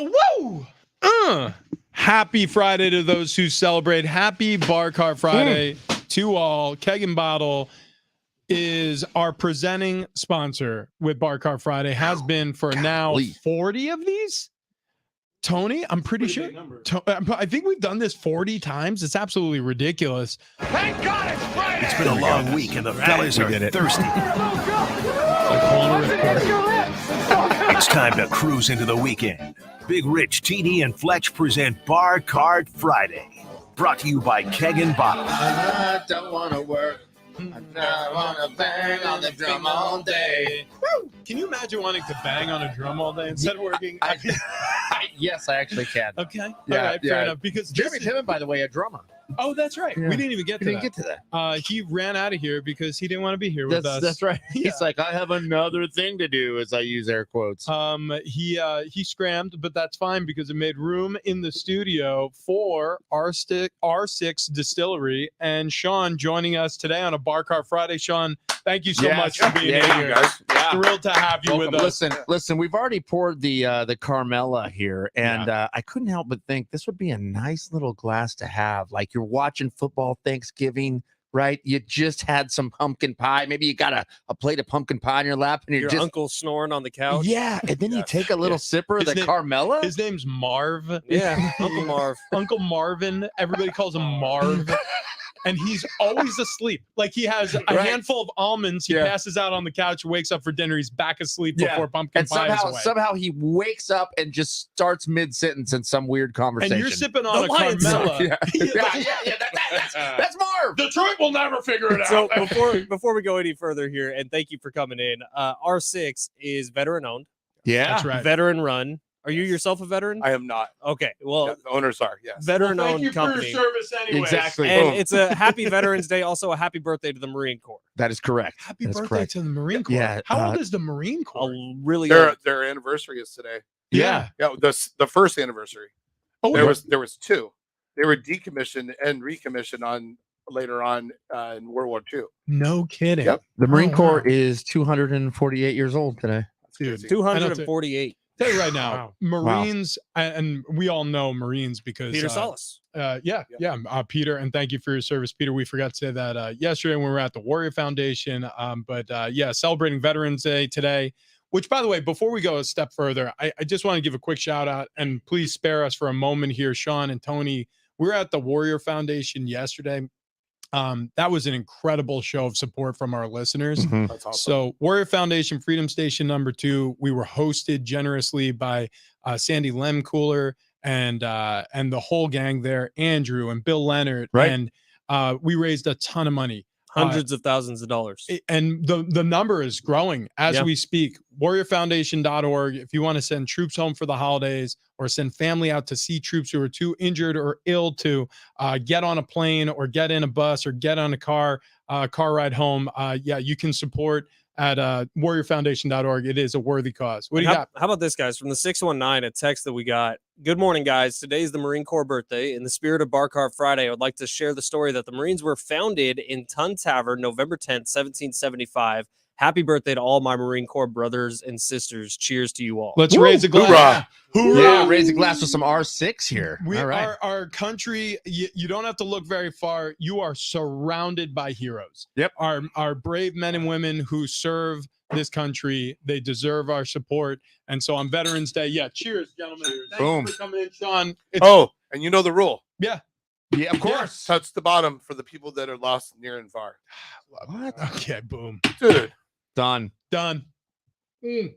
A: Woo! Happy Friday to those who celebrate. Happy Bar Car Friday to all. Keg and Bottle is our presenting sponsor with Bar Car Friday. Has been for now 40 of these. Tony, I'm pretty sure. I think we've done this 40 times. It's absolutely ridiculous.
H: Thank God it's Friday. It's been a long week, and the fellas are thirsty. It's time to cruise into the weekend. Big Rich, TD, and Fletch present Bar Card Friday. Brought to you by Keg and Bottle.
B: I don't want to work. I want to bang on the drum all day.
A: Woo! Can you imagine wanting to bang on a drum all day instead of working?
B: Yes, I actually can.
A: Okay.
B: Yeah,
A: All right, fair
B: yeah.
A: enough. Because
B: Jeremy Piven, by the way, a drummer.
A: Oh, that's right.
B: Yeah.
A: We didn't even get to that.
B: Get to that.
A: He ran out of here because he didn't want to be here with us.
B: That's right.
A: Yeah.
B: He's like, I have another thing to do, as I use air quotes.
A: He scrammed, but that's fine because it made room in the studio for R6 Distillery and Sean joining us today on a Bar Car Friday. Sean, thank you so much for being here.
G: guys.
A: Thrilled to have you with us.
B: Listen. We've already poured the Carmela here, and I couldn't help but think this would be a nice little glass to have. Like you're watching football Thanksgiving, right? You just had some pumpkin pie. Maybe you got a plate of pumpkin pie in your lap, and
C: Your
B: just
C: uncle snoring on the couch.
B: yeah, and then you take a little sipper of the Carmela.
A: His name's Marv.
C: Yeah, Uncle Marv.
A: Uncle Marvin. Everybody calls him Marv. And he's always asleep. Like he has a handful of almonds. He passes out on the couch, wakes up for dinner. He's back asleep before pumpkin pie is away.
B: Somehow he wakes up and just starts mid-sentence in some weird conversation.
A: And you're sipping on a Carmela.
B: That's Marv.
A: Detroit will never figure it
C: So
A: out.
C: before we go any further here, and thank you for coming in. R6 is veteran owned.
B: Yeah,
A: that's right.
C: Veteran run. Are you yourself a veteran?
G: I am not.
C: Okay, well,
G: Yeah, the owners are. Yes.
C: veteran owned
A: Thank you
C: company.
A: for your service anyways.
B: exactly.
C: And
B: Boom.
C: it's a happy Veterans Day, also a happy birthday to the Marine Corps.
B: That is correct.
A: Happy
B: That's
A: birthday
B: correct.
A: to the Marine Corps.
B: Yeah,
A: How old is the Marine
C: A
A: Corps?
C: really
G: Their anniversary is today.
A: Yeah.
G: Yeah, the first anniversary.
A: Oh,
G: There was two. They were decommissioned and recommissioned on later on in World War II.
A: no kidding.
G: Yep.
B: The Marine
A: Oh,
B: Corps
A: wow.
B: is 248 years old today.
A: Dude,
C: 248.
A: tell you right now,
C: Wow.
A: Marines, and we all know Marines because
C: Peter Salas.
A: Peter, and thank you for your service, Peter. We forgot to say that yesterday when we were at the Warrior Foundation. Celebrating Veterans Day today. Which, by the way, before we go a step further, I just want to give a quick shout out, and please spare us for a moment here, Sean and Tony. We were at the Warrior Foundation yesterday. That was an incredible show of support from our listeners.
G: That's awesome.
A: So Warrior Foundation Freedom Station #2, we were hosted generously by Sandy Lemcooler and the whole gang there, Andrew and Bill Leonard.
B: Right.
A: And we raised a ton of money.
C: Hundreds of thousands of dollars.
A: And the number is growing as
C: Yeah.
A: we speak. WarriorFoundation.org. If you want to send troops home for the holidays or send family out to see troops who are too injured or ill to get on a plane or get in a bus or get on a car ride home, you can support at warriorfoundation.org. It is a worthy cause. What do you got?
C: How about this, guys? From the 619, a text that we got. Good morning, guys. Today's the Marine Corps birthday. In the spirit of Bar Carb Friday, I would like to share the story that the Marines were founded in Tun Tavern, November 10th, 1775. Happy birthday to all my Marine Corps brothers and sisters. Cheers to you all.
A: Let's raise a glass.
B: Hoorah. Yeah, raise a glass with some R6 here.
A: We
B: all right.
A: Our country, you don't have to look very far. You are surrounded by heroes.
B: Yep.
A: Our brave men and women who serve this country, they deserve our support. And so on Veterans Day, cheers, gentlemen.
B: Boom.
A: Thanks for coming in, Sean.
G: And you know the rule.
A: Yeah,
B: of course.
G: Touch the bottom for the people that are lost near and far.
B: What?
A: Okay, boom.
G: Dude.
B: Done.
A: Done.
B: Good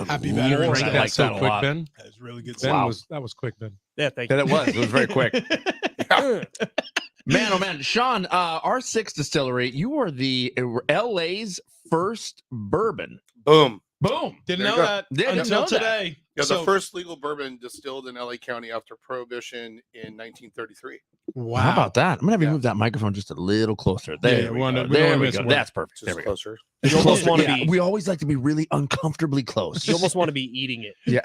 A: Happy
B: Lord,
A: Veterans
B: I
A: Day.
B: like that a lot.
D: Ben.
A: That was really good.
B: Wow.
I: That was quick, Ben.
C: Yeah, thank you.
B: That it was. It was very quick. Man, oh man. Sean, R6 Distillery, you are the LA's first bourbon.
G: Boom.
B: Boom.
A: Didn't
G: There
A: know
G: you go.
A: that
B: Didn't
A: until
B: know that.
A: today.
G: Yeah,
A: So-
G: the first legal bourbon distilled in LA County after Prohibition in 1933.
A: Wow.
B: How about that? I'm going to have you
G: Yeah.
B: move that microphone just a little closer. There
A: Yeah,
B: we
A: we wanna-
B: go.
A: we don't
B: There
A: wanna
B: we
A: miss
B: go.
A: one.
B: That's perfect.
G: Just
B: There we go.
G: closer.
C: You almost want to
B: Yeah,
C: be.
B: we always like to be really uncomfortably close.
C: You almost want to be eating it.
B: Yeah.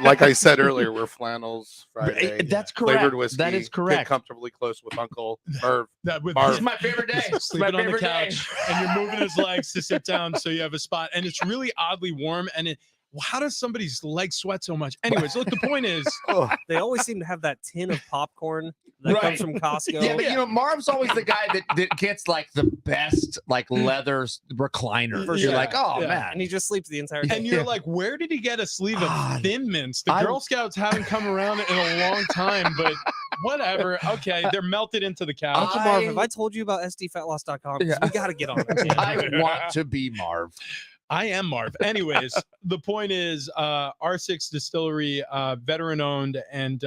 G: Like I said earlier, we're flannels Friday.
B: That's correct.
G: Flavored whiskey.
B: That is
G: Get
B: correct.
G: comfortably close with Uncle Merv.
A: That with
G: Barf.
B: This is my favorite day. This is my
A: sleeping on the
B: favorite day.
A: couch and you're moving his legs to sit down so you have a spot, and it's really oddly warm. And how does somebody's legs sweat so much? Anyways, look, the point is,
C: They always seem to have that tin of popcorn that
B: Right.
C: comes from Costco.
B: Yeah, but you know, Marv's always the guy that gets like the best like leather recliner.
A: For
B: You're
A: sure.
B: like, oh
A: Yeah.
B: man.
C: and he just sleeps the entire day.
A: and you're like, where did he get a sleeve of
B: God.
A: Thin Mints? The
B: I-
A: Girl Scouts haven't come around in a long time, but whatever. Okay, they're melted into the couch.
C: Uncle Marv, have I told you about sdfatloss.com? 'Cause
B: Yeah.
C: We got to get on it.
B: I want to be Marv.
A: I am Marv. Anyways, the point is, R6 Distillery, veteran owned, and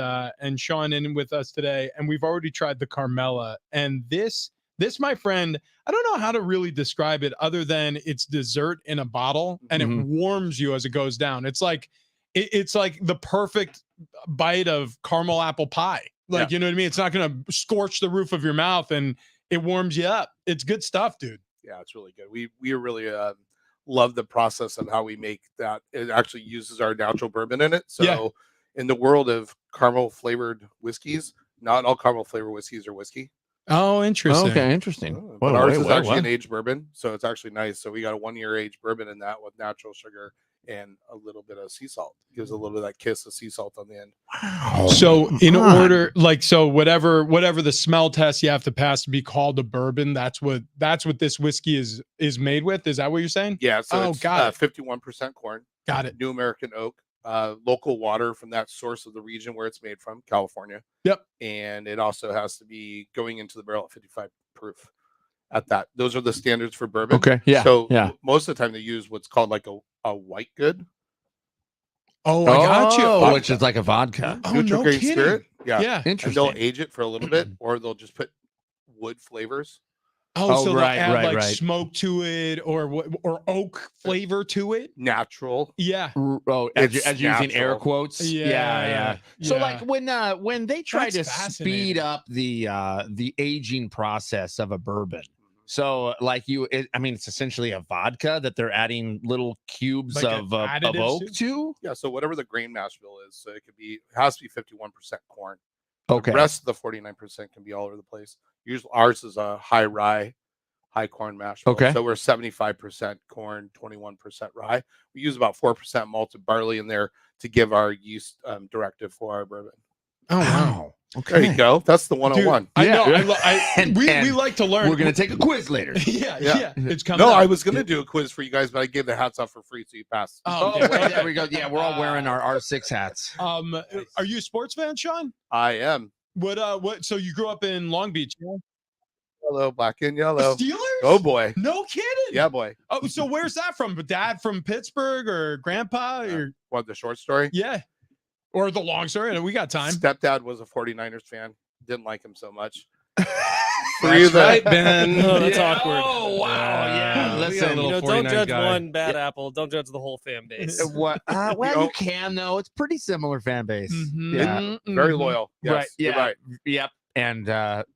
A: Sean in with us today, and we've already tried the Carmela, and this, my friend, I don't know how to really describe it other than it's dessert in a bottle, and it warms you as it goes down. It's like it's like the perfect bite of caramel apple pie. Like, you know what I mean? It's not going to scorch the roof of your mouth, and it warms you up. It's good stuff, dude.
G: Yeah, it's really good. We really love the process of how we make that. It actually uses our natural bourbon in it. So
A: Yeah.
G: in the world of caramel flavored whiskeys, not all caramel flavored whiskeys are whiskey.
A: Oh, interesting.
B: Okay, interesting.
G: But
B: Whoa,
G: ours
B: wait,
G: is
B: wait,
G: actually
B: what?
G: an aged bourbon, so it's actually nice. So we got a 1-year aged bourbon in that with natural sugar and a little bit of sea salt. Gives a little bit of that kiss of sea salt on the end.
B: Wow.
A: So in
B: Come on.
A: order, like, so whatever the smell test you have to pass to be called a bourbon, that's what this whiskey is made with. Is that what you're saying?
G: Yeah, so
A: Oh,
G: it's
A: got it.
G: 51% corn,
A: Got it.
G: New American oak, local water from that source of the region where it's made from, California.
A: Yep.
G: And it also has to be going into the barrel at 55 proof. At that, those are the standards for bourbon.
B: Okay. Yeah.
G: So
B: yeah.
G: most of the time they use what's called like a white good,
A: Oh, I got you.
B: Oh, which is like a vodka.
A: Oh,
G: neutral
A: no
G: grain
A: kidding.
G: spirit. Yeah.
A: Yeah.
G: And they'll
B: Interesting.
G: age it for a little bit, or they'll just put wood flavors.
A: Oh, so they'll
B: right,
A: add
B: right,
A: like
B: right.
A: smoke to it or oak flavor to it.
G: Natural.
A: Yeah.
B: Oh,
G: It's
B: as using air
G: natural.
B: quotes.
A: Yeah.
B: So
A: Yeah.
B: like when they try
A: That's
B: to
A: fascinating.
B: speed up the aging process of a bourbon. So like I mean, it's essentially a vodka that they're adding little cubes
A: Like
B: of
A: additives
B: oak
A: to?
B: to.
G: Yeah. So whatever the grain mash bill is, so it has to be 51% corn.
B: Okay.
G: The rest of the 49% can be all over the place. Usually ours is a high rye, high corn mash bill.
B: Okay.
G: So we're 75% corn, 21% rye. We use about 4% malted barley in there to give our yeast directive for our bourbon.
A: Oh, wow.
B: Okay.
G: There you go. That's the
A: Dude,
G: 101.
A: I
B: Yeah.
A: know.
B: And-
A: We
B: and
A: like to learn.
B: We're gonna take a quiz later.
A: Yeah.
G: Yeah.
A: It's coming
G: No,
A: up.
G: I was going to do a quiz for you guys, but I gave the hats off for free, so you passed.
A: Oh,
B: Oh,
A: okay.
B: right, there we go. Yeah, we're all wearing our R6 hats.
A: Are you a sports fan, Sean?
G: I am.
A: What? So you grew up in Long Beach? Yeah?
G: Yellow, black and yellow.
A: Steelers?
G: Oh, boy.
A: No kidding.
G: Yeah, boy.
A: Oh, so where's that from? Dad from Pittsburgh or grandpa or
G: What, the short story?
A: yeah, or the long story? We got time.
G: Stepdad was a 49ers fan. Didn't like him so much.
I: That's right, Ben.
C: Oh, that's
B: Yeah.
C: awkward.
B: Oh, wow. Yeah.
I: we got a
B: Listen,
I: little
C: Don't
I: 49
C: judge
I: guy.
C: one bad apple. Don't judge the whole fan base.
B: What? Well,
G: Oh.
B: you can though. It's pretty similar fan base.
A: Mhm.
B: Yeah.
G: Very
A: Mhm.
G: loyal. Yes,
B: Right.
G: you're
B: Yeah.
G: right.
B: Yep. And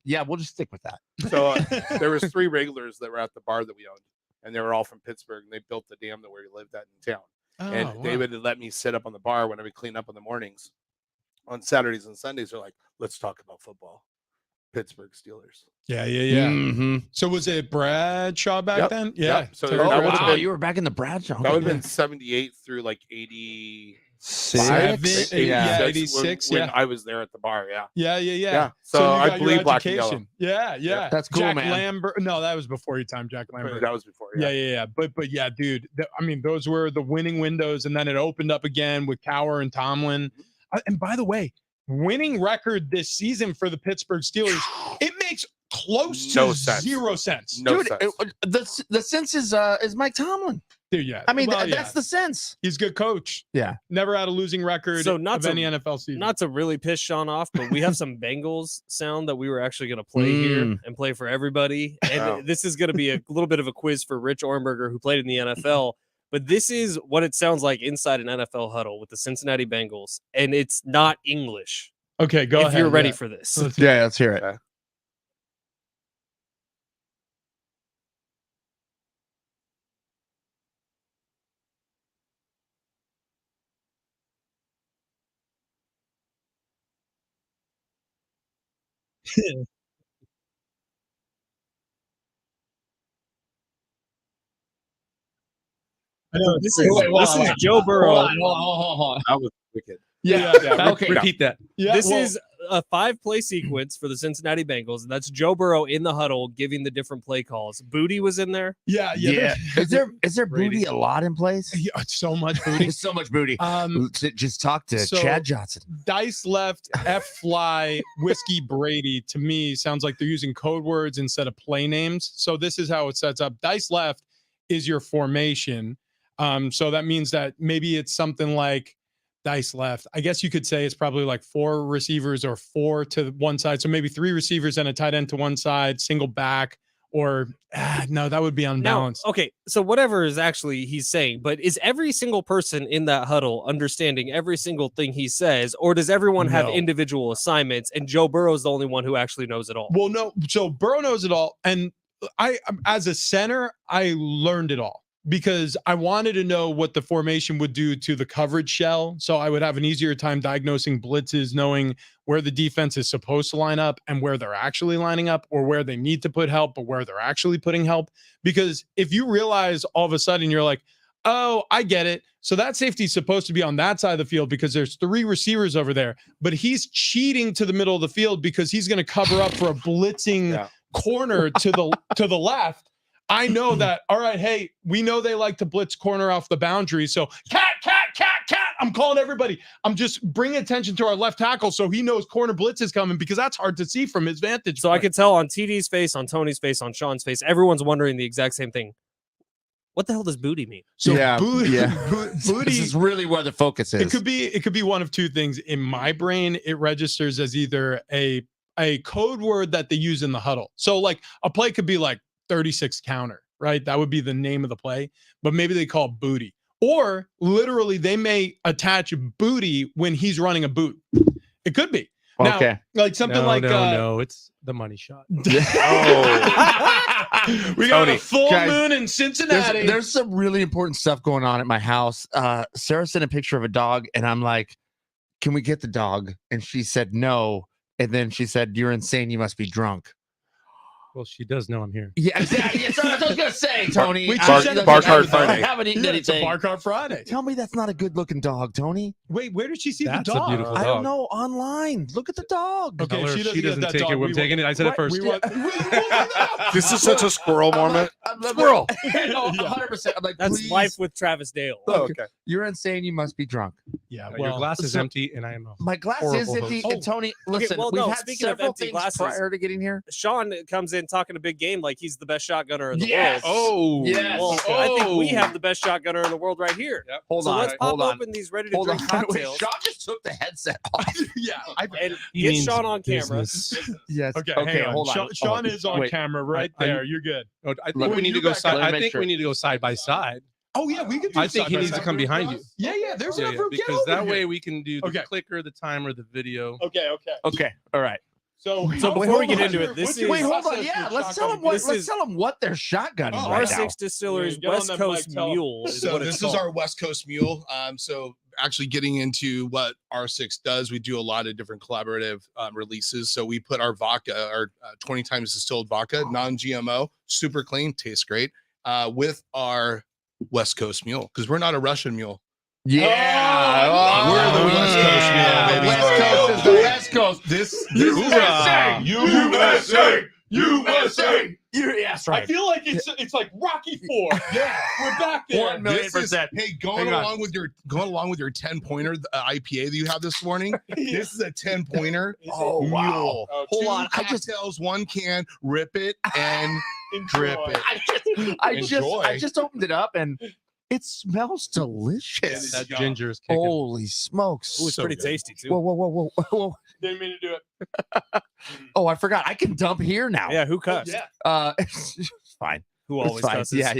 B: yeah, we'll just stick with that.
G: So there was 3 regulars that were at the bar that we owned. and they were all from Pittsburgh, and they built the dam that where we lived at in town.
A: Oh,
G: And
A: wow.
G: they would let me sit up on the bar when I would clean up in the mornings. On Saturdays and Sundays, they're like, let's talk about football. Pittsburgh Steelers.
A: Yeah, yeah, yeah.
B: Mm-hmm.
A: So was it Bradshaw back
G: Yep,
A: then? Yeah.
G: yep. So
A: Terry
G: that would've
A: Bradshaw.
B: Wow,
G: been-
B: you were back in the Bradshaw.
G: That would have been 78 through like 80.
B: Six?
A: Yeah, 86,
G: when
A: yeah.
G: I was there at the bar. Yeah.
A: Yeah, yeah, yeah.
G: Yeah. So
A: you
G: I
A: got your
G: believe black and yellow.
A: education. Yeah, yeah.
B: That's cool,
A: Jack
B: man.
A: Lambert. No, that was before your time, Jack Lambert.
G: That was before.
A: Yeah, yeah, yeah. But yeah, dude. I mean, those were the winning windows, and then it opened up again with Cowher and Tomlin. And by the way, winning record this season for the Pittsburgh Steelers, it makes close to
G: No sense.
A: 0 sense.
G: No
B: Dude,
G: sense.
B: the sense is Mike Tomlin.
A: Dude, yeah.
B: I mean,
A: Well,
B: that's
A: yeah.
B: the sense.
A: He's a good coach.
B: Yeah.
A: Never had a losing record
C: So not
A: of
C: to-
A: any NFL season.
C: Not to really piss Sean off, but we have some Bengals sound that we were actually going to play here and play for everybody. And
G: Oh.
C: this is going to be a little bit of a quiz for Rich Ornberger, who played in the NFL. But this is what it sounds like inside an NFL huddle with the Cincinnati Bengals, and it's not English.
A: Okay, go
C: if
A: ahead.
C: you're ready
A: yeah.
C: for this.
B: Yeah, let's hear it.
G: Okay.
A: I know,
C: This
A: it's-
C: is Joe Burrow.
G: That was wicked.
A: Yeah,
G: Yeah.
B: Okay.
I: Repeat that.
A: yeah.
C: This
A: well,
C: is a 5-play sequence for the Cincinnati Bengals, and that's Joe Burrow in the huddle giving the different play calls. Booty was in there.
A: yeah.
B: Is there booty a lot in place?
A: Yeah, so much booty.
B: There's so much booty. Just talk to
A: so-
B: Chad Johnson.
A: Dice left, F fly, Whiskey Brady to me sounds like they're using code words instead of play names. So this is how it sets up. Dice left is your formation. So that means that maybe it's something like dice left. I guess you could say it's probably like 4 receivers or 4 to one side. So maybe 3 receivers and a tight end to one side, single back, or no, that would be
C: Now,
A: unbalanced.
C: okay, so whatever is actually he's saying, but is every single person in that huddle understanding every single thing he says, or does everyone have
A: No.
C: individual assignments and Joe Burrow's the only one who actually knows it all?
A: Well, no. So Burrow knows it all, and as a center, I learned it all because I wanted to know what the formation would do to the coverage shell, so I would have an easier time diagnosing blitzes, knowing where the defense is supposed to line up and where they're actually lining up, or where they need to put help, but where they're actually putting help. Because if you realize all of a sudden you're like, oh, I get it. So that safety's supposed to be on that side of the field because there's 3 receivers over there, but he's cheating to the middle of the field because he's going to cover up for a blitzing
G: Yeah.
A: corner to the left. I know that. All right, hey, we know they like to blitz corner off the boundary. So cat. I'm calling everybody. I'm just bringing attention to our left tackle so he knows corner blitz is coming because that's hard to see from his vantage.
C: So I
A: point.
C: could tell on TD's face, on Tony's face, on Sean's face, everyone's wondering the exact same thing. What the hell does booty mean?
A: So
B: Yeah,
A: booty,
B: yeah.
A: booty.
B: This is really where the focus is.
A: It could be one of 2 things. In my brain, it registers as either a code word that they use in the huddle. So like a play could be like 36 counter, right? That would be the name of the play, but maybe they call it booty. Or literally they may attach booty when he's running a boot. It could be. Now,
B: Okay.
A: like something like
I: no, it's the money shot.
A: we got
G: Tony,
A: a full
B: guys,
A: moon in Cincinnati.
B: There's some really important stuff going on at my house. Sarah sent a picture of a dog, and I'm like, can we get the dog? And she said no. And then she said, you're insane. You must be drunk.
I: Well, she does know I'm here.
B: Yeah, exactly. That's what I was going to say, Tony.
A: We
B: I-
A: said it
G: Bark Hard
B: I
G: Friday.
B: haven't eaten
A: Yeah, it's a
B: anything.
A: Bark Hard Friday.
B: Tell me that's not a good looking dog, Tony.
A: Wait, where did she see
I: That's
A: the
I: a
A: dog?
I: beautiful
B: I
I: dog.
B: don't know. Online. Look at the dog.
A: Okay,
I: Tell her
A: she
I: if
A: doesn't
I: she
A: get
I: doesn't
A: that
I: take
A: dog.
I: it. We're
A: We
I: taking it. I said it
B: Right,
I: first.
A: We want,
G: This is such a squirrel moment.
B: Squirrel. No, 100%. I'm like,
C: That's
B: please.
C: life with Travis Dale.
G: Oh, okay.
B: You're insane. You must be drunk.
A: yeah,
I: Your glass is
B: so-
I: empty, and I am.
B: My glass
I: Horrible
B: is empty.
I: host.
B: And Tony, listen,
C: well,
B: we've
C: no,
B: had
C: speaking of
B: several
C: empty
B: things
C: glasses-
B: prior to getting here.
C: Sean comes in talking a big game like he's the best shotgunner in the
B: Yes.
C: world.
A: Oh,
B: Yes.
C: Well, I think we have the best shotgunner in the world right here.
B: Hold
C: So
B: on.
C: let's pop
B: hold on.
C: open these ready to
B: Hold on.
C: drink
B: Wait,
C: cocktails
B: Sean just took the headset off.
A: yeah.
C: and
I: He
C: get
I: means
C: Sean on camera.
I: business.
B: Yes.
A: Okay,
B: Okay.
A: hang on.
B: Hold on.
A: Sean is on
B: Wait.
A: camera right
I: I-
A: there. You're good.
I: Oh, I
B: Let
I: think we
B: me-
I: need
A: you
I: to go
A: back
I: side.
B: Let me
I: I
B: make
I: think
B: sure.
I: we need to go side by side.
A: Oh yeah, we could. Do
I: I think he
A: side by
I: needs to
A: side.
I: come behind you.
A: Yeah, there's enough room. Get
I: because
A: over
I: that
A: here.
I: way we can do the
A: Okay.
I: clicker, the timer, the video.
A: Okay.
B: Okay. All right.
A: So
C: before we get into it, this is
B: Wait, hold on. Yeah, let's tell them what.
C: This
B: Let's
C: is-
B: tell them what they're shotgunning
A: Oh,
B: right
C: R6
B: now.
C: Distillery's
A: Get on
C: West
A: that
C: Coast
A: mic, tell 'em.
C: Mule. Is
J: So
C: what it's
J: this is
C: called.
J: our West Coast Mule. So actually getting into what R6 does, we do a lot of different collaborative releases. So we put our vodka, our 20 times distilled vodka, non-GMO, super clean, tastes great, with our West Coast Mule because we're not a Russian mule.
B: Yeah,
J: We're the West Coast Mule,
B: yeah,
J: baby.
B: West Coast is the West Coast.
J: This
B: USA,
J: USA, USA.
B: Yes,
A: I feel like it's like Rocky 4.
J: Yeah,
A: We're back there.
B: 1,000,000%.
J: Hey, going
B: Hang on.
J: along with your 10-pointer IPA that you have this morning. This is a 10-pointer.
B: Oh, wow.
J: Mule.
B: Hold
J: Two
B: on, I just-
J: cocktails, one can, rip it and drip it.
B: I
J: Enjoy.
B: just opened it up and it smells delicious.
I: That ginger is kicking.
B: Holy smokes!
C: Ooh, it's
J: so
C: pretty
J: good.
C: tasty too.
B: Whoa, whoa, whoa, whoa, whoa!
A: Didn't mean to do it.
B: Oh, I forgot. I can dump here now.
C: Yeah, who cussed?
A: Yeah.
B: It's fine.
C: Who
B: It's
C: always
B: fine.
C: cusses?
B: Yeah.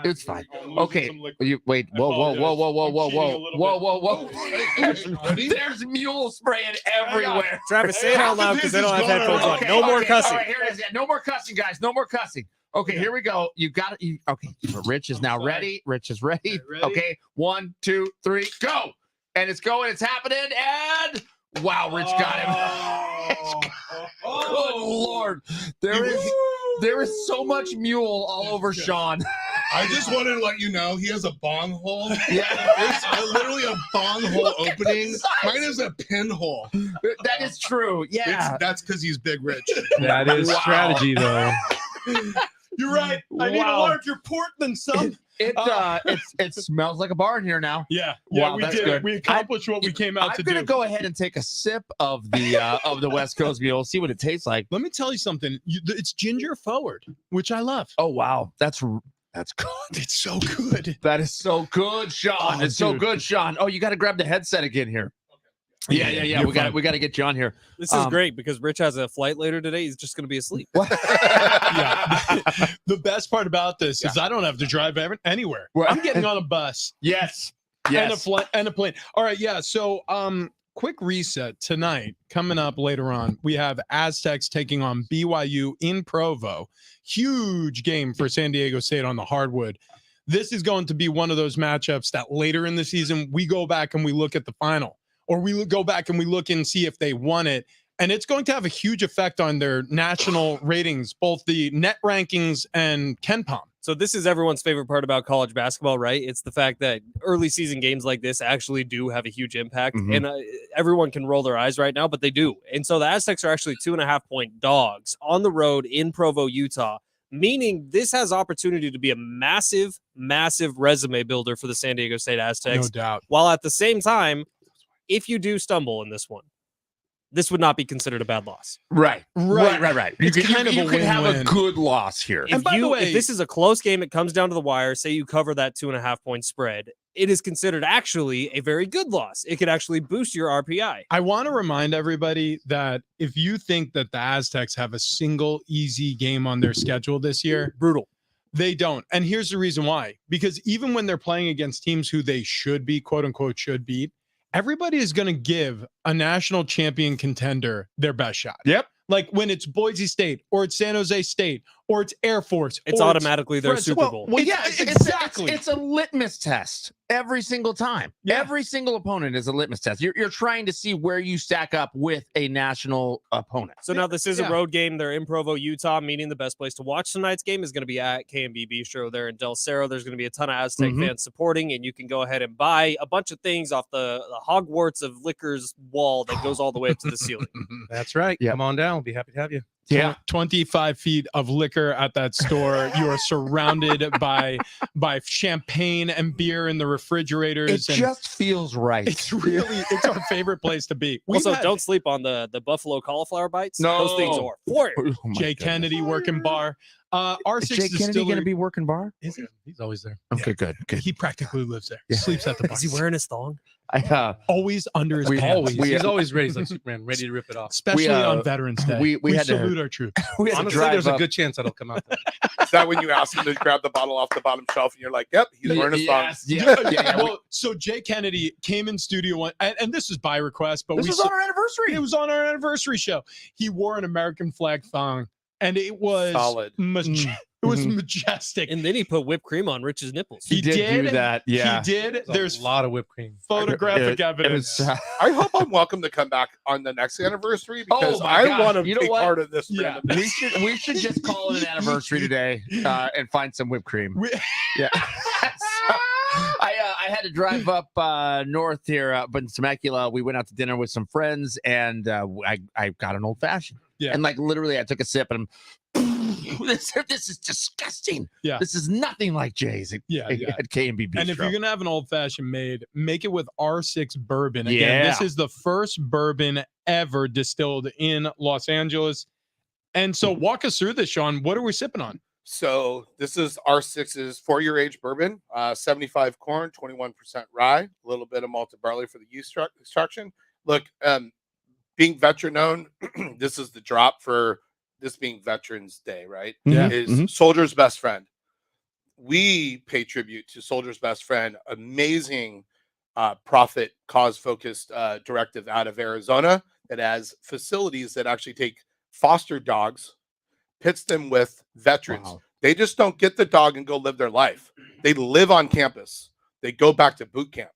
B: It's fine.
A: I'm losing
B: Okay.
A: some liquid.
B: You wait.
A: I
B: Whoa, whoa, whoa, whoa, whoa, whoa,
A: apologize. I'm cheating a
B: whoa,
A: little
B: whoa,
A: bit.
B: whoa, whoa. There's mule spraying everywhere.
C: Travis, say it out loud because they don't have headphones on.
B: Okay,
C: No more
B: okay,
C: cussing.
B: All right, here it is. Yeah, no more cussing, guys. No more cussing. Okay, here we go. You got it. Okay, Rich is now ready. Rich is ready.
A: ready?
B: Okay, 1, 2, 3, go. And it's going. It's happening. And wow, Rich got him. Good Lord, there is so much mule all over Sean.
J: I just wanted to let you know he has a bong hole.
B: Yeah,
J: It's literally a bong hole opening. Mine is a pinhole.
B: that is true. Yeah.
J: That's because he's big rich.
I: That is
B: Wow.
I: strategy, though.
A: You're right. I need a
B: Wow.
A: larger port than some.
B: It smells like a bar in here now.
A: Yeah.
B: Wow,
A: we
B: that's
A: did
B: good.
A: it. We accomplished what we came out
B: I'm
A: to
B: gonna
A: do.
B: go ahead and take a sip of the West Coast Mule, see what it tastes like.
A: Let me tell you something. It's ginger forward, which I love.
B: Oh wow, that's good.
A: It's so good.
B: That is so good, Sean.
A: Oh,
B: it's so
A: dude.
B: good, Sean. Oh, you got to grab the headset again here. Yeah.
A: You're
B: We got
A: fine.
B: we got to get you on here.
C: This is great because Rich has a flight later today. He's just going to be asleep.
A: Yeah. The best part about this is I don't have to drive anywhere.
B: Well-
A: I'm getting on a bus
B: Yes.
A: and a flight and a plane. All right, yeah. So quick reset tonight coming up later on. We have Aztecs taking on BYU in Provo. Huge game for San Diego State on the hardwood. This is going to be one of those matchups that later in the season we go back and we look at the final, or we go back and we look and see if they won it. And it's going to have a huge effect on their national ratings, both the net rankings and KenPom.
C: So this is everyone's favorite part about college basketball, right? It's the fact that early season games like this actually do have a huge impact.
B: Mhm.
C: And everyone can roll their eyes right now, but they do. And so the Aztecs are actually 2.5-point dogs on the road in Provo, Utah, meaning this has opportunity to be a massive, massive resume builder for the San Diego State Aztecs.
A: No doubt.
C: While at the same time, if you do stumble in this one, this would not be considered a bad loss.
B: Right.
A: Right.
B: You
A: It's
B: can,
A: kind of
B: you
A: a
B: can have a
A: win-win.
B: good loss here.
A: And by the way-
C: If this is a close game, it comes down to the wire, say you cover that 2.5-point spread, it is considered actually a very good loss. It could actually boost your RPI.
A: I want to remind everybody that if you think that the Aztecs have a single easy game on their schedule this year,
C: Brutal.
A: they don't. And here's the reason why. Because even when they're playing against teams who they should be, quote unquote, should beat, everybody is going to give a national champion contender their best shot.
B: Yep.
A: Like when it's Boise State or it's San Jose State or it's Air Force.
C: It's
A: or
C: automatically their
A: Fresno-
C: Super Bowl.
B: Well, yeah,
A: Exactly.
B: It's a litmus test every single time.
A: Yeah.
B: Every single opponent is a litmus test. You're trying to see where you stack up with a national opponent.
C: So now this is
A: Yeah.
C: a road game. They're in Provo, Utah, meaning the best place to watch tonight's game is going to be at K&B Bistro there in Del Cerro. There's going to be a ton of Aztec
B: Mhm.
C: fans supporting, and you can go ahead and buy a bunch of things off the Hogwarts of Liquors wall that goes all the way up to the ceiling.
I: That's right.
B: Yep.
I: Come on down. We'll be happy to have you.
B: Yeah.
A: 25 feet of liquor at that store. You are surrounded by champagne and beer in the
B: It
A: refrigerators. and
B: just feels right.
A: it's our favorite place to be. We've
C: Also,
A: had
C: don't sleep on the Buffalo cauliflower bites.
B: No.
C: Those things are fire.
B: Oh my
A: Jay
B: goodness.
A: Kennedy working bar. R6
B: Is Jay Kennedy
A: Distillery.
B: going to be working bar?
A: Is he?
I: He's always there.
B: Okay, good.
A: He practically lives there.
B: Yeah.
A: Sleeps at the bar.
C: Is he wearing his thong?
A: Always under his
B: We-
A: pants.
I: Always.
B: we-
I: He's always ready. He's like Superman, ready to rip it off.
A: Especially
B: We,
A: on Veterans Day.
B: we had to-
A: salute our troops.
B: we had to
I: Honestly,
B: drive
I: there's a
B: up-
I: good chance that'll come out.
G: Is that when you ask him to grab the bottle off the bottom shelf and you're like, yep, he's wearing a song?
B: Yes, yeah.
A: Well, so Jay Kennedy came in studio one, and this is by request, but
B: This
A: we
B: was on our anniversary.
A: it was on our anniversary show. He wore an American flag thong, and it was
G: Solid.
A: It was majestic.
C: And then he put whipped cream on Rich's nipples.
B: He did do that. Yeah.
A: he did.
I: There's
A: There's
I: a lot of whipped cream.
A: photographic
B: It
A: evidence.
B: was,
G: I hope I'm welcome to come back on the next anniversary because
B: Oh my
G: I
B: gosh.
G: want to
B: You know
G: be
B: what?
G: part of this.
A: Yeah.
G: randomness.
B: we should just call it an anniversary today and find some whipped cream.
A: We-
B: Yeah. So, I had to drive up north here up in Temecula. We went out to dinner with some friends, and I got an old fashioned.
A: Yeah.
B: And like literally, I took a sip, and this is disgusting.
A: Yeah.
B: This is nothing like Jay's.
A: Yeah, yeah.
B: At K&B Bistro.
A: And if you're gonna have an old fashioned made, make it with R6 bourbon. Again, this
B: Yeah.
A: is the first bourbon ever distilled in Los Angeles. And so, walk us through this, Sean. What are we sipping on?
G: So this is R6's 4-year age bourbon, 75 corn, 21% rye, a little bit of malted barley for the yeast extraction. Look, being veteran owned, this is the drop for this being Veterans Day, right?
A: Yeah.
G: Is Soldier's Best Friend. We pay tribute to Soldier's Best Friend, amazing profit cause focused directive out of Arizona that has facilities that actually take foster dogs, pits them with veterans.
B: Wow.
G: They just don't get the dog and go live their life. They live on campus. They go back to boot camp.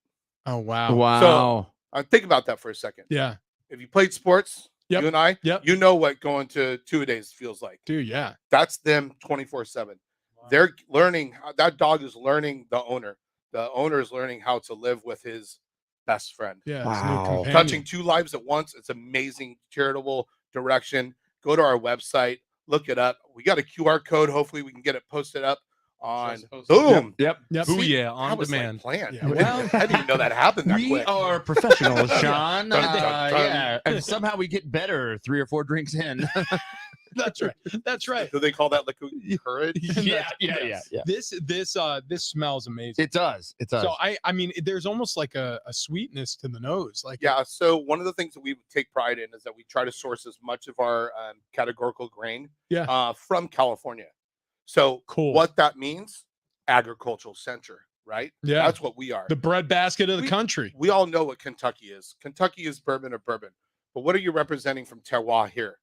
A: Oh wow.
B: Wow.
G: Think about that for a second.
A: Yeah.
G: If you played sports,
A: Yep.
G: you and I,
A: Yep.
G: you know what going to 2-a-days feels like.
A: Dude, yeah.
G: That's them 24/7. They're learning. That dog is learning the owner. The owner is learning how to live with his best friend.
A: Yeah.
B: Wow.
A: It's a new companion.
G: Touching 2 lives at once. It's amazing charitable direction. Go to our website, look it up. We got a QR code. Hopefully, we can get it posted up on. Boom.
B: Yep.
A: Yep.
I: Booyah,
G: That
I: on
G: was like
I: demand.
G: planned.
A: Yeah.
B: Well,
G: I didn't even know that happened that
B: We
G: quick.
B: are professionals, Sean.
G: Dun, dun, dun.
B: Yeah. And somehow we get better 3 or 4 drinks in.
A: That's right. That's right.
G: Do they call that liquid courage?
B: yeah.
A: This smells amazing.
B: It does. It does.
A: So I mean, there's almost like a sweetness to the nose. Like
G: Yeah. So one of the things that we take pride in is that we try to source as much of our categorical grain from California. So
A: Cool.
G: what that means, agricultural center, right?
A: Yeah.
G: That's what we are.
A: the breadbasket of the country.
G: We all know what Kentucky is. Kentucky is bourbon of bourbon. But what are you representing from terroir here?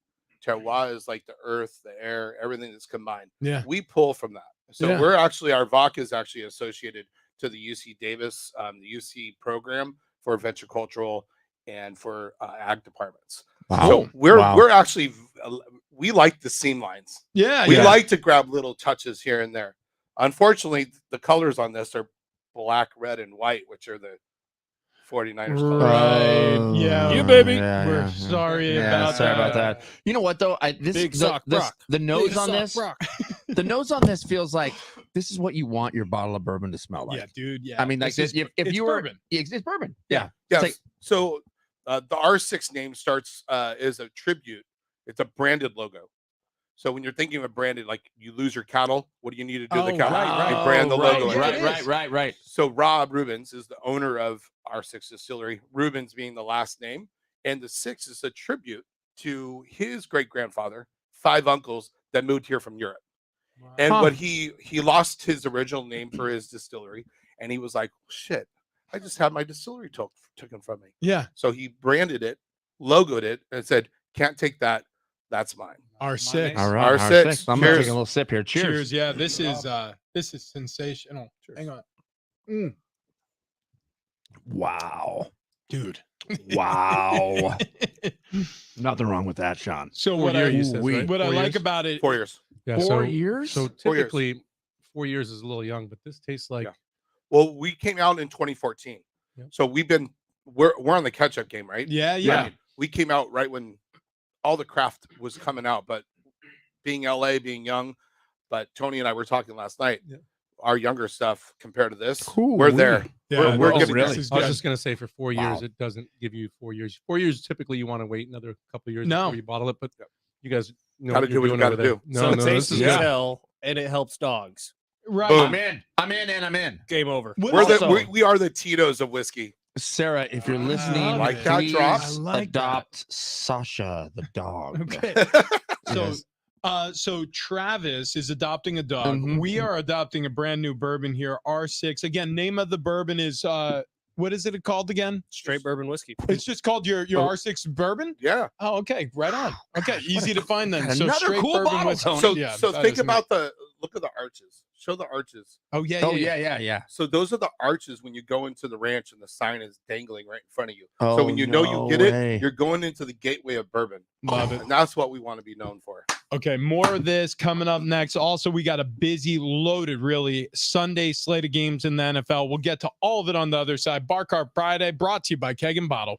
G: Terroir is like the earth, the air, everything that's combined.
A: Yeah.
G: We pull from that. So
A: Yeah.
G: we're actually, our vodka is actually associated to the UC Davis, the UC program for venture cultural and for ag departments.
B: Wow.
G: So we're actually, we like the seam lines.
A: Yeah.
G: We
A: yeah.
G: like to grab little touches here and there. Unfortunately, the colors on this are black, red, and white, which are the 49ers colors.
A: Right. Yeah.
C: You baby.
A: We're sorry
B: Yeah,
A: about
B: sorry
A: that.
B: about that. You know what though?
C: Big sock Brock.
B: The nose
C: Big
B: on
C: sock
B: this,
C: Brock.
B: the nose on this feels like this is what you want your bottle of bourbon to smell like.
A: Yeah, dude. Yeah.
B: I mean, like
A: This
B: this,
A: is-
B: if
A: it's
B: you were,
A: bourbon.
B: it's bourbon. Yeah.
G: Yes.
B: It's like-
G: So the R6 name starts is a tribute. It's a branded logo. So when you're thinking of a branded, like you lose your cattle, what do you need to do to the
A: Oh,
G: cattle?
A: right,
G: You
A: right.
G: brand the
B: right,
G: logo. in
B: right,
G: it.
B: right.
G: So Rob Rubens is the owner of R6 Distillery, Rubens being the last name. And the 6 is a tribute to his great grandfather, 5 uncles that moved here from Europe. And
A: Huh.
G: what he lost his original name for his distillery, and he was like, shit, I just had my distillery taken from me.
A: Yeah.
G: So he branded it, logoed it, and said, can't take that. That's mine.
A: R6.
B: All right.
G: R6.
B: I'm gonna
G: Cheers.
B: take a little sip here. Cheers.
A: Cheers. Yeah. This is sensational. Hang on.
B: Wow.
A: Dude.
B: Wow. Nothing wrong with that, Sean.
A: So
I: Four
A: what
I: year,
A: I,
I: you said, right?
A: what I
I: 4
A: like
I: years?
A: about it
G: 4 years.
I: Yeah,
B: 4
I: so,
B: years?
I: So
G: 4 years.
I: typically, 4 years is a little young, but this tastes like
G: Yeah. Well, we came out in 2014.
I: Yep.
G: So we're on the catch-up game, right?
A: Yeah,
G: I
A: yeah.
G: mean, we came out right when all the craft was coming out, but being LA, being young, but Tony and I were talking last night.
I: Yeah.
G: Our younger stuff compared to this,
B: Cool.
G: we're there.
A: Yeah,
G: we're
A: no,
G: getting
A: this
G: there.
A: is
I: I was
A: good.
I: just gonna say for 4 years,
B: Wow.
I: it doesn't give you 4 years. 4 years typically you want to wait another couple of years
A: No.
I: before you bottle it, but
G: Yep.
I: you guys know
G: Gotta
I: what
G: do
I: you're
G: what you
I: doing
G: gotta
I: over there.
G: do.
I: No,
C: So
I: no,
C: it
I: this
C: tastes
I: is
C: you
I: good.
C: tell, and it helps dogs.
A: Right.
G: Boom.
B: I'm in. I'm in.
C: Game over.
A: What
G: We're
A: also-
G: we are the Tito's of whiskey.
B: Sarah, if you're listening,
A: like
G: that
B: please
G: drop?
A: I like
B: adopt Sasha the dog.
A: Okay. So,
B: Yes.
A: so Travis is adopting a dog.
B: Mhm.
A: We are adopting a brand new bourbon here, R6. Again, name of the bourbon is what is it called again?
C: Straight bourbon whiskey.
A: It's just called your
B: Oh.
A: R6 bourbon.
G: Yeah.
A: Oh, okay, right on. Okay, easy to find then. So
B: Another
A: straight
B: cool
A: bourbon
B: bottle,
A: whiskey.
B: Tony.
G: So
A: Yeah,
G: so
A: that
G: think
A: is
G: about the look at the arches. Show the arches.
A: Oh yeah,
B: Oh
A: yeah.
B: yeah.
G: So those are the arches when you go into the ranch and the sign is dangling right in front of you.
B: Oh,
G: So when you know
B: no
G: you get
B: way.
G: it, you're going into the gateway of bourbon.
A: Love it.
G: And that's what we want to be known for.
A: Okay, more of this coming up next. Also, we got a busy, loaded, really Sunday slate of games in the NFL. We'll get to all of it on the other side. Bar Cart Friday, brought to you by Keg and Bottle.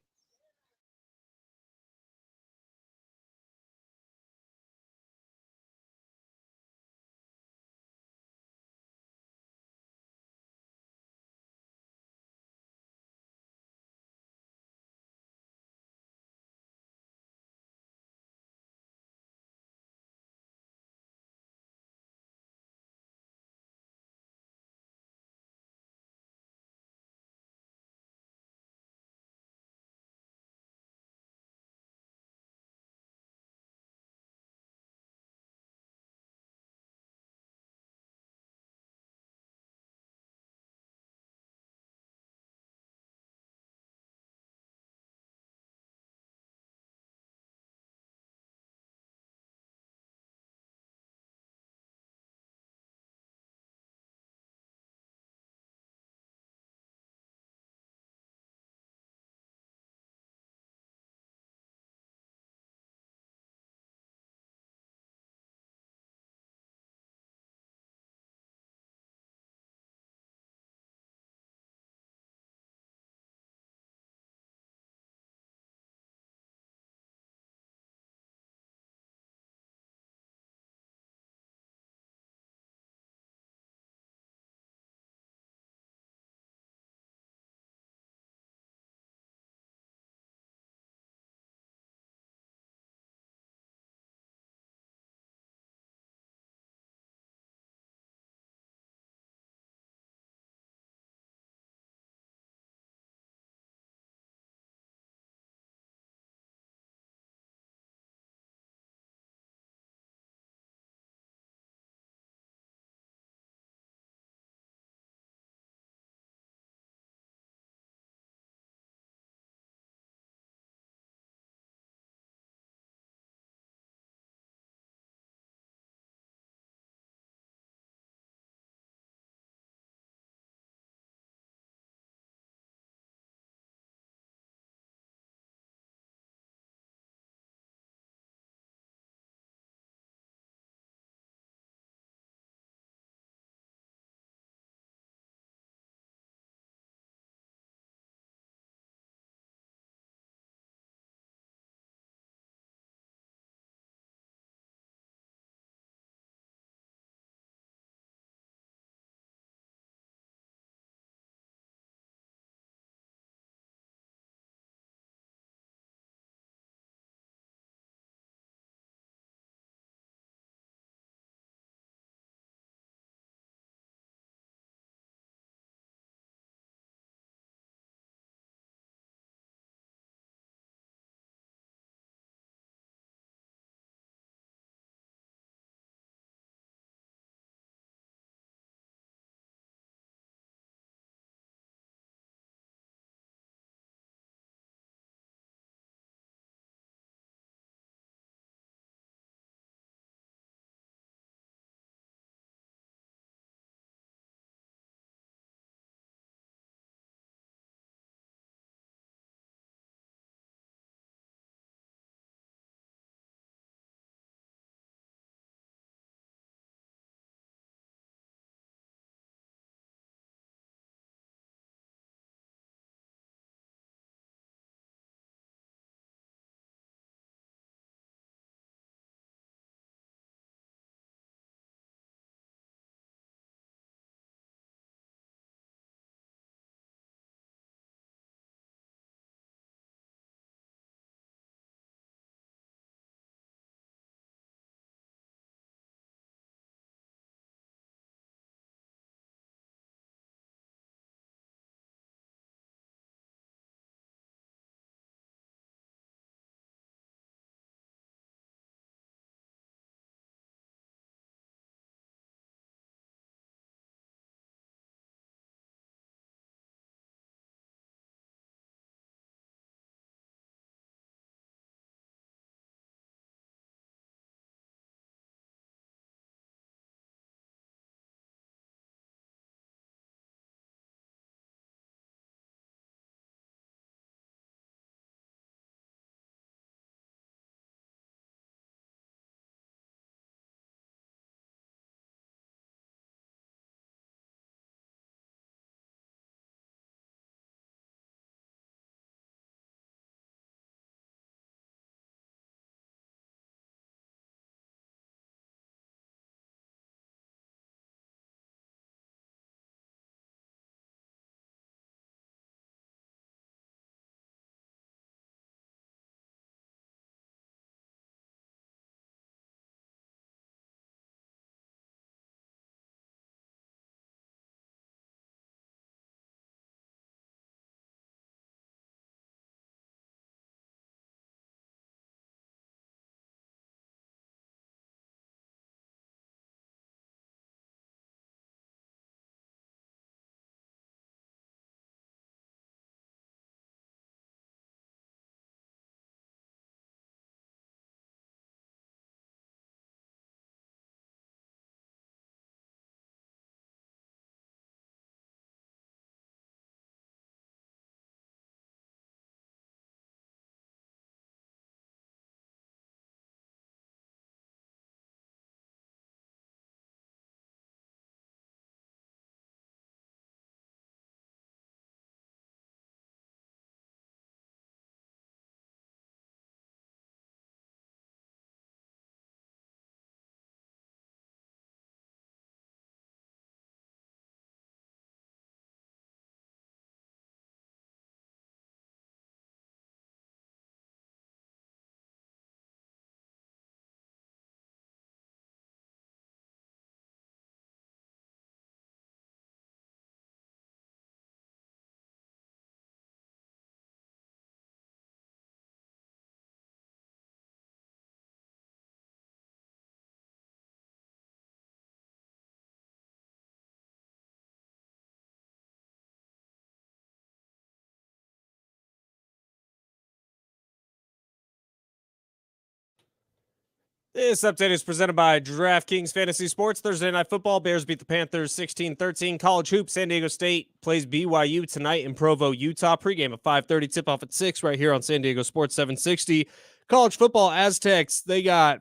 C: This update is presented by DraftKings Fantasy Sports. Thursday Night Football. Bears beat the Panthers 16-13. College hoops. San Diego State plays BYU tonight in Provo, Utah. Pregame at 5:30. Tip-off at 6 right here on San Diego Sports 760. College football. Aztecs, they're going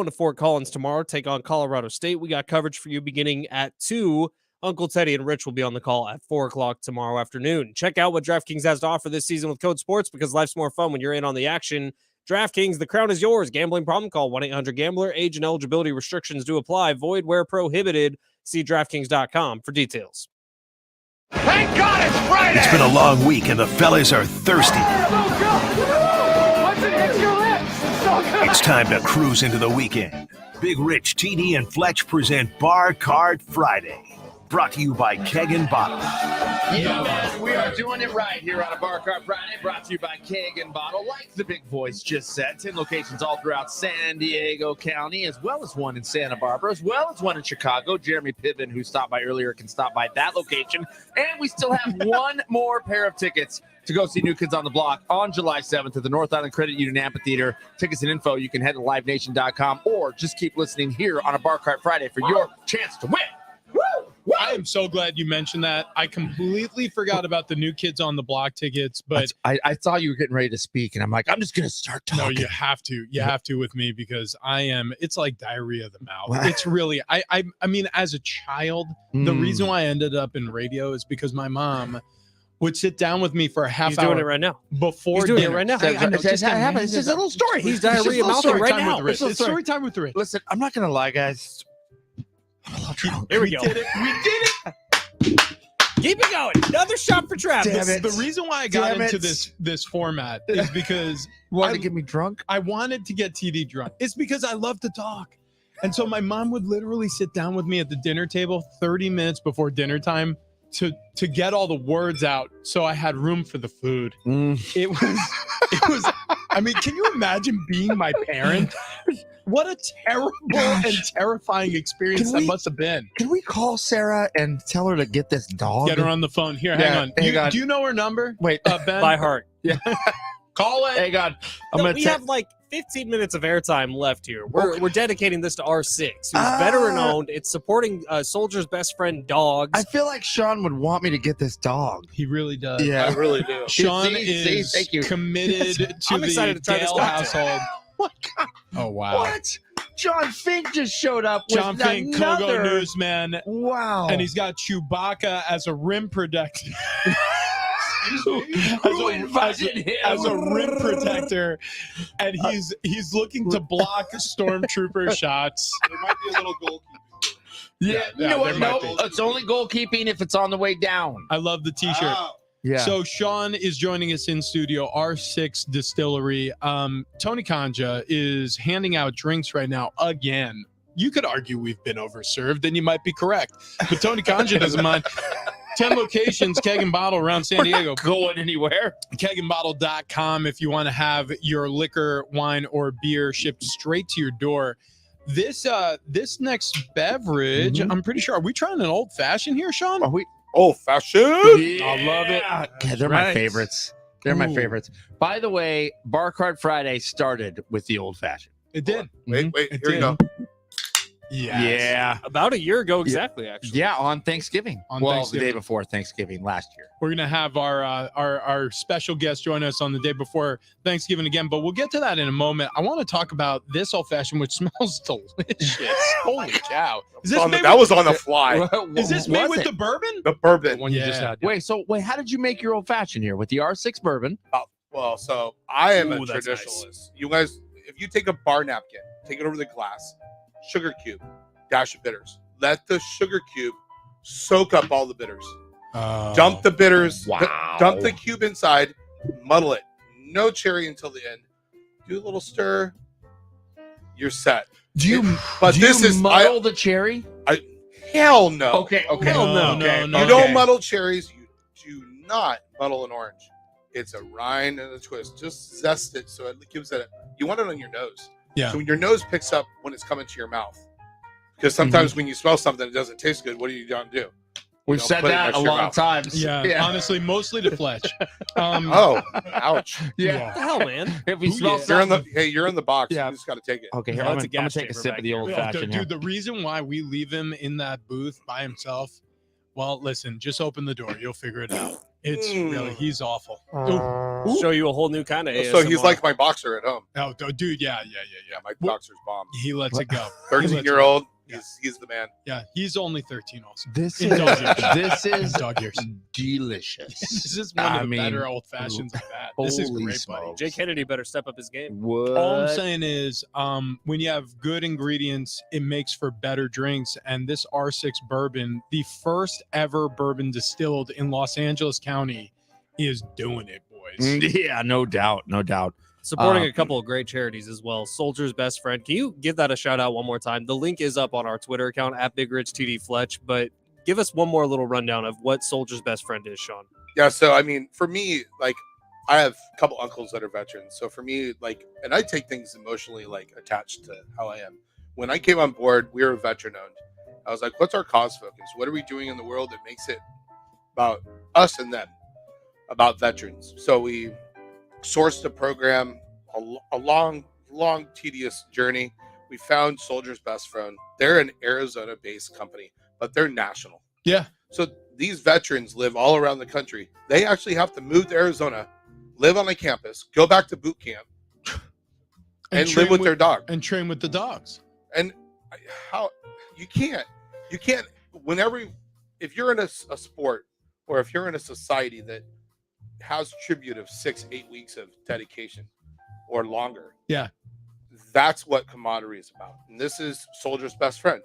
C: to Fort Collins tomorrow. Take on Colorado State. We got coverage for you beginning at 2. Uncle Teddy and Rich will be on the call at 4 o'clock tomorrow afternoon. Check out what DraftKings has to offer this season with Code Sports, because life's more fun when you're in on the action. DraftKings, the crown is yours. Gambling problem? Call 1-800-GAMBLER. Age and eligibility restrictions do apply. Void where prohibited. See DraftKings.com for details.
H: Thank God it's Friday! It's been a long week and the fellas are thirsty.
K: Once it hits your lips, it's so good.
H: It's time to cruise into the weekend. Big Rich, TD, and Fletch present Bar Card Friday. Brought to you by Keg and Bottle.
B: Yeah, man, we are doing it right here on a Bar Cart Friday, brought to you by Keg and Bottle. Like the big voice just said, 10 locations all throughout San Diego County, as well as one in Santa Barbara, as well as one in Chicago. Jeremy Piven, who stopped by earlier, can stop by that location. And we still have one more pair of tickets to go see New Kids on the Block on July 7th at the North Island Credit Union Amphitheater. Tickets and info, you can head to livenation.com or just keep listening here on a Bar Cart Friday for your chance to win.
A: Woo! I am so glad you mentioned that. I completely forgot about the New Kids on the Block tickets, but
B: I thought you were getting ready to speak, and I'm like, I'm just going to start talking.
A: No, you have to. You have to with me, because it's like diarrhea of the mouth. It's really, I mean, as a child, the reason why I ended up in radio is because my mom would sit down with me for a half hour.
C: He's doing it right now.
A: Before
C: He's doing
A: dinner.
C: it right now.
B: It's just a little story.
C: He's diarrhea mouthing right now.
A: It's story time with Rich.
B: Listen, I'm not going to lie, guys.
C: Here we go.
A: We did it.
C: Keep it going. Another shot for Travis.
A: The reason why I got into this format is because
B: wanted to get me drunk.
A: I wanted to get TD drunk. It's because I love to talk. And so my mom would literally sit down with me at the dinner table 30 minutes before dinner time to get all the words out so I had room for the food. It was I mean, can you imagine being my parent? What a terrible and terrifying experience that must have been.
B: Can we call Sarah and tell her to get this dog?
A: Get her on the phone. Here, hang on. Do you know her number?
B: Wait,
A: Ben?
C: By heart.
B: Yeah.
A: Call it.
B: Hang on.
C: We have like 15 minutes of airtime left here. We're dedicating this to R6, who's veteran owned. It's supporting Soldier's best friend dogs.
B: I feel like Sean would want me to get this dog.
A: He really does.
B: Yeah,
G: I really do.
A: Sean is
B: thank you.
A: committed to
C: I'm excited
A: the
C: to try this
A: Dale
C: dog.
A: household. Oh, wow.
B: What? John Fink just showed up with
A: John Fink, Kogo Newsman.
B: Wow.
A: And he's got Chewbacca as a rim protector.
B: Who invited him?
A: As a rim protector. And he's looking to block stormtrooper shots.
G: There might be a little goalkeeper.
B: Yeah, you know what?
A: there might
B: No,
A: be.
B: it's only goalkeeping if it's on the way down.
A: I love the t-shirt.
B: Yeah.
A: So Sean is joining us in studio, R6 Distillery. Tony Kanja is handing out drinks right now again. You could argue we've been overserved, and you might be correct. But Tony Kanja doesn't mind. 10 locations, Keg and Bottle around San Diego.
B: Going anywhere.
A: KegandBottle.com if you want to have your liquor, wine, or beer shipped straight to your door. This next beverage, I'm pretty sure. Are we trying an old fashioned here, Sean?
G: Are we old fashioned?
A: I love it.
B: Yeah, they're my favorites. They're my favorites. By the way, Bar Cart Friday started with the old fashioned.
A: It did.
G: Wait,
A: It
G: here we
A: did.
G: go.
A: Yes.
B: Yeah.
C: About a year ago, exactly, actually.
B: Yeah, on Thanksgiving.
A: On
B: the
A: Thanksgiving.
B: day before Thanksgiving last year.
A: We're gonna have our special guest join us on the day before Thanksgiving again, but we'll get to that in a moment. I want to talk about this old fashioned, which smells delicious. Holy cow! Is this made
G: That
A: with,
G: was on the fly.
A: is this made with the bourbon?
G: The bourbon.
I: One you just
A: Yeah.
I: had.
B: Wait, how did you make your old fashioned here with the R6 bourbon?
G: Well, so I am
C: Ooh,
G: a
C: that's nice.
G: traditionalist. You guys, if you take a bar napkin, take it over the glass, sugar cube, dash of bitters. Let the sugar cube soak up all the bitters. Dump the bitters. Dump the cube inside. Muddle it. No cherry until the end. Do a little stir. You're set.
B: Do you
G: But
B: do
G: this
B: you
G: is
B: muddle the cherry?
G: hell no.
B: Okay.
A: Hell no.
B: Okay.
A: No.
G: You don't muddle cherries. You do not muddle an orange. It's a rind and a twist. Just zest it so it gives it. You want it on your nose.
A: Yeah.
G: So when your nose picks up when it's coming to your mouth, because sometimes when you smell something that doesn't taste good, what are you going to do?
B: We've said
G: put it in
B: that
G: my
B: a
G: shirt
B: lot
G: mouth.
B: of times.
A: Yeah, honestly, mostly to Fletch.
G: Oh, ouch.
B: Yeah.
C: What the hell, man?
B: If we
A: Ooh,
B: smell
A: yeah.
B: something.
G: You're in the box.
B: Yeah.
G: You just got to take it.
B: Okay, here,
C: Oh,
B: I'm
C: it's a
B: gonna
C: gas
B: take a
C: chamber
B: sip
C: back
B: of the
C: here.
B: old
A: Oh,
B: fashioned.
A: dude, the reason why we leave him in that booth by himself, well, listen, just open the door. You'll figure it out. It's really, he's awful. Ooh.
C: Show you a whole new kind of ASMR.
G: So he's like my boxer at home.
A: Oh, dude, yeah.
G: Yeah, my boxer's bomb.
A: He lets it go. He lets it
G: 13-year-old.
A: Yeah.
G: He's the man.
A: Yeah, he's only 13 also.
B: This
A: In dog years.
B: this is
A: Dog years.
B: delicious.
A: This is one of the better old fashions I've had. This is
B: holy
A: great, buddy.
B: smokes.
C: Jake Kennedy better step up his game.
B: What?
A: All I'm saying is, when you have good ingredients, it makes for better drinks. And this R6 bourbon, the first ever bourbon distilled in Los Angeles County, is doing it, boys.
B: Yeah, no doubt, no doubt.
C: Supporting a couple of great charities as well. Soldier's Best Friend. Can you give that a shout out one more time? The link is up on our Twitter account at BigRichTDFletch. But give us one more little rundown of what Soldier's Best Friend is, Sean.
G: Yeah. So, I mean, for me, like, I have a couple uncles that are veterans. So for me, like, and I take things emotionally, like, attached to how I am. When I came on board, we were veteran owned. I was like, what's our cause focus? What are we doing in the world that makes it about us and them, about veterans? So we sourced a program, a long, tedious journey. We found Soldier's Best Friend. They're an Arizona-based company, but they're national.
A: Yeah.
G: So these veterans live all around the country. They actually have to move to Arizona, live on a campus, go back to boot camp, and
A: train
G: live with their dog.
A: And train with the dogs.
G: And how you can't whenever, if you're in a sport or if you're in a society that has tribute of 6-8 weeks of dedication or longer,
A: Yeah.
G: that's what camaraderie is about. And this is Soldier's Best Friend.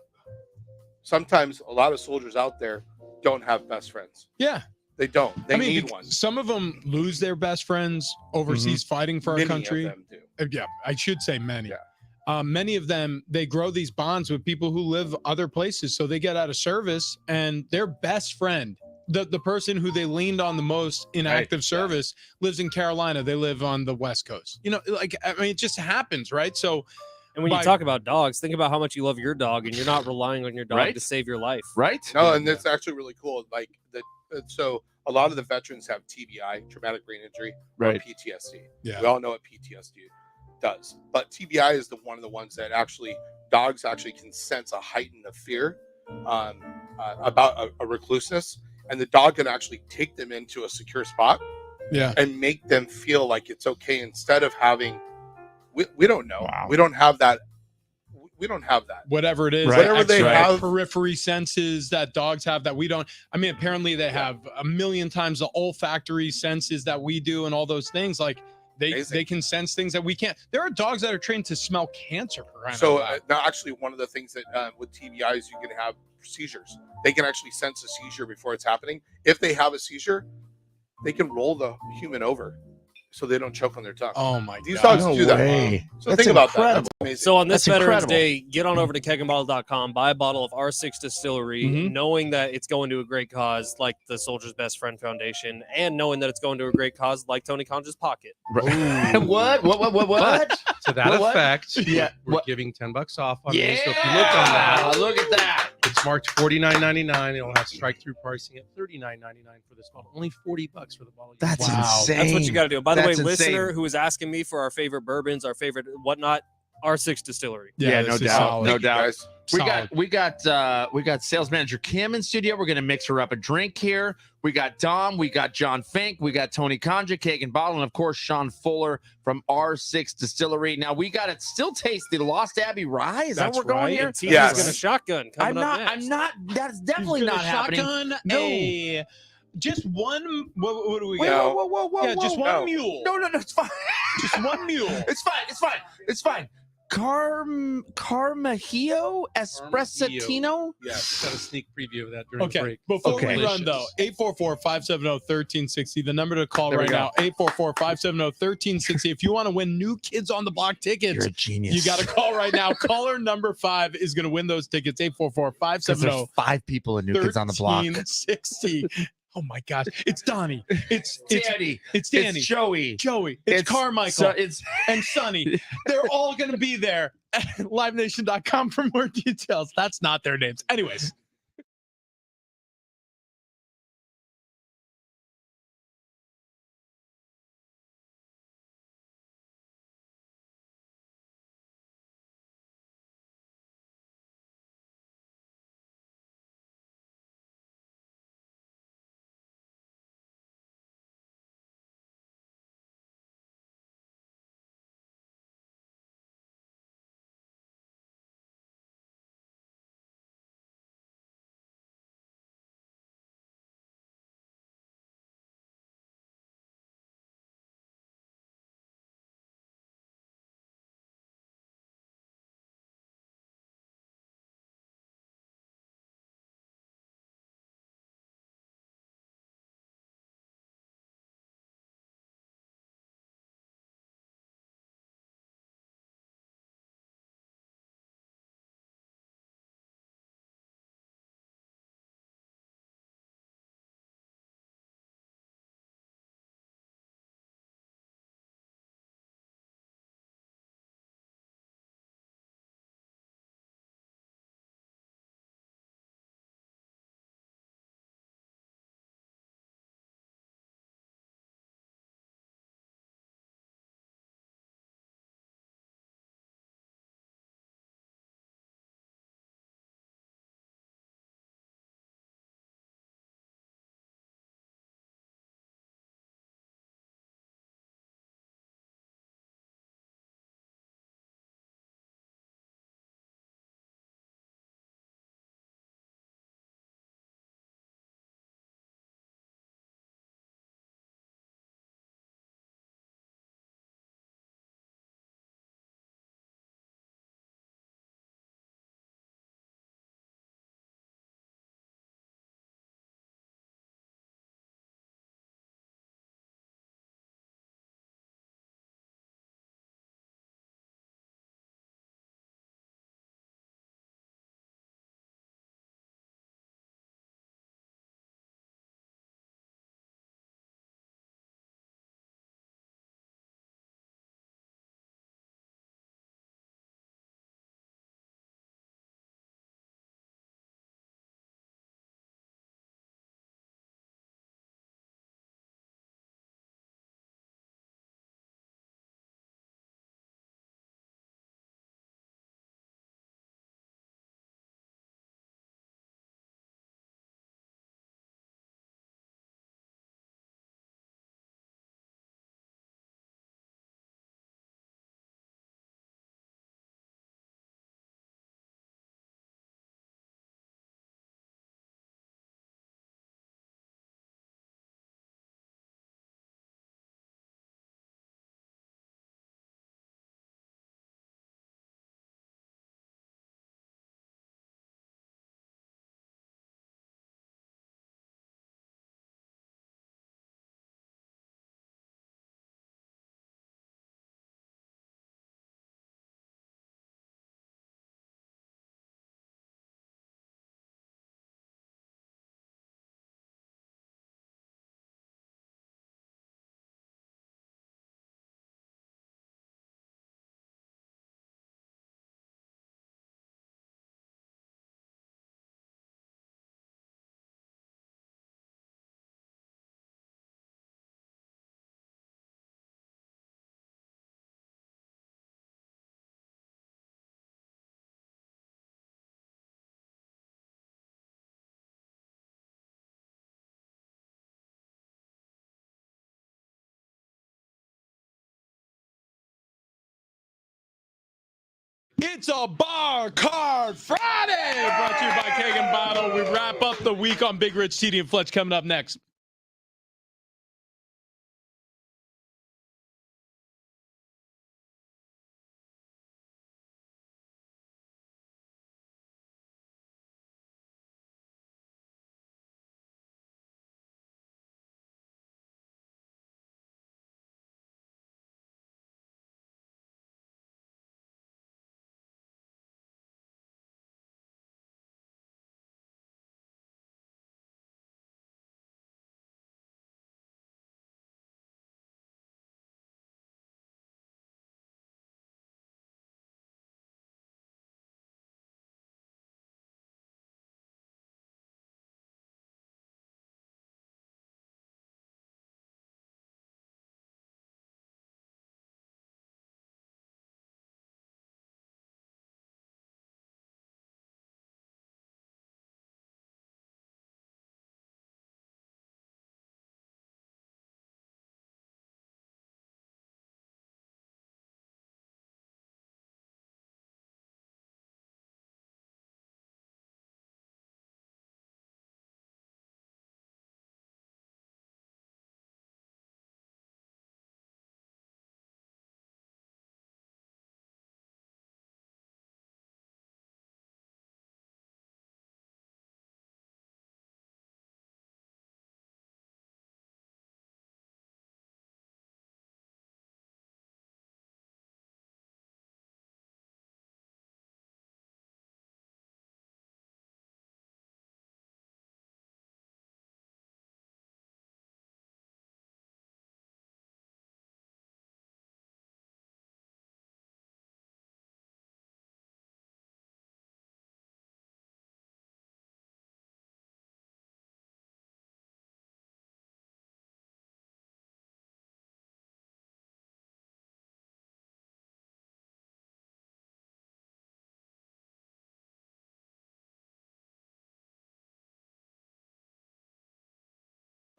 G: Sometimes a lot of soldiers out there don't have best friends.
A: Yeah.
G: They don't. They need one.
A: Some of them lose their best friends overseas fighting for
G: Many
A: our country.
G: of them do.
A: Yeah, I should say many.
G: Yeah.
A: Many of them, they grow these bonds with people who live other places. So they get out of service and their best friend, the person who they leaned on the most in
G: Right,
A: active service, lives in Carolina. They live on the West Coast. You know, like, I mean, it just happens, right? So,
C: And when you talk about dogs, think about how much you love your dog and you're not relying on your dog
B: Right?
C: to save your life.
B: Right?
G: No, and it's actually really cool. Like so a lot of the veterans have TBI, traumatic brain injury,
B: Right.
G: or PTSD.
A: Yeah.
G: We all know what PTSD does, but TBI is one of the ones that actually dogs actually can sense a heightened of fear about a recluseness, and the dog can actually take them into a secure spot
A: yeah.
G: and make them feel like it's okay instead of having. We don't know.
B: Wow.
G: We don't have that. We don't have that.
A: Whatever it is,
B: Right.
G: Whatever they
A: extra
G: have-
A: periphery senses that dogs have that we don't. I mean, apparently they have a million times the olfactory senses that we do, and all those things. Like
G: Amazing.
A: they can sense things that we can't. There are dogs that are trained to smell cancer. For crying
G: So
A: out loud.
G: now, actually, one of the things that with TBI is you can have seizures. They can actually sense a seizure before it's happening. If they have a seizure, they can roll the human over so they don't choke on their tongue.
A: Oh my
G: These
A: god!
G: dogs do that. So
B: That's
G: think about that.
B: incredible.
G: That's amazing.
C: So on this
B: That's
C: Veterans
B: incredible.
C: Day, get on over to keggandbottle.com, buy a bottle of R6 Distillery,
A: Mhm.
C: knowing that it's going to a great cause like the Soldier's Best Friend Foundation, and knowing that it's going to a great cause like Tony Conja's pocket.
B: What?
I: To that
B: What?
I: effect,
B: Yeah.
I: we're
B: What?
I: giving $10 off on
B: Yeah.
I: this. So if you look on that,
B: Look at that.
I: it's marked $49.99. It'll have strike-through pricing at $39.99 for this bottle. Only $40 for the bottle.
B: That's
A: Wow.
B: insane.
C: That's what you got to do. By the way,
B: That's
C: listener
B: insane.
C: who was asking me for our favorite bourbons, our favorite whatnot, R6 Distillery.
B: Yeah, no
A: this is
B: doubt.
A: solid.
B: No
G: Thank you,
B: doubt.
G: guys.
B: We got sales manager Kim in studio. We're gonna mix her up a drink here. We got Dom, we got John Fink, we got Tony Conja, Keg and Bottle, and of course Sean Fuller from R6 Distillery. Now we got to still taste the Lost Abbey Rye. Is
A: That's
B: that where we're going
A: right.
B: here?
C: And TJ's
G: Yes.
C: got a shotgun coming up next.
B: I'm not. That's definitely not happening.
A: Shotgun
B: No.
A: just one. What do we
B: Wait,
A: got?
B: whoa.
A: Yeah, just one
G: No.
A: mule.
B: No, it's fine.
A: Just one mule.
B: It's fine. Carmajillo Espressatino.
G: Yes.
I: got a sneak preview of that during the
A: Okay,
I: break.
A: before
B: Okay.
A: we run though, 844-570-1360, the number to call
B: There we
A: right
B: go.
A: now, 844-570-1360. If you want to win new Kids on the Block tickets,
B: You're a genius.
A: you got to call right now. Caller number 5 is going to win those tickets,
B: 'Cause there's 5 people in New Kids on the Block.
A: 1360. Oh my gosh, it's Donnie. It's
B: Danny.
A: it's Danny.
B: It's Joey.
A: Joey. It's Carmichael.
B: So it's
A: and Sonny. They're all going to be there at livenation.com for more details. That's not their names. Anyways. It's a Bar Card Friday, brought to you by Keg and Bottle. We wrap up the week on Big Rich, TD, and Fletch coming up next.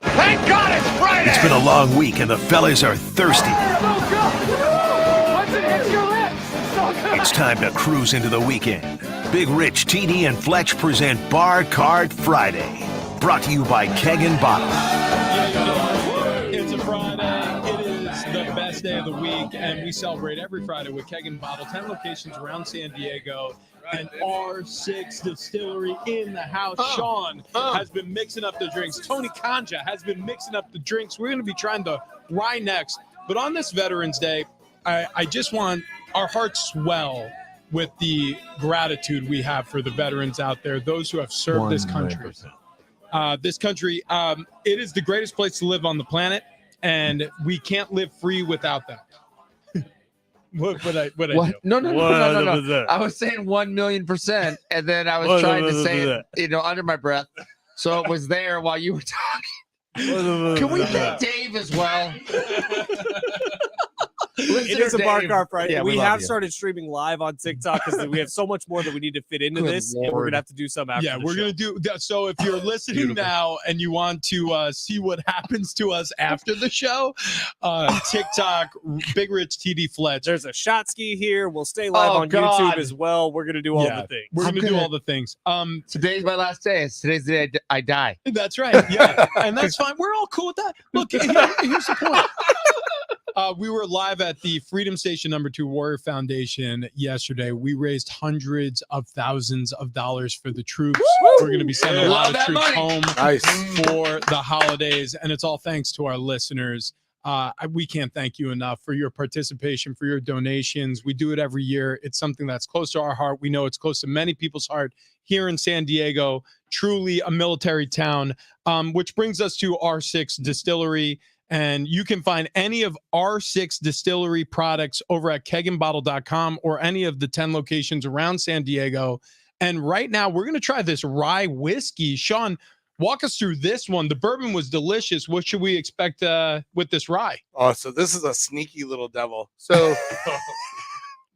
K: Thank God it's Friday!
H: It's been a long week and the fellas are thirsty.
K: Once it hits your lips, it's so good!
H: It's time to cruise into the weekend. Big Rich, TD, and Fletch present Bar Card Friday. Brought to you by Keg and Bottle.
A: It's a Friday. It is the best day of the week, and we celebrate every Friday with Keg and Bottle. 10 locations around San Diego. And R6 Distillery in the house. Sean has been mixing up the drinks. Tony Kanja has been mixing up the drinks. We're going to be trying the rye next. But on this Veterans Day, I just want our hearts swell with the gratitude we have for the veterans out there, those who have served this country. This country, it is the greatest place to live on the planet, and we can't live free without them. What I do?
B: No. I was saying 1,000,000%, and then I was trying to say it, under my breath, so it was there while you were talking. Can we thank Dave as well?
C: It is a Bar Card Friday.
B: Yeah,
C: we
B: we love
C: have
B: you.
C: started streaming live on TikTok because we have so much more that we need to fit into
B: Good
C: this, and we're
B: Lord.
C: gonna have to do some after.
A: Yeah,
C: the
A: we're
C: show.
A: gonna do that. So if you're listening now and you want to see what happens to us after the show, TikTok, Big Rich TD Fletch.
C: There's a shot ski here. We'll stay live
B: Oh,
C: on
B: God.
C: YouTube as well. We're gonna do all the things.
A: We're
B: I'm
A: gonna do
B: gonna-
A: all the things.
B: Today's my last day. Today's the day I die.
A: That's right. Yeah, and that's fine. We're all cool with that. Look, here's the point. We were live at the Freedom Station #2 Warrior Foundation yesterday. We raised hundreds of thousands of dollars for the troops. We're going to be sending a lot
B: Love
A: of
B: that
A: troops
B: money.
A: home
G: Nice.
A: for the holidays, and it's all thanks to our listeners. We can't thank you enough for your participation, for your donations. We do it every year. It's something that's close to our heart. We know it's close to many people's heart here in San Diego, truly a military town, which brings us to R6 Distillery. And you can find any of R6 Distillery products over at kegandbottle.com or any of the 10 locations around San Diego. And right now, we're going to try this rye whiskey. Sean, walk us through this one. The bourbon was delicious. What should we expect with this rye?
G: Oh, so this is a sneaky little devil. So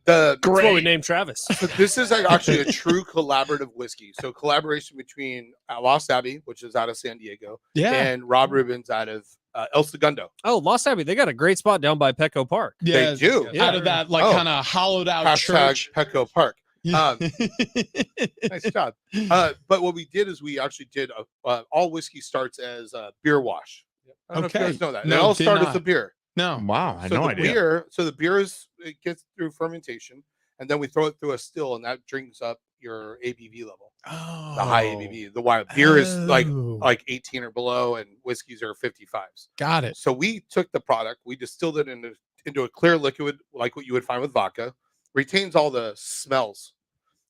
C: That's what we named Travis.
G: So this is actually a true collaborative whiskey. So collaboration between Lost Abbey, which is out of San Diego,
A: Yeah.
G: and Rob Rubens out of El Segundo.
C: Oh, Lost Abbey. They got a great spot down by Petco Park.
A: Yeah,
G: They do.
A: out of that like kind of hollowed out church.
G: Petco Park. Nice job. But what we did is we actually did all whiskey starts as a beer wash. I don't know if you guys know that.
A: No,
G: They all
A: did
G: start
A: not.
G: as a beer.
A: No.
B: Wow, I had
G: So
B: no
G: the
B: idea.
G: beer, it gets through fermentation, and then we throw it through a still, and that drinks up your ABV level,
A: Oh,
G: the high ABV. The wild beer is like
A: Oh.
G: 18 or below, and whiskeys are 55s.
A: Got it.
G: So we took the product, we distilled it into a clear liquid, like what you would find with vodka, retains all the smells.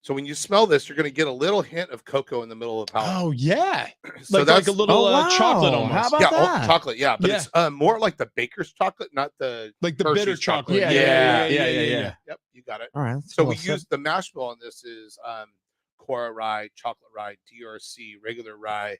G: So when you smell this, you're going to get a little hint of cocoa in the middle of the palate.
A: Oh yeah,
G: So
A: like
G: that's
A: a little chocolate
B: How
A: almost.
B: about
G: yeah,
B: that?
G: chocolate, yeah, but
A: Yeah.
G: it's more like the baker's chocolate, not the
A: Like the
G: Hershey's
A: bitter chocolate.
B: Yeah,
A: Yeah.
G: Yep, you got it.
B: All right.
G: So we use the mash bill on this is Cora rye, chocolate rye, DRC, regular rye.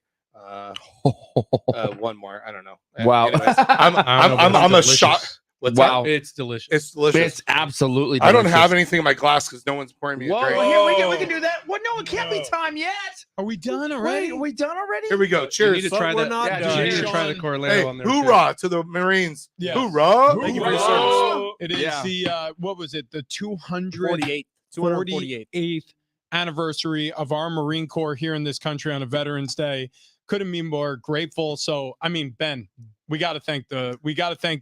G: One more, I don't know.
B: Wow.
G: Anyways,
I: I don't know,
G: I'm
I: but
G: a
I: it's
G: shot.
I: delicious.
G: What's
B: Wow.
G: that?
I: It's delicious.
G: It's delicious.
B: It's absolutely.
G: I don't
B: delicious.
G: have anything in my glass because no one's pouring me a
B: Whoa,
G: drink.
B: here we can do that. Well, no, it can't be time yet.
A: Are we done
B: Wait,
A: already?
B: are we done already?
G: Here we go.
I: You
G: Cheers.
I: need to try
C: we're
I: that.
C: not
I: Yeah,
C: done.
I: you need to try the
A: Sean.
I: Corleone
G: Hey,
I: on there. too.
G: hoorah to the Marines.
A: Yes.
G: Hoorah.
A: Thank you
G: for
A: for
G: your
A: your
G: service.
A: service. It is
B: Yeah.
A: the what was it? The 248th
C: 248.
A: anniversary of our Marine Corps here in this country on a Veterans Day. Couldn't be more grateful. So, I mean, Ben, we got to thank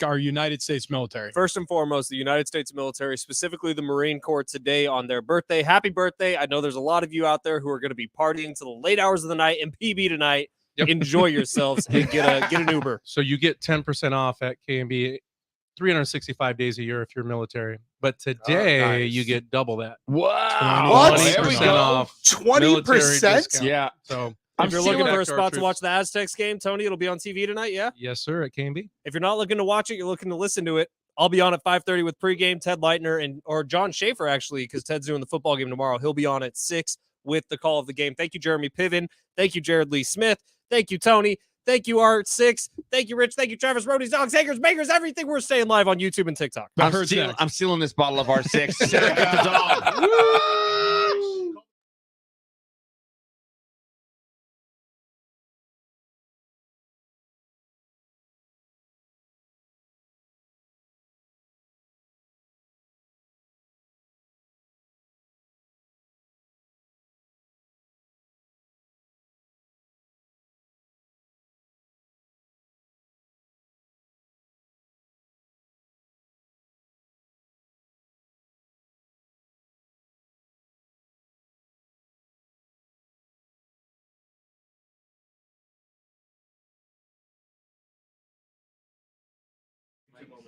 A: our United States military.
C: First and foremost, the United States military, specifically the Marine Corps, today on their birthday. Happy birthday. I know there's a lot of you out there who are going to be partying to the late hours of the night in PB tonight.
I: Yep.
C: Enjoy yourselves and get an Uber.
I: So you get 10% off at KMB 365 days a year if you're military. But today
G: nice.
I: you get double that.
B: Wow.
G: What?
I: 20% off.
G: 20%?
B: Yeah.
I: So
C: If you're looking
I: stealing
C: for a
I: back to our
C: spot to
I: troops.
C: watch the Aztecs game, Tony, it'll be on TV tonight, yeah?
I: Yes, sir, at KMB.
C: If you're not looking to watch it, you're looking to listen to it. I'll be on at 5:30 with pregame. Ted Leitner or John Schaefer, actually, because Ted's doing the football game tomorrow. He'll be on at 6 with the call of the game. Thank you, Jeremy Piven. Thank you, Jared Lee Smith. Thank you, Tony. Thank you, Art6. Thank you, Rich. Thank you, Travis, Roadies, Dogs, Hakers, Bakers, everything. We're staying live on YouTube and TikTok.
B: I'm stealing this bottle of R6. Sarah, get the dog.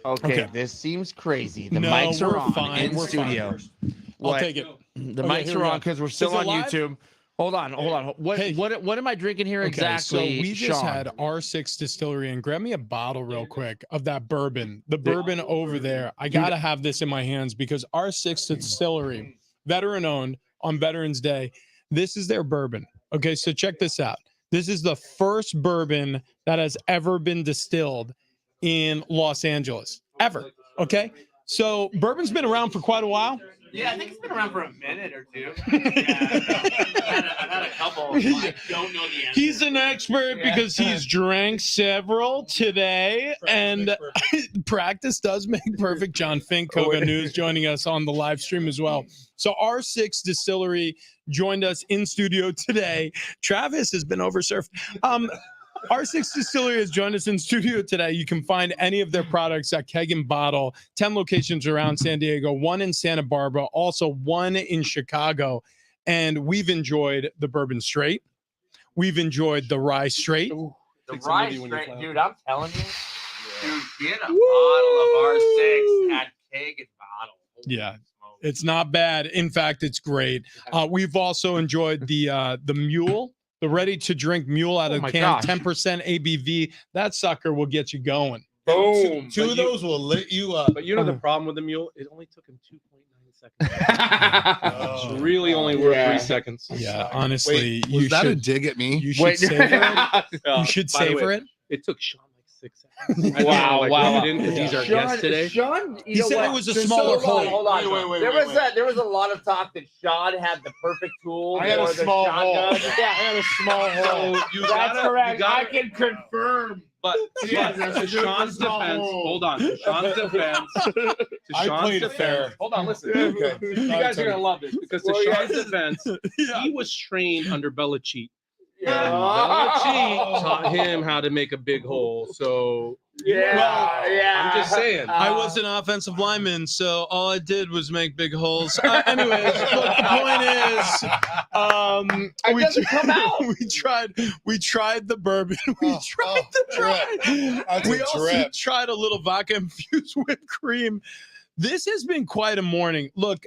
B: Okay, this seems crazy. The
A: No,
B: mics are
A: we're
B: on
A: fine,
B: in
A: we're
B: studio.
A: fine. I'll
B: What?
A: take it.
B: The
A: Okay,
B: mics
A: here
B: are
A: we
B: on
A: go.
B: because we're still
A: Is it
B: on
A: live?
B: YouTube. Hold on. What am I drinking here
A: Okay,
B: exactly?
A: so we just
B: Sean?
A: had R6 Distillery, and grab me a bottle real quick of that bourbon. The bourbon over there. I gotta have this in my hands because R6 Distillery, veteran owned on Veterans Day. This is their bourbon. Okay, so check this out. This is the first bourbon that has ever been distilled in Los Angeles, ever. Okay, so bourbon's been around for quite a while.
L: Yeah, I think it's been around for a minute or two. I've had a couple. I don't know the answer.
A: He's an expert because he's drank several today, and practice does make perfect. John Fink, Koga News, joining us on the live stream as well. So R6 Distillery joined us in studio today. Travis has been oversurfed. R6 Distillery has joined us in studio today. You can find any of their products at Keg and Bottle, 10 locations around San Diego, 1 in Santa Barbara, also 1 in Chicago. And we've enjoyed the bourbon straight. We've enjoyed the rye straight.
L: The rye straight, dude, I'm telling you. Dude, get a bottle of R6 at Keg and Bottle.
A: Yeah, it's not bad. In fact, it's great. We've also enjoyed the mule. The ready-to-drink mule out of
B: my
A: can,
B: gosh.
A: 10% ABV. That sucker will get you going.
I: Boom.
J: Two of those will lit you up.
I: But you know the problem with the mule? It only took him 2.9 seconds. It's really only worth 3 seconds.
A: Yeah, honestly,
J: Wait, was
A: you
J: that a
A: should
J: dig at me?
A: you should savor it. You should
I: By the
A: savor
I: way,
A: it.
I: It took Sean like 6 seconds.
L: Wow, wow.
I: Because he's our guest today.
L: Sean, you
A: He
L: know
A: said
L: what?
A: it was a
L: So
A: smaller
L: hold on,
A: hole.
L: hold on.
G: Wait,
L: There was a lot of talk that Sean had the perfect tool.
G: I had a
L: for the
G: small hole.
L: shotgun.
G: I had a small hole.
I: So you
L: That's
I: gotta,
L: correct.
I: You gotta,
L: I can confirm.
I: but to Sean's defense, hold on. To Sean's defense,
G: I played fair.
I: hold on, listen.
G: Okay.
I: You guys are gonna love this because to
L: Well,
I: Sean's defense,
A: Yeah.
I: he was trained under Belichick.
L: Yeah.
I: And Belichick taught him how to make a big hole. So
L: Yeah, yeah.
I: I'm just saying.
A: I was an offensive lineman, so all I did was make big holes. Anyways, look, the point is,
L: It doesn't come out.
A: we tried the bourbon. We tried the dry.
G: That's
A: We
G: a
A: also
G: trip.
A: tried a little vodka infused whipped cream. This has been quite a morning. Look,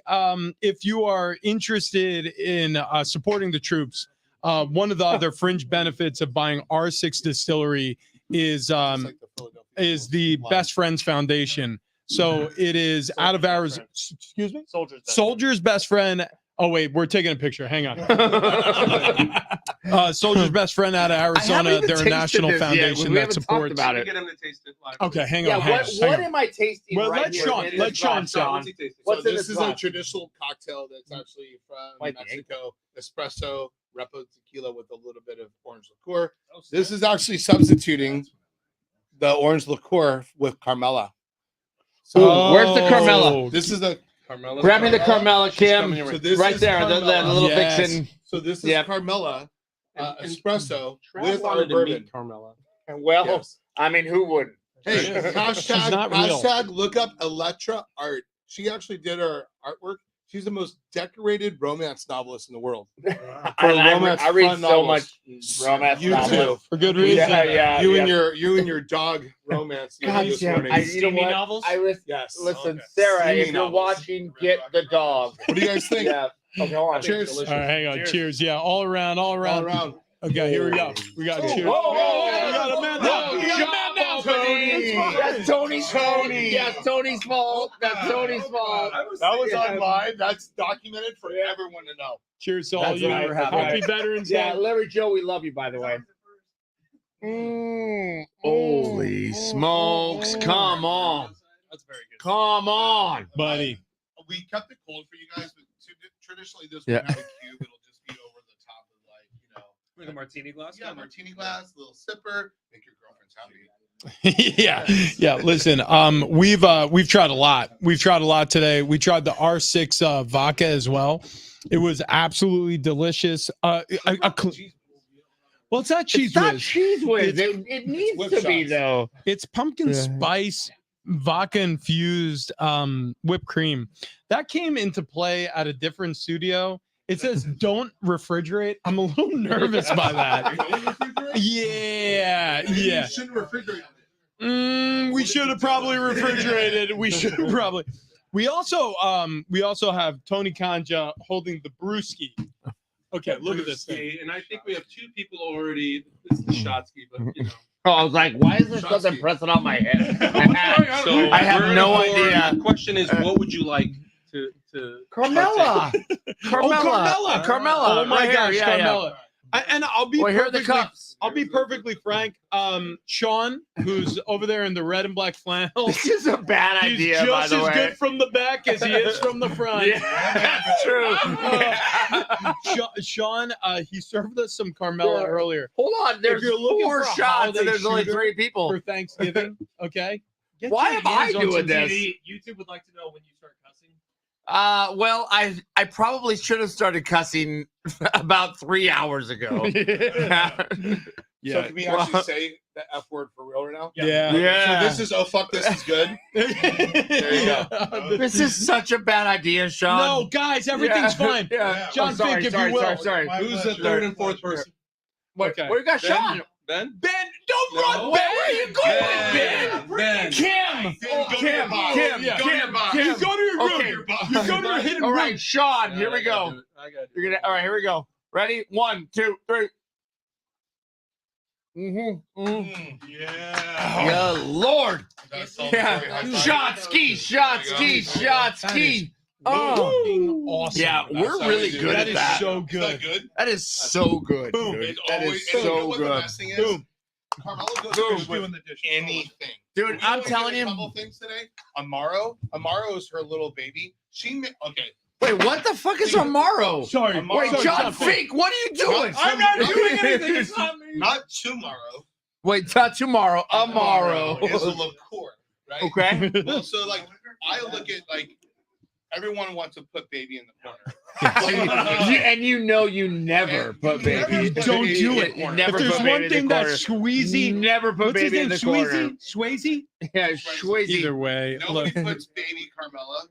A: if you are interested in supporting the troops, one of the other fringe benefits of buying R6 Distillery is the Best Friends Foundation. So it is out of Arizona. Excuse me? Soldier's Best Friend. Oh, wait, we're taking a picture. Hang on. Soldier's Best Friend out of Arizona.
L: even
A: They're a
L: tasted
A: national
L: this yet.
A: foundation
L: We
A: that
L: haven't talked
A: supports.
L: about it.
I: Get him to taste it live.
A: Okay, hang
L: Yeah,
A: on. Hang
L: what
A: on.
L: am I tasting
A: Well,
L: right
A: let
L: here
A: Sean-
L: in
A: let
L: this
A: Sean
L: glass,
A: say.
L: Sean?
I: What's he tasting?
L: What's
G: So
L: in
G: this
L: this
G: is a
L: glass?
G: traditional cocktail that's actually from
L: Might be
G: Mexico, espresso, Repo tequila with a little bit of orange liqueur. This is actually substituting the orange liqueur with Carmela.
L: Ooh, where's the Carmela?
G: This is the
I: Carmela.
L: Grab me the Carmela, Kim.
G: So this
L: Right
G: is
L: there, the
G: Carmela.
L: little
A: Yes.
L: vixen.
G: So this is
L: Yep.
G: Carmela espresso with our
I: wanted to
G: bourbon.
I: meet Carmela.
L: Well,
G: Yes.
L: I mean, who wouldn't?
G: Hey,
A: She's
G: hashtag,
A: not real.
G: hashtag look up Electra Art. She actually did her artwork. She's the most decorated romance novelist in the world.
L: I read so much romance
G: You
L: novels.
G: too.
A: For good reason.
L: Yeah.
G: You and your dog romance.
L: God
G: this
L: damn,
G: morning.
L: you know what?
E: novels?
G: Yes.
L: Listen,
G: Okay.
L: Sarah,
G: Steamy
L: if you're
G: novels.
L: watching, get the dog.
G: What do you guys think?
L: Yeah. Okay, hold on.
G: Cheers.
A: All right, hang on. Cheers. Yeah, all around.
G: All around.
A: Okay, here we go. We got cheers.
L: Whoa,
A: We got a man down. We got a man down.
L: That's Tony's fault. Yeah, Tony's fault. That's Tony's fault.
G: That was online. That's documented for everyone to know.
A: Cheers to all
L: That's
A: you.
L: right.
A: Happy Veterans
L: Yeah,
A: Day.
L: Larry Joe, we love you, by the way. Holy smokes. Come on.
I: That's very good.
L: Come on.
A: Buddy.
G: We kept it cold for you guys, but traditionally this
L: Yeah.
G: would have a cube. It'll just be over the top of
I: Like a martini glass.
G: martini glass, little sipper, make your girlfriend's happy.
A: yeah. Listen, we've tried a lot. We've tried a lot today. We tried the R6 vodka as well. It was absolutely delicious. Well, it's not cheese
L: It's not
A: whiz.
L: cheese whiz.
A: It's-
L: It needs
G: whip
L: to be,
G: shots.
L: though.
A: It's pumpkin
L: Yeah.
A: spice vodka infused whipped cream. That came into play at a different studio. It says don't refrigerate. I'm a little nervous by that. Yeah.
G: You shouldn't refrigerate.
A: We should have probably refrigerated. We should have probably. We also have Tony Kanja holding the brewski. Okay, look at this thing.
I: And I think we have two people already. This is the Shotsky, but you know.
L: Oh, I was like, why is there something
G: Shotsky.
L: pressing on my head?
I: So
L: I have
I: we're
L: no
I: gonna forward.
L: idea.
I: The question is, what would you like to
L: Carmela.
A: Carmela.
L: Carmela.
A: Oh my
L: Right here.
A: gosh,
L: Yeah, yeah.
A: Carmela. And I'll be
L: Well, here are the
A: perfectly,
L: cups.
A: I'll be perfectly frank. Sean, who's over there in the red and black flannel,
L: This is a bad
A: he's
L: idea, by
A: just
L: the
A: as
L: way.
A: good from the back as he is from the front.
L: Yeah, that's true.
A: Sean, he served us some Carmela
L: Yeah.
A: earlier
L: Hold on, there's
A: you're looking
L: 4
A: for a
L: shots
A: holiday
L: and there's only
A: shooter
L: 3 people.
A: for Thanksgiving. Okay. Get
L: Why
A: your
L: am I
A: hands on
L: doing
A: some
L: this?
C: YouTube would like to know when you start cussing.
L: Well, I probably should have started cussing about 3 hours ago.
G: So can we actually say the F word for real right now?
A: Yeah.
L: Yeah.
G: So this is oh fuck, this is good.
A: There
G: you go.
L: This is such a bad idea, Sean.
A: No, guys, everything's
L: Yeah.
A: fine.
L: Yeah.
A: John,
L: Oh, sorry,
A: think if
L: sorry,
A: you will.
L: sorry.
J: Who's the third and fourth person?
A: Okay.
L: Where you got Sean?
I: Ben?
A: Ben, don't run.
L: Where are you going, Ben?
I: Ben.
L: Kim.
G: Go to your box.
L: Kim.
A: Yeah.
G: Go to your box.
A: You go to your room.
L: Okay.
A: You go to your hidden
L: All
A: room.
L: right, Sean. Here we
I: I gotta
L: go.
I: do it. I gotta do
L: You're gonna. All right, here we go. Ready? 1, 2, 3.
J: Yeah.
L: Yeah, Lord.
G: That's all
L: Yeah.
G: very high five.
L: Shot ski.
A: That is fucking awesome.
L: Yeah,
G: That's
L: we're
G: how
L: really
G: we do
L: good
G: it.
A: That
L: at
A: is
L: that.
A: so
G: Is that
A: good.
G: good?
L: That is so good.
A: Boom.
L: dude.
G: It's
L: That
G: always,
L: is
G: and you know
L: so
G: what the
L: good.
G: best thing is?
A: Boom.
J: Carmelo goes
G: Dude,
J: fish with anything.
B: Dude, I'm
J: We
B: telling
J: did a
B: you.
J: couple things today. Amaro is her little baby. Okay.
B: Wait, what the fuck is Amaro?
A: Sorry.
B: Wait, John Fink, what are you doing?
J: I'm not doing anything. It's not me. Not tomorrow.
B: Wait, not tomorrow. Amaro.
J: Is a liqueur, right?
B: Okay.
J: Well, so like I look at like everyone wants to put baby in the corner.
B: and you know you never put baby.
A: You don't do it.
B: You never
A: If there's
B: put baby
A: one
B: in
A: thing
B: the
A: that's
B: corner.
A: Squeezy,
B: Never put
A: what's his
B: baby in
A: name?
B: the corner.
A: Swayze?
B: Yeah, Swayze.
A: Either way,
J: Nobody
A: look.
J: puts baby Carmela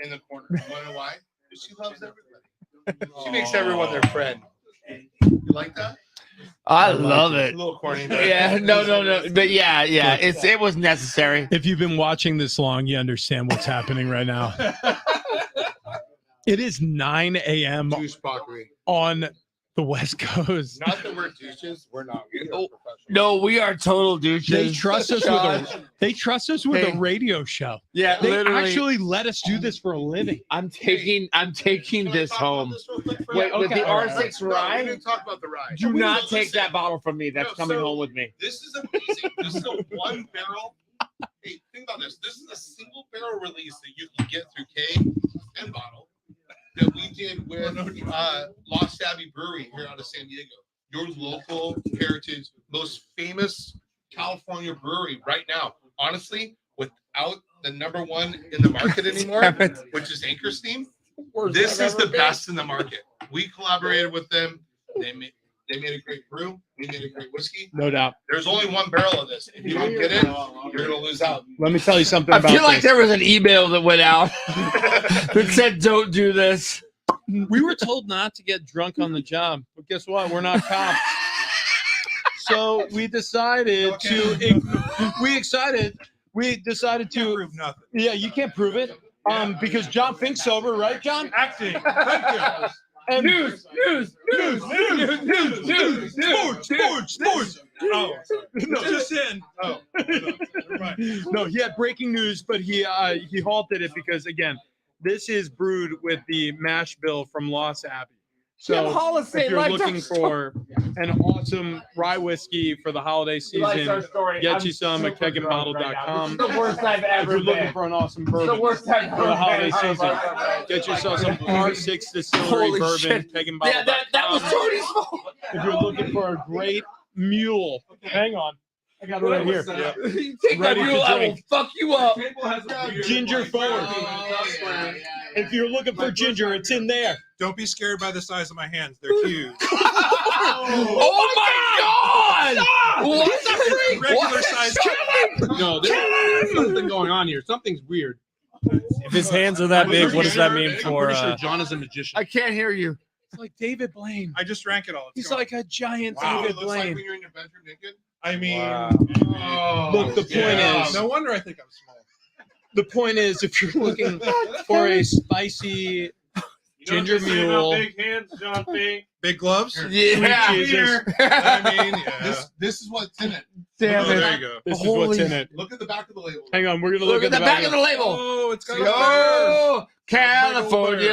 J: in the corner. You wanna know why? Because she loves everybody. She makes everyone their friend. You like that?
B: I love
J: A
B: it.
J: little corny. But
B: Yeah, no. But yeah. It was necessary.
A: If you've been watching this long, you understand what's happening right now. It is 9 a.m.
J: douchebaggery.
A: on the West Coast.
J: Not that we're douches. We're not. We're professionals.
B: No, we are total douches.
A: They trust us with a
B: Hey.
A: radio show.
B: Yeah,
A: They
B: literally.
A: actually let us do this for a living.
B: I'm taking
J: Can I
B: this
J: talk about
B: home.
J: this real quick for
B: Wait,
J: you?
B: with the
A: all right.
B: R6
J: No, we
B: rye,
J: didn't talk about the rye.
B: do not take
J: Listen.
B: that bottle from me. That's
J: No,
B: coming
J: so-
B: home with me.
J: This is amazing. This is a one barrel. Hey, think about this. This is a single barrel release that you can get through K and bottle that we did with Lost Abbey Brewery here out of San Diego. Your local heritage, most famous California brewery right now. Honestly, without the number one in the market anymore, which is Anchor Steam, this is the best in the market. We collaborated with them. They made a great brew. We made a great whiskey.
A: No doubt.
J: There's only one barrel of this. If you don't get it, you're gonna lose out.
A: Let me tell you something
B: I
A: about
B: feel like
A: this.
B: there was an email that went out that said, "Don't do this."
A: We were told not to get drunk on the job, but guess what? We're not cops. So we decided we decided to
J: prove nothing.
A: Yeah, you can't prove it. Because John Fink's sober, right, John?
J: Acting. Thank you.
A: And
B: News.
A: Sports.
J: Oh,
A: No, just in.
J: oh. Never mind.
A: No, he had breaking news, but he halted it because again, this is brewed with the mash bill from Lost Abbey. So if you're looking for an awesome rye whiskey for the holiday season, get you some at keggandbottle.com.
B: The worst I've
A: If
B: ever
A: you're looking
B: been.
A: for an awesome
B: The
A: bourbon
B: worst I've
A: for the
B: ever
A: holiday
B: been.
A: season, get yourself some R6 Distillery
B: Holy
A: bourbon,
B: shit.
A: keggandbottle.com.
B: Yeah, that was Tony's fault.
A: If you're looking for a great mule, hang on. I got it right here.
B: You take that
A: Ready to
B: mule, I will
A: drink.
B: fuck you up.
A: Ginger forward. If you're looking for ginger, it's in there.
M: Don't be scared by the size of my hands. They're huge.
B: Oh my God! What the freak?
M: Regular size.
I: No, there's something going on here. Something's weird.
C: If his hands are that big, what does that mean
I: I'm
C: for?
I: pretty sure John is a magician.
B: I can't hear you.
A: It's like David Blaine.
M: I just drank it all. It's
A: He's
M: gone.
A: like a giant
J: Wow,
A: David
J: it looks like
A: Blaine.
J: when you're in your bedroom naked.
M: I mean,
A: Look, the point is,
M: no wonder I think I'm small.
A: the point is, if you're looking for a spicy ginger mule,
M: Big hands, John Fink. Big gloves.
B: Yeah.
A: sweet Jesus,
M: I mean, yeah.
J: This is what's in it.
B: Damn
M: Oh,
B: it.
M: there you go.
A: this is what's in it.
J: Look at the back of the label.
A: Hang on, we're gonna
B: Look at the back of the label.
M: Oh, it's got
B: Oh, California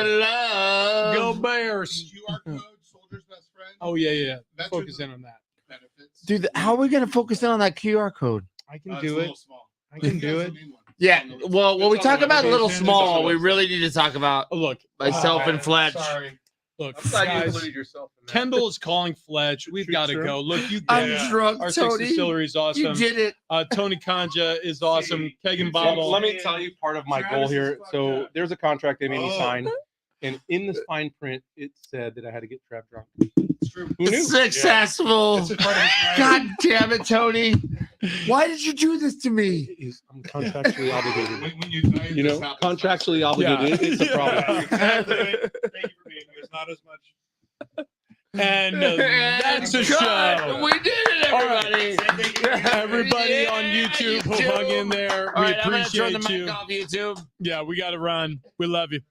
A: Go
B: love.
A: Bears.
J: QR code, Soldier's Best Friend.
A: Oh yeah.
J: Veterans
A: Focus in on that.
J: benefits.
B: Dude, how are we going to focus in on that QR code?
A: I can
J: It's
A: do
J: a
A: it.
J: little small.
A: I can do it.
B: Yeah. Well, when we
J: It's on
B: talk
J: the
B: about a
J: website.
B: little
J: It's on
B: small,
J: the
B: we
J: website.
B: really need to talk about
A: Oh, look,
B: myself and Fletch.
J: Sorry.
A: look,
J: I'm glad you
A: guys.
J: included yourself in that.
A: Kendall is calling Fletch. We've
M: True,
A: got to
M: true.
A: go. Look, you
B: I'm
A: get it.
B: drunk,
A: Our
B: Tony.
A: Distillery is
B: You
A: awesome.
B: did it.
A: Tony Kanja is awesome. Keg and
I: So
A: Bottle.
I: let me tell you part of my goal here. So there's a contract they made me sign, and in the fine print it said that I had to get Trav drunk.
J: It's true.
I: Who knew?
B: Successful.
J: It's a part of his
B: God damn it, Tony. Why did you do this to me?
I: I'm contractually obligated.
J: When you die,
I: You know,
J: this happens.
I: contractually obligated.
A: Yeah.
I: It's a problem.
M: Exactly. Thank you for being here. It's not as much.
A: And that's a
B: And
A: show.
B: God, we did it,
A: All right.
B: everybody.
A: Everybody on
B: Yeah,
A: YouTube who hung in there.
B: All
A: We
B: right, I'm gonna turn
A: appreciate
B: the
A: you.
B: mic off YouTube.
A: Yeah, we got to run. We love you.